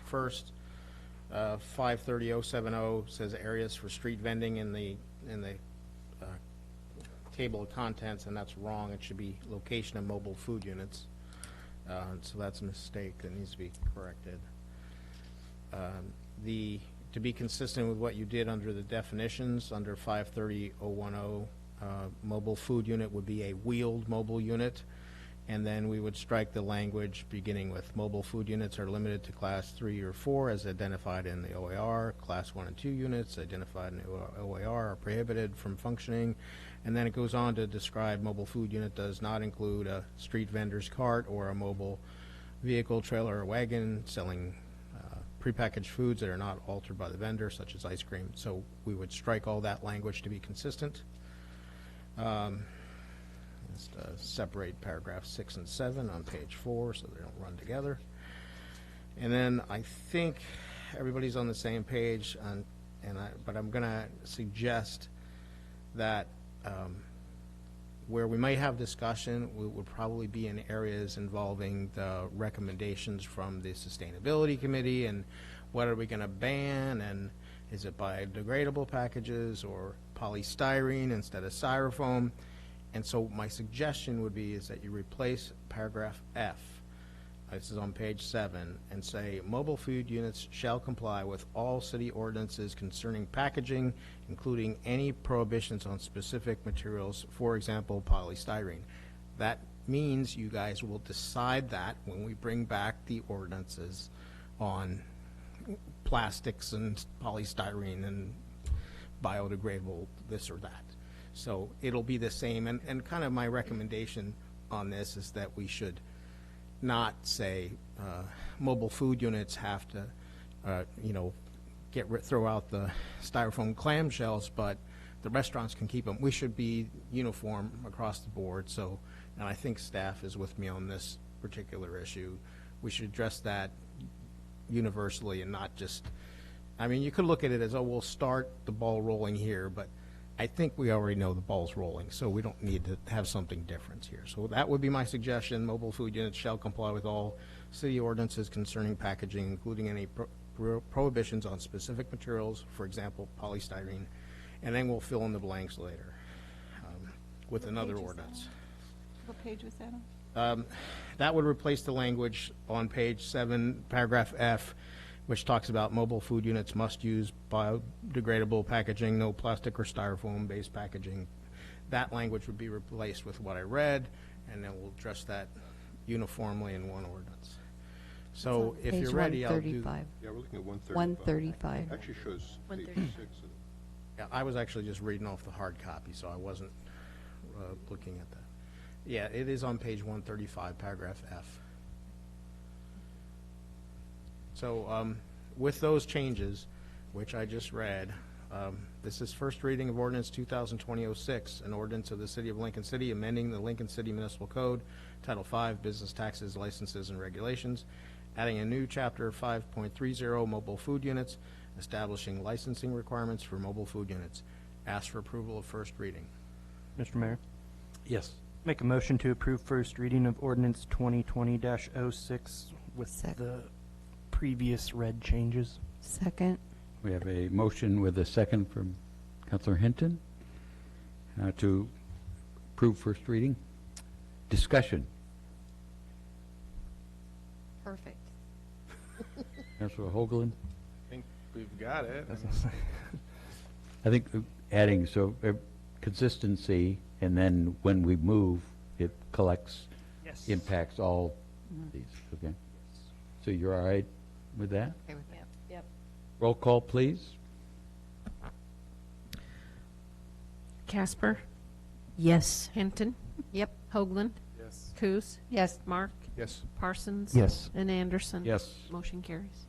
First, 530-070 says areas for street vending in the table of contents, and that's wrong. It should be location of mobile food units. So that's a mistake that needs to be corrected. To be consistent with what you did under the definitions, under 530-010, mobile food unit would be a wheeled mobile unit, and then we would strike the language beginning with mobile food units are limited to class 3 or 4 as identified in the OAR. Class 1 and 2 units identified in the OAR are prohibited from functioning. And then it goes on to describe mobile food unit does not include a street vendor's cart or a mobile vehicle, trailer, or wagon selling prepackaged foods that are not altered by the vendor, such as ice cream. So we would strike all that language to be consistent. Just separate paragraphs 6 and 7 on page 4 so they don't run together. And then I think everybody's on the same page, but I'm going to suggest that where we might have discussion would probably be in areas involving the recommendations from the Sustainability Committee and what are we going to ban, and is it biodegradable packages or polystyrene instead of styrofoam. And so my suggestion would be is that you replace paragraph F, this is on page 7, and say mobile food units shall comply with all city ordinances concerning packaging, including any prohibitions on specific materials, for example, polystyrene. That means you guys will decide that when we bring back the ordinances on plastics and polystyrene and biodegradable this or that. So it'll be the same, and kind of my recommendation on this is that we should not say mobile food units have to, throw out the styrofoam clamshells, but the restaurants can keep them. We should be uniform across the board. So, and I think staff is with me on this particular issue. We should address that universally and not just, you could look at it as, oh, we'll start the ball rolling here, but I think we already know the ball's rolling, so we don't need to have something different here. So that would be my suggestion. Mobile food units shall comply with all city ordinances concerning packaging, including any prohibitions on specific materials, for example, polystyrene, and then we'll fill in the blanks later with another ordinance. What page was that on? That would replace the language on page 7, paragraph F, which talks about mobile food units must use biodegradable packaging, no plastic or styrofoam-based packaging. That language would be replaced with what I read, and then we'll address that uniformly in one ordinance. So if you're ready, I'll do... 135. Yeah, we're looking at 135. 135. Actually shows page 6. 135. Yeah, I was actually just reading off the hard copy, so I wasn't looking at that. Yeah, it is on page 135, paragraph F. So with those changes, which I just read, this is first reading of ordinance 2020-06, an ordinance of the City of Lincoln City amending the Lincoln City Municipal Code, Title 5, Business Taxes, Licenses, and Regulations, adding a new chapter 5.30, Mobile Food Units, establishing licensing requirements for mobile food units. Ask for approval of first reading. Mr. Mayor, Yes. make a motion to approve first reading of ordinance 2020-06 with the previous read changes. Second. We have a motion with a second from Councilor Hinton to approve first reading. Discussion. Perfect. Councilor Hoagland. I think we've got it. I think adding, consistency, and then when we move, it collects, Yes. impacts all these, okay? So you're all right with that? Okay with that. Yep. Roll call, please. Casper, Yes. Hinton, Yep. Hoagland, Yes. Coos, Yes. Mark, Yes. Parsons. Yes. And Anderson. Yes. Motion carries.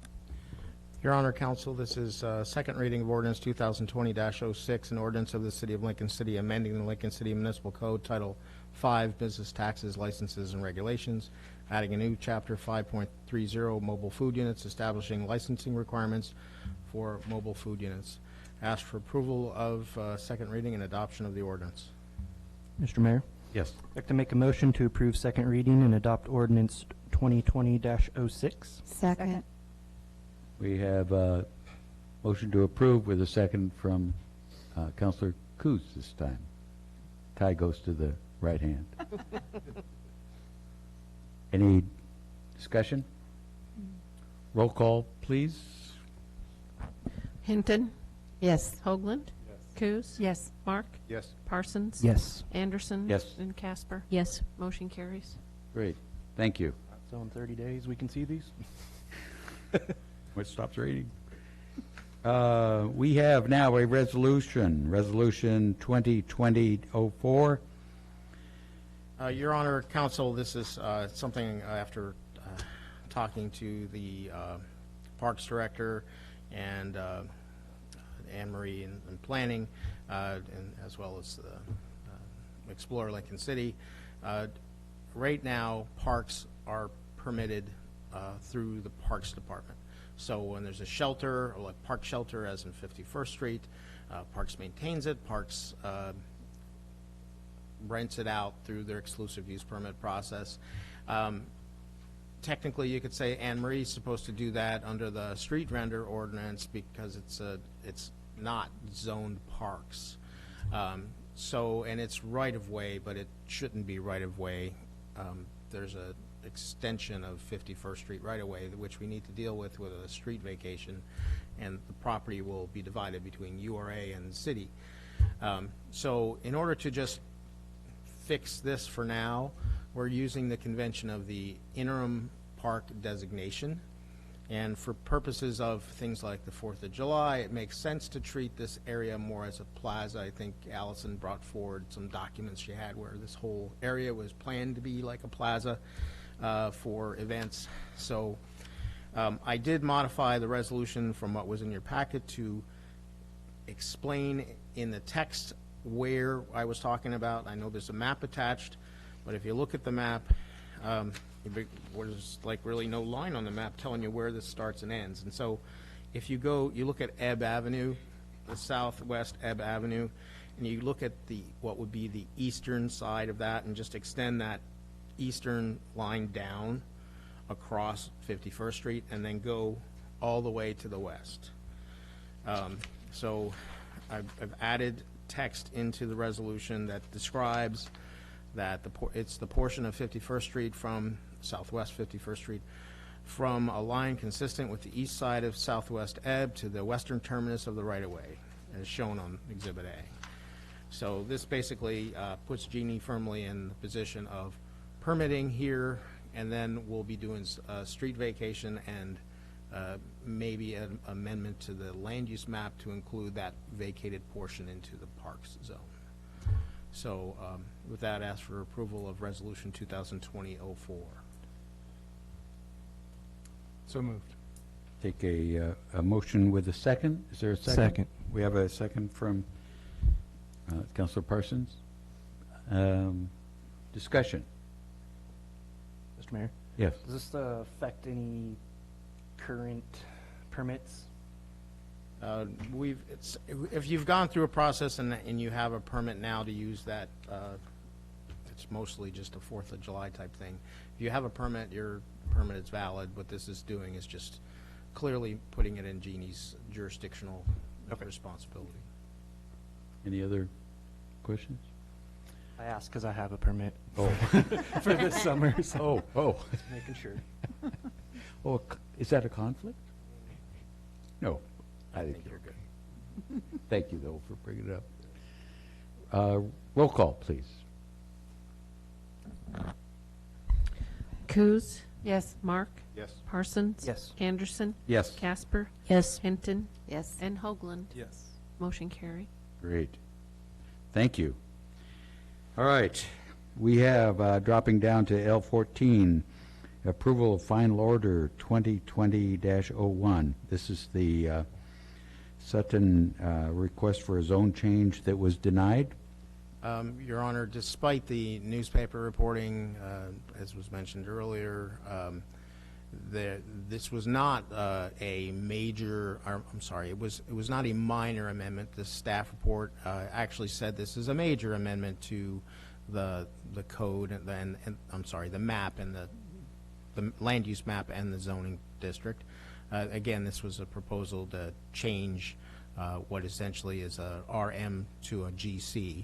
Your Honor, Counsel, this is second reading of ordinance 2020-06, an ordinance of the City of Lincoln City amending the Lincoln City Municipal Code, Title 5, Business Taxes, Licenses, and Regulations, adding a new Chapter 5.30, Mobile Food Units, establishing licensing requirements for mobile food units. Ask for approval of second reading and adoption of the ordinance. Mr. Mayor, Yes. I'd like to make a motion to approve second reading and adopt ordinance 2020-06. Second. We have a motion to approve with a second from Counselor Coos this time. Tie goes to the right hand. Any discussion? Roll call, please. Hinton, Yes. Hoagland, Coos. Yes. Mark, Yes. Parsons. Yes. Anderson. Yes. And Casper. Yes. Motion carries. Great, thank you. So in 30 days, we can see these? What stops reading? We have now a resolution, Resolution 2020-04. Your Honor, Counsel, this is something after talking to the Parks Director and Anne Marie in planning, and as well as Explore Lincoln City. Right now, parks are permitted through the Parks Department. So when there's a shelter, or like Park Shelter, as in 51st Street, Parks maintains it. Parks rents it out through their exclusive use permit process. Technically, you could say Anne Marie's supposed to do that under the street vendor ordinance because it's not zoned parks. And it's right of way, but it shouldn't be right of way. There's a extension of 51st Street right of way, which we need to deal with a street vacation, and the property will be divided between URA and the city. So in order to just fix this for now, we're using the convention of the interim park designation. And for purposes of things like the 4th of July, it makes sense to treat this area more as a plaza. I think Allison brought forward some documents she had where this whole area was planned to be like a plaza for events. So I did modify the resolution from what was in your packet to explain in the text where I was talking about. I know there's a map attached, but if you look at the map, there's like really no line on the map telling you where this starts and ends. And so if you look at Ebb Avenue, the southwest Ebb Avenue, and you look at what would be the eastern side of that and just extend that eastern line down across 51st Street and then go all the way to the west. So I've added text into the resolution that describes that it's the portion of 51st Street from southwest 51st Street from a line consistent with the east side of southwest Ebb to the western terminus of the right-of-way, as shown on Exhibit A. So this basically puts Jeannie firmly in the position of permitting here, and then we'll be doing street vacation and maybe an amendment to the land use map to include that vacated portion into the parks zone. So with that, ask for approval of Resolution 2020-04. So moved. Take a motion with a second. Is there a second? Second. We have a second from Councilor Parsons. Discussion. Mr. Mayor? Yes. Does this affect any current permits? If you've gone through a process and you have a permit now to use that, it's mostly just a 4th of July type thing. If you have a permit, your permit is valid. What this is doing is just clearly putting it in Jeannie's jurisdictional responsibility. Any other questions? I asked because I have a permit. Oh. For this summer. So Just making sure. Oh, is that a conflict? No. I think you're good. Thank you, though, for bringing it up. Roll call, please. Coos? Yes. Mark? Yes. Parsons? Yes. Anderson? Yes. Casper? Yes. Hinton? Yes. And Hoagland? Yes. Motion carried. Great. Thank you. All right. We have, dropping down to L14, approval of final order 2020-01. This is the Sutton request for a zone change that was denied. Your Honor, despite the newspaper reporting, as was mentioned earlier, this was not a major, I'm sorry, it was not a minor amendment. The staff report actually said this is a major amendment to the code and I'm sorry, the map and the land use map and the zoning district. Again, this was a proposal to change what essentially is a RM to a GC.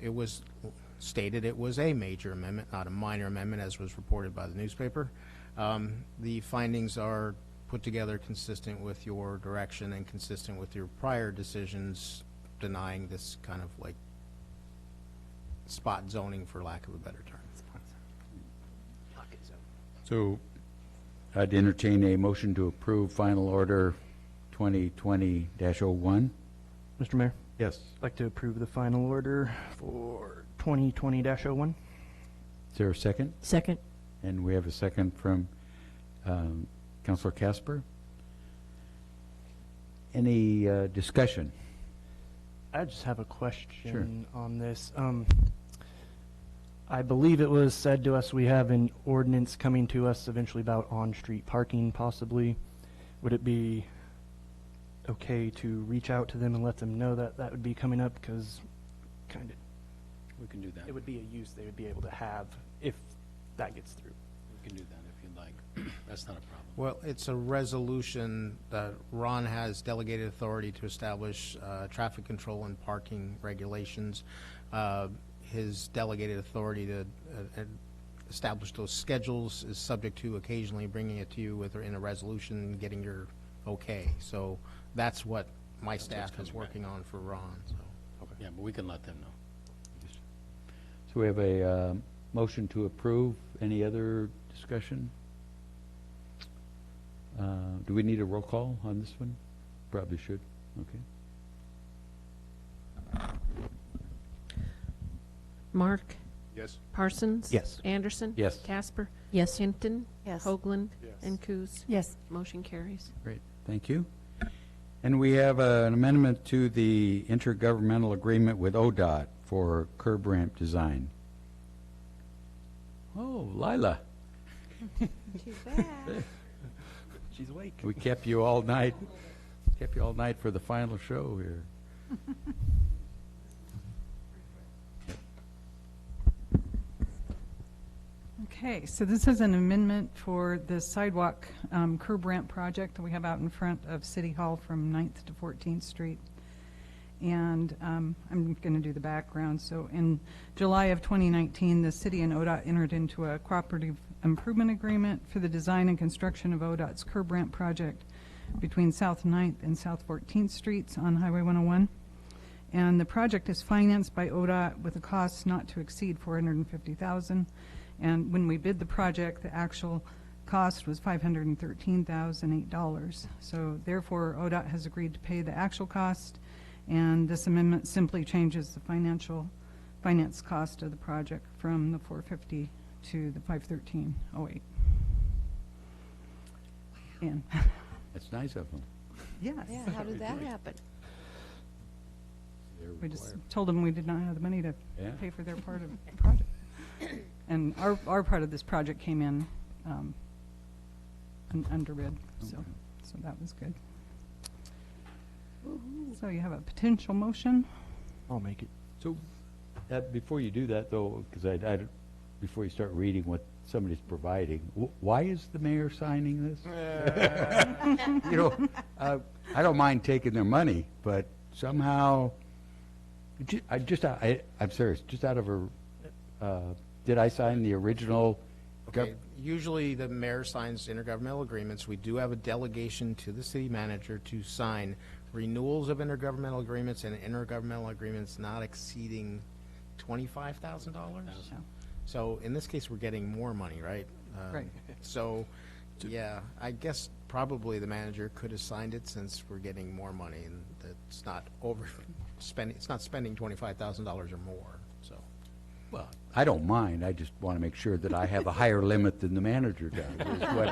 It was stated it was a major amendment, not a minor amendment, as was reported by the newspaper. The findings are put together consistent with your direction and consistent with your prior decisions denying this kind of like spot zoning, for lack of a better term. So I'd entertain a motion to approve final order 2020-01. Mr. Mayor, Yes. I'd like to approve the final order for 2020-01. Is there a second? Second. And we have a second from Councilor Casper. Any discussion? I just have a question Sure. on this. I believe it was said to us we have an ordinance coming to us eventually about on-street parking possibly. Would it be okay to reach out to them and let them know that that would be coming up? Because kind of We can do that. it would be a use they would be able to have if that gets through. We can do that if you'd like. That's not a problem. Well, it's a resolution that Ron has delegated authority to establish traffic control and parking regulations. His delegated authority to establish those schedules is subject to occasionally bringing it to you with in a resolution and getting your okay. So that's what my staff is working on for Ron. So. Yeah, but we can let them know. So we have a motion to approve. Any other discussion? Do we need a roll call on this one? Probably should. Okay. Mark? Yes. Parsons? Yes. Anderson? Yes. Casper? Yes. Hinton? Yes. Hoagland? Yes. And Coos? Yes. Motion carries. Great. Thank you. And we have an amendment to the intergovernmental agreement with ODOT for curb ramp design. Oh, Lila. She's back. She's awake. We kept you all night. Kept you all night for the final show here. Okay, so this is an amendment for the sidewalk curb ramp project that we have out in front of City Hall from 9th to 14th Street. And I'm going to do the background. So in July of 2019, the city and ODOT entered into a cooperative improvement agreement for the design and construction of ODOT's curb ramp project between South 9th and South 14th Streets on Highway 101. And the project is financed by ODOT with a cost not to exceed $450,000. And when we bid the project, the actual cost was $513,008. So therefore, ODOT has agreed to pay the actual cost, and this amendment simply changes the finance cost of the project from the $450 to the $513,08. And That's nice of them. yes, Yeah, how did that happen? we just told them we did not have the money to Yeah. pay for their part of the project. And our part of this project came in underbid, so that was good. So you have a potential motion? I'll make it. So, before you do that, though, because before you start reading what somebody's providing, why is the mayor signing this? You know, I don't mind taking their money, but somehow, I'm serious. Just out of a, did I sign the original? Okay. Usually the mayor signs intergovernmental agreements. We do have a delegation to the city manager to sign renewals of intergovernmental agreements and intergovernmental agreements not exceeding $25,000. So in this case, we're getting more money, right? Right. So, yeah, I guess probably the manager could have signed it since we're getting more money and it's not overspending. It's not spending $25,000 or more. So. Well, I don't mind. I just want to make sure that I have a higher limit than the manager does, is what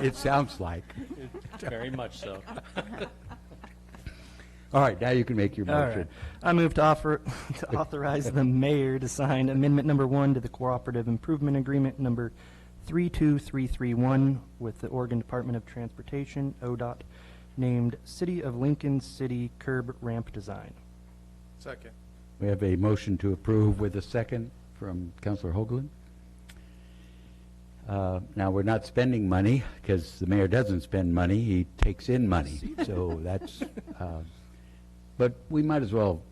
it sounds like. Very much so. All right, now you can make your All motion. right. I move to authorize the mayor to sign amendment number 1 to the cooperative improvement agreement number 32331 with the Oregon Department of Transportation, ODOT, named City of Lincoln City Curb Ramp Design. Second. We have a motion to approve with a second from Councilor Hoagland. Now, we're not spending money because the mayor doesn't spend money. He takes in money. So that's, but we might as well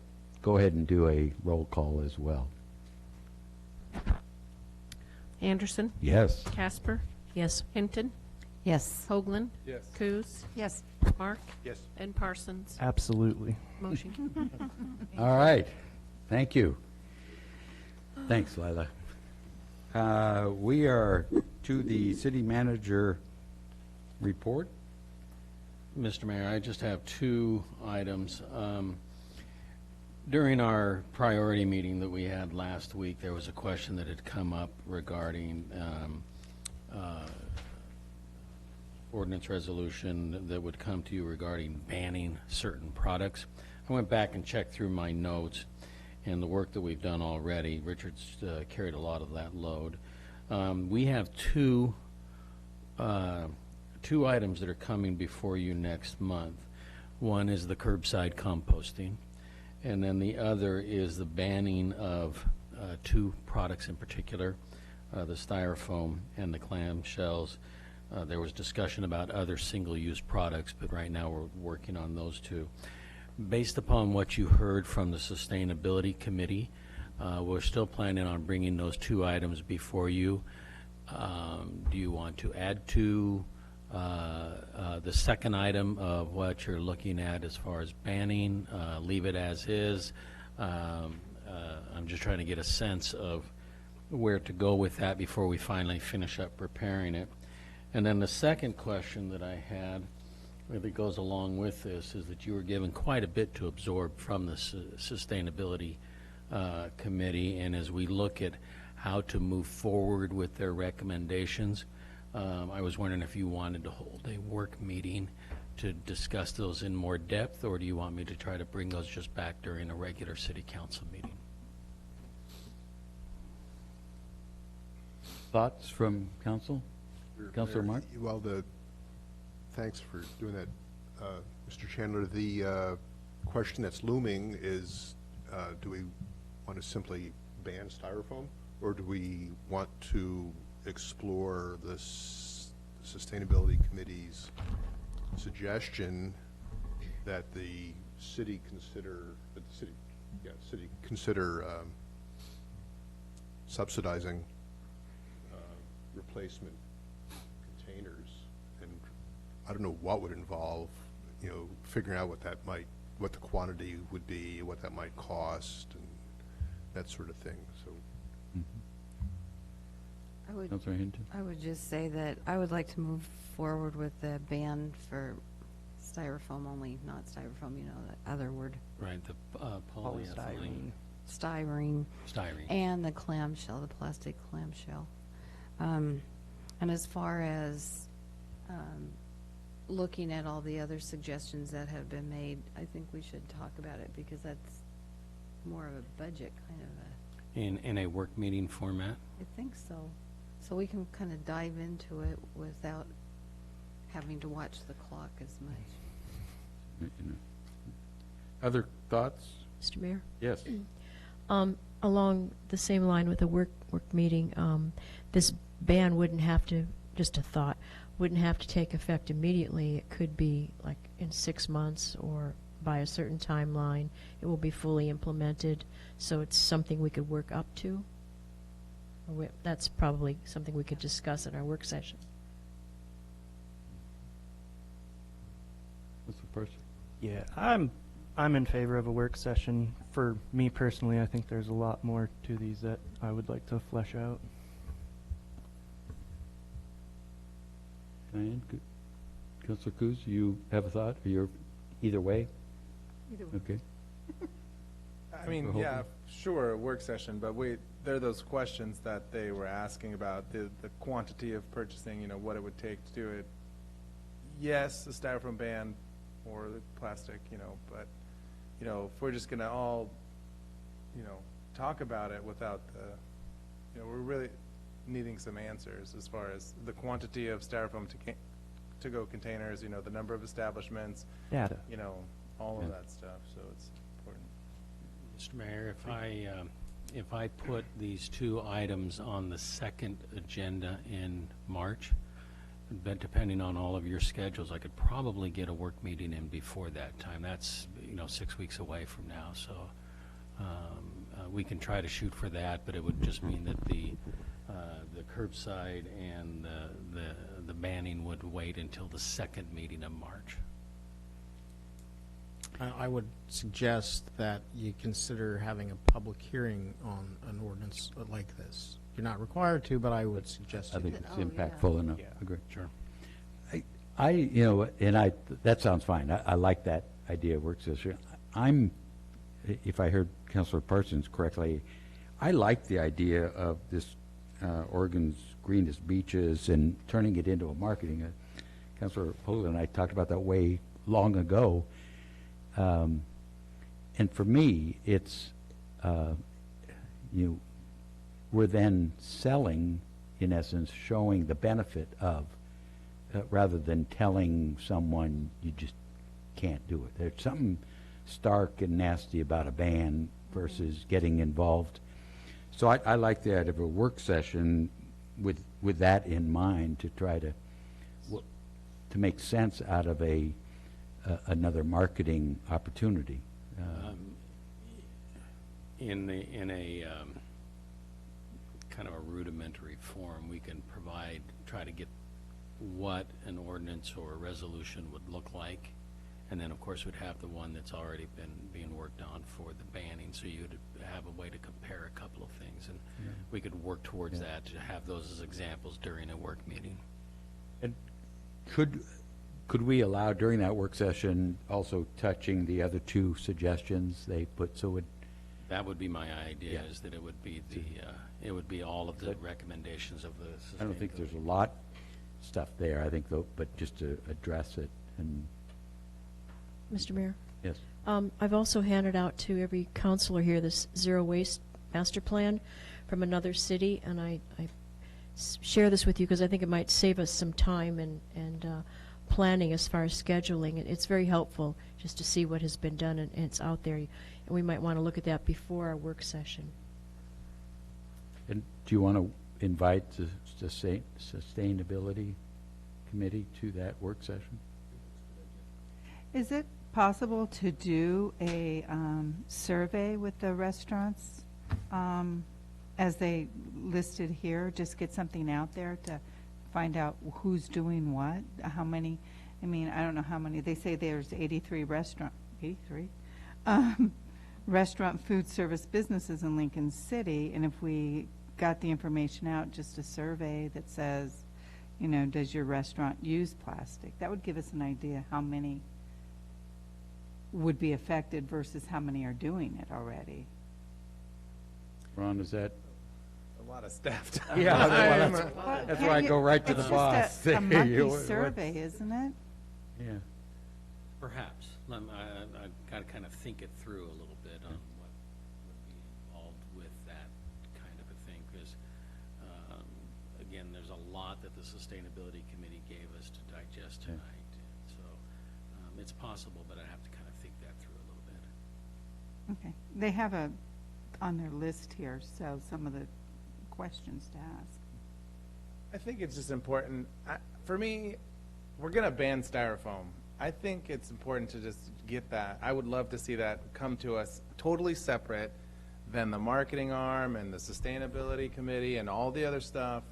go ahead and do a roll call as well. Anderson? Yes. Casper? Yes. Hinton? Yes. Hoagland? Yes. Coos? Yes. Mark? Yes. And Parsons? Absolutely. Motion carried. All right. Thank you. Thanks, Lila. We are to the city manager report. Mr. Mayor, I just have 2 items. During our priority meeting that we had last week, there was a question that had come up regarding ordinance resolution that would come to you regarding banning certain products. I went back and checked through my notes and the work that we've done already. Richard's carried a lot of that load. We have two items that are coming before you next month. One is the curbside composting, and then the other is the banning of 2 products in particular, the styrofoam and the clamshells. There was discussion about other single-use products, but right now we're working on those 2. Based upon what you heard from the Sustainability Committee, we're still planning on bringing those 2 items before you. Do you want to add to the second item of what you're looking at as far as banning, leave it as is? I'm just trying to get a sense of where to go with that before we finally finish up preparing it. And then the second question that I had that goes along with this is that you were given quite a bit to absorb from the Sustainability Committee, and as we look at how to move forward with their recommendations, I was wondering if you wanted to hold a work meeting to discuss those in more depth, or do you want me to try to bring those just back during a regular city council meeting? Thoughts from council? Councilor Mark? Well, thanks for doing that, Mr. Chandler. The question that's looming is, do we want to simply ban styrofoam, or do we want to explore the Sustainability Committee's suggestion that the city consider subsidizing replacement containers? And I don't know what would involve, figuring out what the quantity would be, what that might cost, and that sort of thing. So. I would just say that I would like to move forward with the ban for styrofoam only, not styrofoam, the other word. Right, the polyethylene. Styrene. Styrene. And the clamshell, the plastic clamshell. And as far as looking at all the other suggestions that have been made, I think we should talk about it because that's more of a budget kind of a... In a work meeting format? I think so. So we can kind of dive into it without having to watch the clock as much. Other thoughts? Mr. Mayor? Yes. Along the same line with the work meeting, this ban wouldn't have to, just a thought, wouldn't have to take effect immediately. It could be like in 6 months or by a certain timeline. It will be fully implemented, so it's something we could work up to. That's probably something we could discuss in our work session. What's the person? Yeah, I'm in favor of a work session. For me personally, I think there's a lot more to these that I would like to flesh out. Diane, Councilor Coos, you have a thought? Or you're either way? Either way. Okay. I mean, yeah, sure, a work session, but there are those questions that they were asking about, the quantity of purchasing, you know, what it would take to do it. Yes, a styrofoam ban or the plastic, you know, but, you know, if we're just gonna all, you know, talk about it without the, you know, we're really needing some answers as far as the quantity of styrofoam to-go containers, you know, the number of establishments. Data. You know, all of that stuff, so it's important. Mr. Mayor, if I put these two items on the second agenda in March, but depending on all of your schedules, I could probably get a work meeting in before that time. That's, you know, 6 weeks away from now, so we can try to shoot for that, but it would just mean that the curbside and the banning would wait until the second meeting of March. I would suggest that you consider having a public hearing on an ordinance like this. You're not required to, but I would suggest I you think do. it's impactful enough. Agree. Sure. I, you know, and that sounds fine. I like that idea of work session. If I heard Councilor Parsons correctly, I like the idea of this Oregon's greenest beaches and turning it into a marketing. Councilor Poland and I talked about that way long ago. And for me, it's, we're then selling, in essence, showing the benefit of, rather than telling someone you just can't do it. There's something stark and nasty about a ban versus getting involved. So I like the idea of a work session with that in mind to try to make sense out of another marketing opportunity. In a kind of a rudimentary form, we can try to get what an ordinance or a resolution would look like, and then of course we'd have the one that's already been being worked on for the banning, so you'd have a way to compare a couple of things, and we could work towards that to have those as examples during a work meeting. And could we allow during that work session also touching the other two suggestions they put? So that would be my idea, is that it would be it would be all of the recommendations of the. I don't think there's a lot stuff there. I think though, but just to address it and. Mr. Mayor? Yes. I've also handed out to every counselor here this zero waste master plan from another city, and I share this with you because I think it might save us some time and planning as far as scheduling. It's very helpful just to see what has been done, and it's out there, and we might want to look at that before our work session. And do you want to invite the Sustainability Committee to that work session? Is it possible to do a survey with the restaurants as they listed here? Just get something out there to find out who's doing what, how many. I mean, I don't know how many. They say there's 83 restaurant food service businesses in Lincoln City, and if we got the information out, just a survey that says, you know, does your restaurant use plastic? That would give us an idea how many would be affected versus how many are doing it already. Ron, is that? A lot of staff time. Yeah, that's why I go right to the boss. It's just a monthly survey, isn't it? Yeah. Perhaps. I've got to kind of think it through a little bit on what would be involved with that kind of a thing, because, again, there's a lot that the Sustainability Committee gave us to digest tonight. So it's possible, but I have to kind of think that through a little bit. Okay. They have on their list here, so some of the questions to ask. I think it's just important. For me, we're going to ban styrofoam. I think it's important to just get that. I would love to see that come to us totally separate than the marketing arm and the sustainability committee and all the other stuff.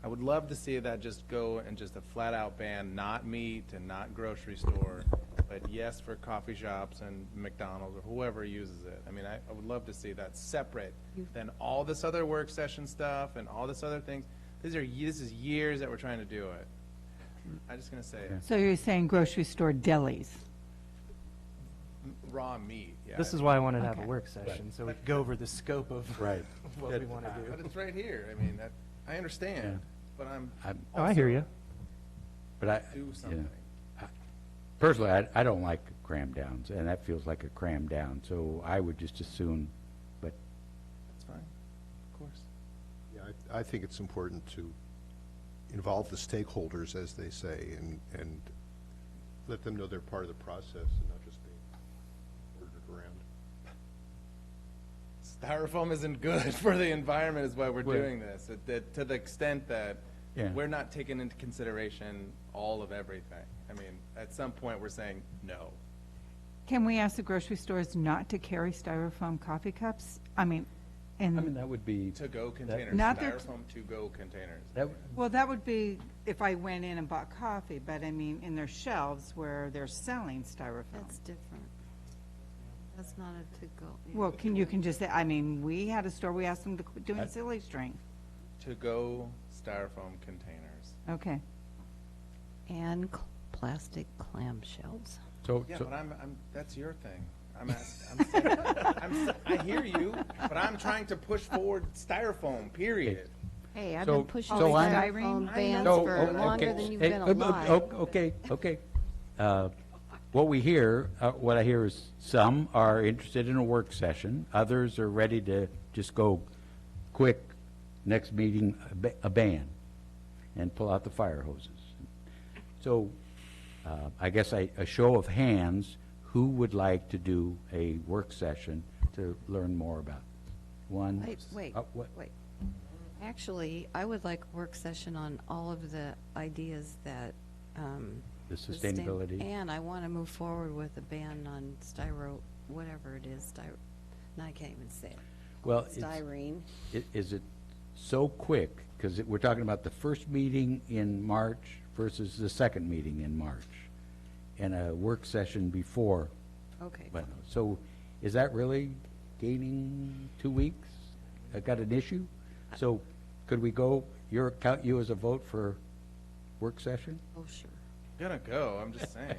I would love to see that just go and just a flat out ban, not meat and not grocery store. but yes for coffee shops and McDonald's or whoever uses it. I mean, I would love to see that separate than all this other work session stuff and all this other things. This is years that we're trying to do it. I'm just gonna say it. So you're saying grocery store delis? Raw meat, yeah. This is why I wanted to have a Okay. work session, so we could go over the scope of Right. what we want to But do. it's right here. I mean, I understand, but I'm Oh, I hear you. But I, do you know, something. personally, I don't like cram downs, and that feels like a cram down, so I would just assume, but That's fine, of course. Yeah, I think it's important to involve the stakeholders, as they say, and let them know they're part of the process and not just being ordered around. Styrofoam isn't good for the environment is why we're Well- doing this. To the extent that Yeah. we're not taking into consideration all of everything. I mean, at some point, we're saying no. Can we ask the grocery stores not to carry styrofoam coffee cups? I mean, that would be. To-go containers, Not that- styrofoam to-go containers. well, that would be if I went in and bought coffee, but I mean, in their shelves where they're selling styrofoam. That's different. That's not a to-go. Well, you can just say, I mean, we had a store, we asked them to quit doing silly string. To-go styrofoam containers. Okay. And plastic clamshells. Yeah, but that's your thing. I hear you, but I'm trying to push forward styrofoam, period. Hey, I've So- been pushing so I'm- styrofoam bans No, for longer than you've been alive. Okay. What we hear, what I hear is some are interested in a work session, others are ready to just go quick, next meeting, a ban, and pull out the fire hoses. So, I guess a show of hands, who would like to do a work session to learn more about? One? Wait. What? Actually, I would like a work session on all of the ideas that. The sustainability? And I want to move forward with a ban on whatever it is, no, I can't even say it. Well, Styrene. Is it so quick? Because we're talking about the first meeting in March versus the second meeting in March, and a work session before. Okay. But, so is that really gaining 2 weeks? I got an issue? So could we count you as a vote for work session? Oh, sure. Gonna go, I'm just saying.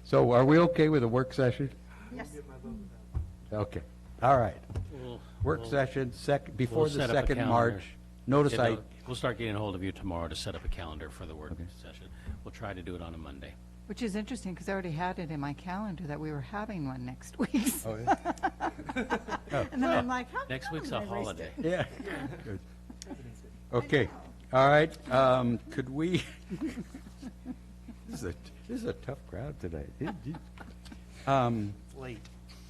So are we okay with a work session? Yes. Okay, all right. Work we'll- session, before we'll the set up a second calendar. March. Notice We'll start getting a hold of you tomorrow to set up a calendar for the work session. We'll try to do it on a Monday. Which is interesting, because I already had it in my calendar that we were having one next week. Oh, yeah? And then I'm like, how Next come week's I a erased holiday. it? Yeah. Good. Okay, all right, could we, this is a tough crowd tonight. Late.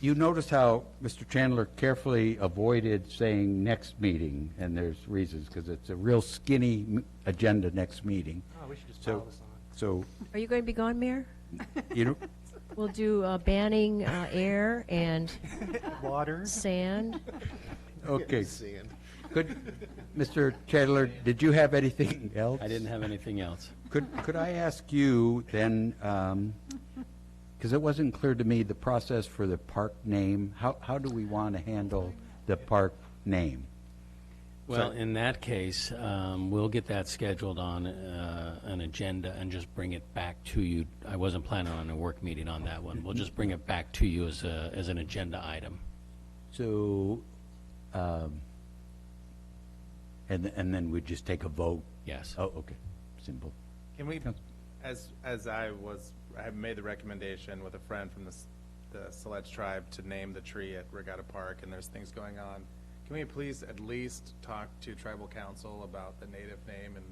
You noticed how Mr. Chandler carefully avoided saying next meeting, and there's reasons, because it's a real skinny agenda next meeting. Oh, we should just So- pile this on. So, Are you going to be gone, Mayor? you know, We'll do banning air and Water. sand. okay. Could, Mr. Chandler, did you have anything else? I didn't have anything else. Could I ask you then, because it wasn't clear to me, the process for the park name, how do we want to handle the park name? Well, in that case, we'll get that scheduled on an agenda and just bring it back to you. I wasn't planning on a work meeting on that one. We'll just bring it back to you as an agenda item. So, and then we just take a vote? Yes. Oh, okay, simple. Can we, as I have made the recommendation with a friend from the Sledge tribe to name the tree at Regatta Park, and there's things going on, can we please at least talk to tribal council about the native name and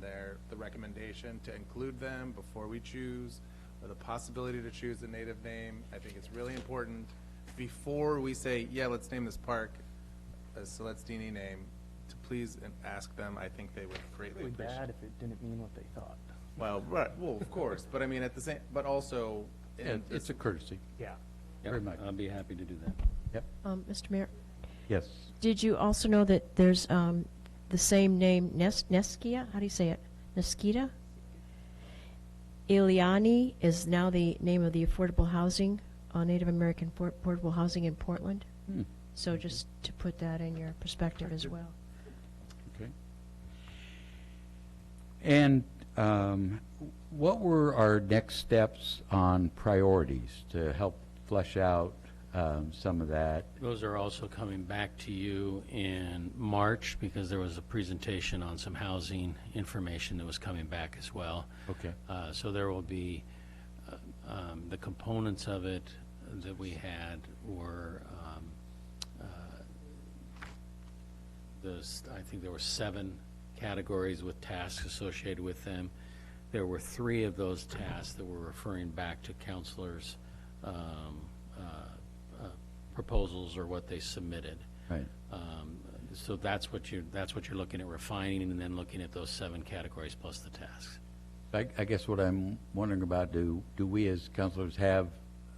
the recommendation to include them before we choose, or the possibility to choose the native name? I think it's really important before we say, yeah, let's name this park a Celestini name, to please ask them. I think they would greatly Really appreciate. bad if it didn't mean what they thought. Well, right, well, of course, but I mean, at the same, but also. Yeah, it's a courtesy. Yeah. Very much. I'll be happy to do that. Yep. Mr. Mayor, Yes. did you also know that there's the same name, Neskia? How do you say it? Neskita? Ileani is now the name of the affordable housing, Native American affordable housing in Portland. So just to put that in your perspective as well. Okay. And what were our next steps on priorities to help flesh out some of that? Those are also coming back to you in March because there was a presentation on some housing information that was coming back as well. Okay. So there will be the components of it that we had were I think there were 7 categories with tasks associated with them. There were 3 of those tasks that were referring back to counselors' proposals or what they submitted. Right. So that's what you're looking at refining, and then looking at those 7 categories plus the tasks. I guess what I'm wondering about, do we as counselors have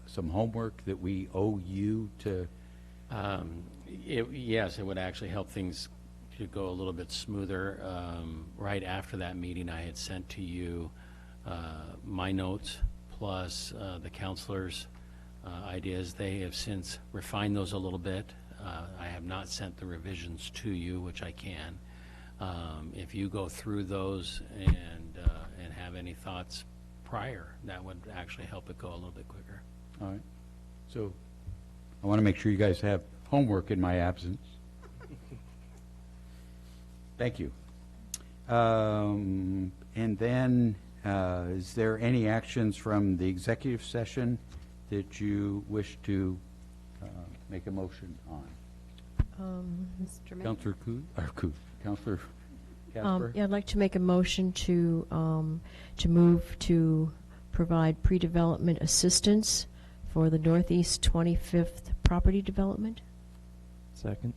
some homework that we owe you to? Yes, it would actually help things to go a little bit smoother. Right after that meeting, I had sent to you my notes plus the counselors' ideas. They have since refined those a little bit. I have not sent the revisions to you, which I can. If you go through those and have any thoughts prior, that would actually help it go a little bit quicker. All right. So I want to make sure you guys have homework in my absence. Thank you. And then, is there any actions from the executive session that you wish to make a motion on? Mr. Mayor? Councilor Councilor Casper? Yeah, I'd like to make a motion to move to provide pre-development assistance for the Northeast 25th property development. Second.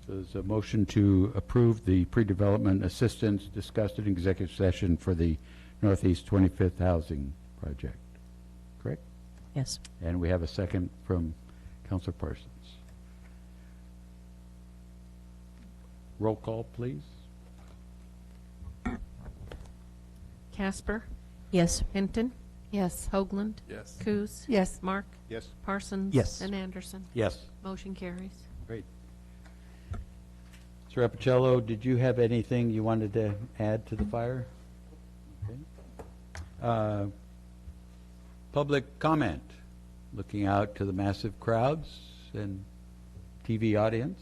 So there's a motion to approve the pre-development assistance discussed in executive session for the Northeast 25th Housing Project, correct? Yes. And we have a second from Councilor Parsons. Roll call, please. Casper? Yes. Hinton? Yes. Hoagland? Yes. Coos? Yes. Mark? Yes. Parsons? Yes. And Anderson? Yes. Motion carries. Great. Mr. Appicello, did you have anything you wanted to add to the fire? Okay. Public comment, looking out to the massive crowds and TV audience.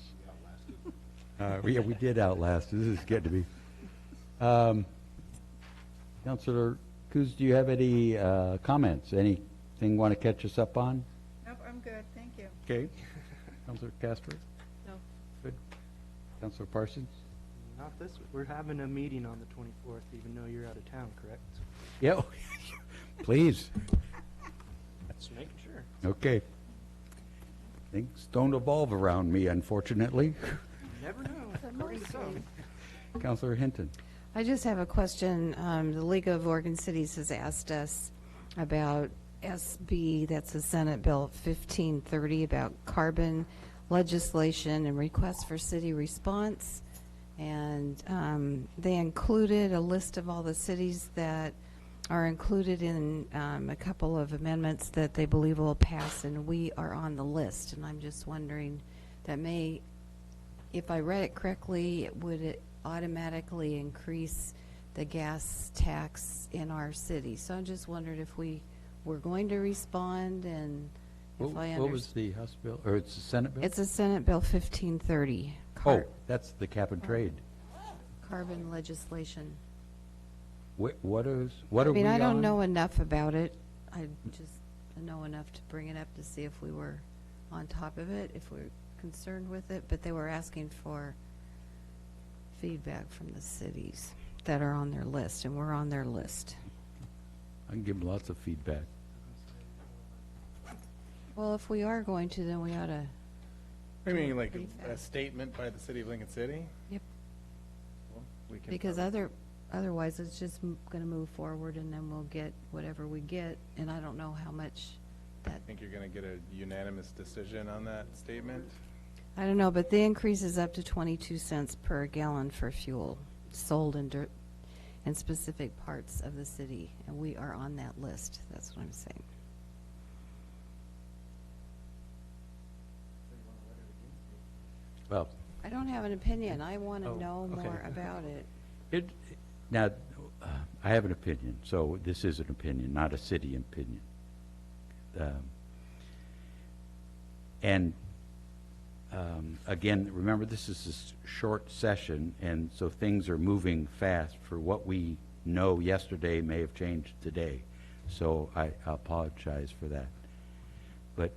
Yeah, we did outlast. This is getting to be. Councilor Coos, do you have any comments? Anything you want to catch us up on? Nope, I'm good, thank you. Okay. Councilor Casper? No. Good. Councilor Parsons? Not this, we're having a meeting on the 24th, even though you're out of town, correct? Yeah, please. Just making sure. Okay. Things don't evolve around me, unfortunately. Never know. According to some. Councilor Hinton? I just have a question. The League of Oregon Cities has asked us about SB, that's the Senate Bill 1530, about carbon legislation and requests for city response. And they included a list of all the cities that are included in a couple of amendments that they believe will pass, and we are on the list. And I'm just wondering, that may, if I read it correctly, would it automatically increase the gas tax in our city? So I just wondered if we were going to respond, and if I What was the House bill, or it's the Senate bill? It's a Senate Bill 1530. Oh, that's the cap and trade. Carbon legislation. What are I mean, we I don't on? know enough about it. I just know enough to bring it up to see if we were on top of it, if we're concerned with it, but they were asking for feedback from the cities that are on their list, and we're on their list. I can give them lots of feedback. Well, if we are going to, then we ought to. I mean, like Pretty a fast. statement by the city of Lincoln City? Yep. Well, we can Because probably- otherwise, it's just going to move forward, and then we'll get whatever we get, and I don't know how much that. I think you're going to get a unanimous decision on that statement. I don't know, but the increase is up to 22 cents per gallon for fuel sold in specific parts of the city, and we are on that list. That's what I'm saying. Well, I don't have an opinion. I want to Oh, know okay. more about it. Now, I have an opinion, so this is an opinion, not a city opinion. Again, remember, this is a short session, and so things are moving fast. For what we know yesterday may have changed today, so I apologize for that. But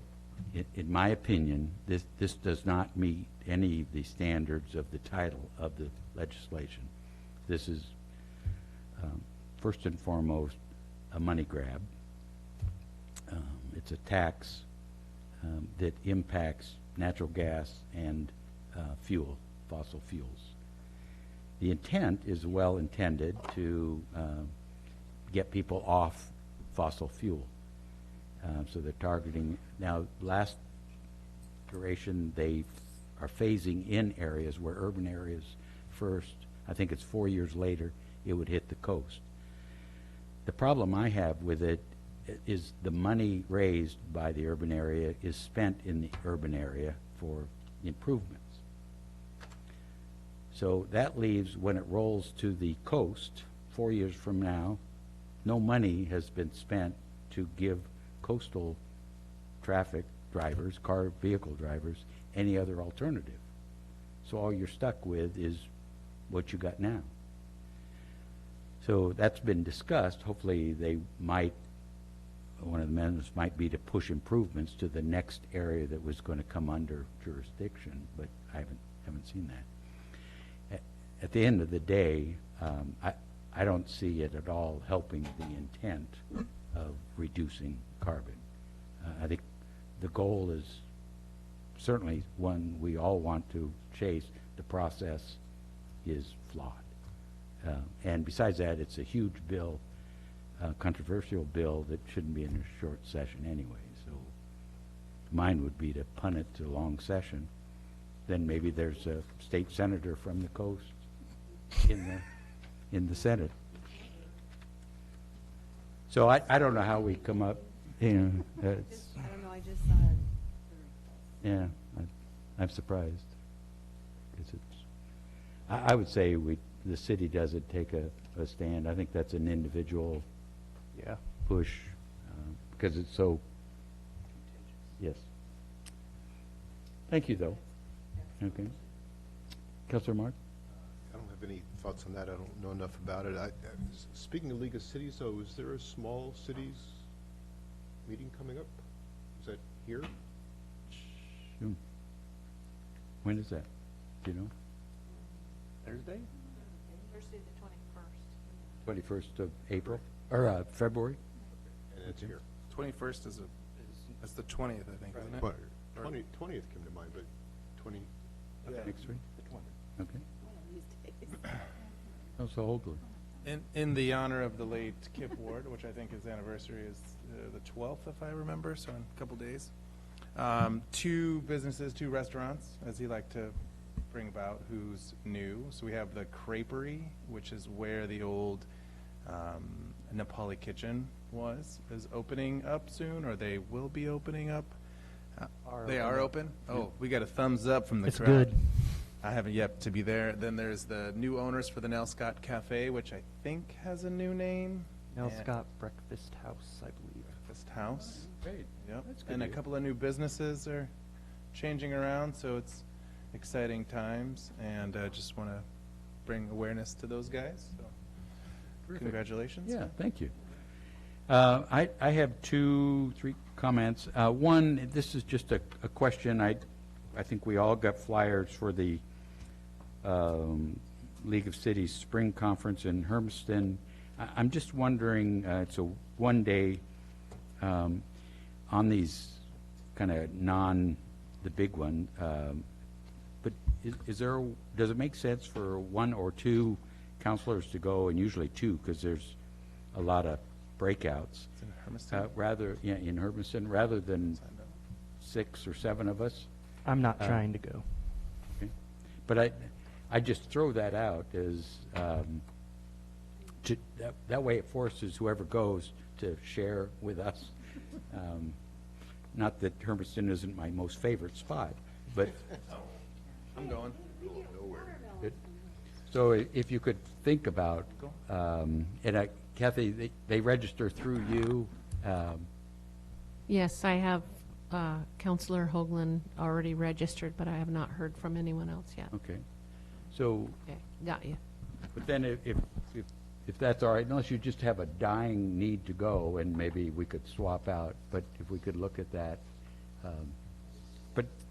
in my opinion, this does not meet any of the standards of the title of the legislation. This is, first and foremost, a money grab. It's a tax that impacts natural gas and fossil fuels. The intent is well intended to get people off fossil fuel. So they're targeting, now last duration they are phasing in areas where urban areas first. I think it's 4 years later it would hit the coast. The problem I have with it is the money raised by the urban area is spent in the urban area for improvements. So that leaves, when it rolls to the coast 4 years from now, no money has been spent to give coastal traffic drivers, vehicle drivers, any other alternative. So all you're stuck with is what you got now. So that's been discussed. Hopefully they might, one of the amendments might be to push improvements to the next area that was going to come under jurisdiction, but I haven't seen that. At the end of the day, I don't see it at all helping the intent of reducing carbon. I think the goal is certainly one we all want to chase. The process is flawed. And besides that, it's a huge bill, controversial bill that shouldn't be in a short session anyway. So mine would be to punt it to a long session. Then maybe there's a state senator from the coast in the Senate. So I don't know how we come up, I don't know, I just saw it. yeah, I'm surprised. 'Cause I would say the city doesn't take a stand. I think that's an individual push, because it's so, yes. Thank you, though. Okay. Councilor Mark? I don't have any thoughts on that. I don't know enough about it. Speaking of League of Cities, though, is there a small cities meeting coming up? Is that here? June. When is that? Do you know? Thursday? Thursday the 21st. 21st of April, or February? And it's here. 21st that's the 20th, I think, isn't it? But 20th came to mind, but 20, Next week? The 20th. Okay. Oh, so Hoagland. In the honor of the late Kip Ward, which I think his anniversary is the 12th, if I remember, so in a couple days. 2 businesses, 2 restaurants, as he liked to bring about, who's new. So we have the Creperie, which is where the old Nepali kitchen is opening up soon, or they will be opening up. They are open? Oh, we got a thumbs up from the It's crowd. good. I haven't yet to be there. Then there's the new owners for the Nell Scott Cafe, which I think has a new name. Nell And- Scott Breakfast House, I believe. Breakfast House. Great. Yep. That's good And a news. couple of new businesses are changing around, so it's exciting times, and I just want to bring awareness to those guys. So Terrific. congratulations. Yeah, thank you. I have 2-3 comments. One, this is just a question. I think we all got flyers for the League of Cities Spring Conference in Hermiston. I'm just wondering, it's a one-day on these kind of the big one, but does it make sense for 1 or 2 counselors to go, and usually 2, because there's a lot of breakouts, It's in Hermiston. in Hermiston, rather than 6 or 7 of us? I'm not trying to go. Okay. But I just throw that out as, that way it forces whoever goes to share with us. Not that Hermiston isn't my most favorite spot, but. I'm going. Good. So if you could think about, Kathy, they register through you. Yes, I have Counselor Hoagland already registered, but I have not heard from anyone else yet. Okay. So, Okay, got you. but then if that's all right, unless you just have a dying need to go, and maybe we could swap out, but if we could look at that.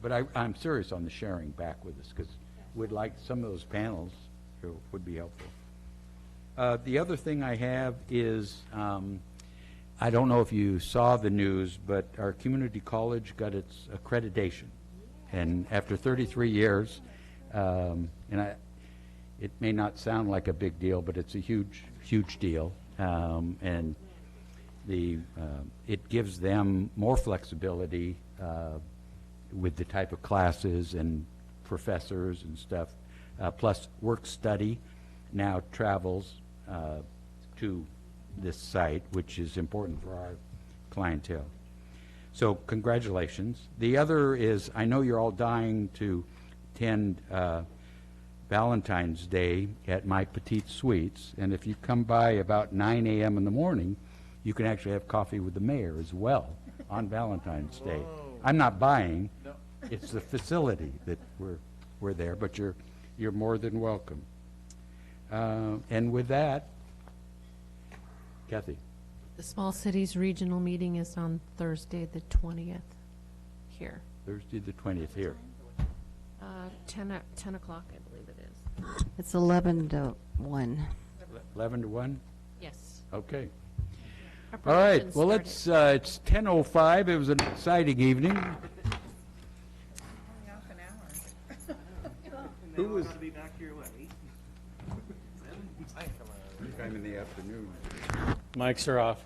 But I'm serious on the sharing back with us, because we'd like some of those panels would be helpful. The other thing I have is, I don't know if you saw the news, but our community college got its accreditation. And after 33 years, it may not sound like a big deal, but it's a huge, huge deal. And it gives them more flexibility with the type of classes and professors and stuff. Plus, work study now travels to this site, which is important for our clientele. So congratulations. The other is, I know you're all dying to attend Valentine's Day at My Petite Sweets, and if you come by about 9 a.m. in the morning, you can actually have coffee with the mayor as well on Valentine's Day. I'm not buying. No. It's the facility that we're there, but you're more than welcome. And with that, Kathy. The Small Cities Regional Meeting is on Thursday, the 20th, here. Thursday the 20th here. 10 o'clock, I believe it is. It's 11 to 1. 11 to 1? Yes. Okay. Our All right. promotion Well, it's 10:05. It was an exciting evening. Who was? Sometime in the afternoon. Mics are off.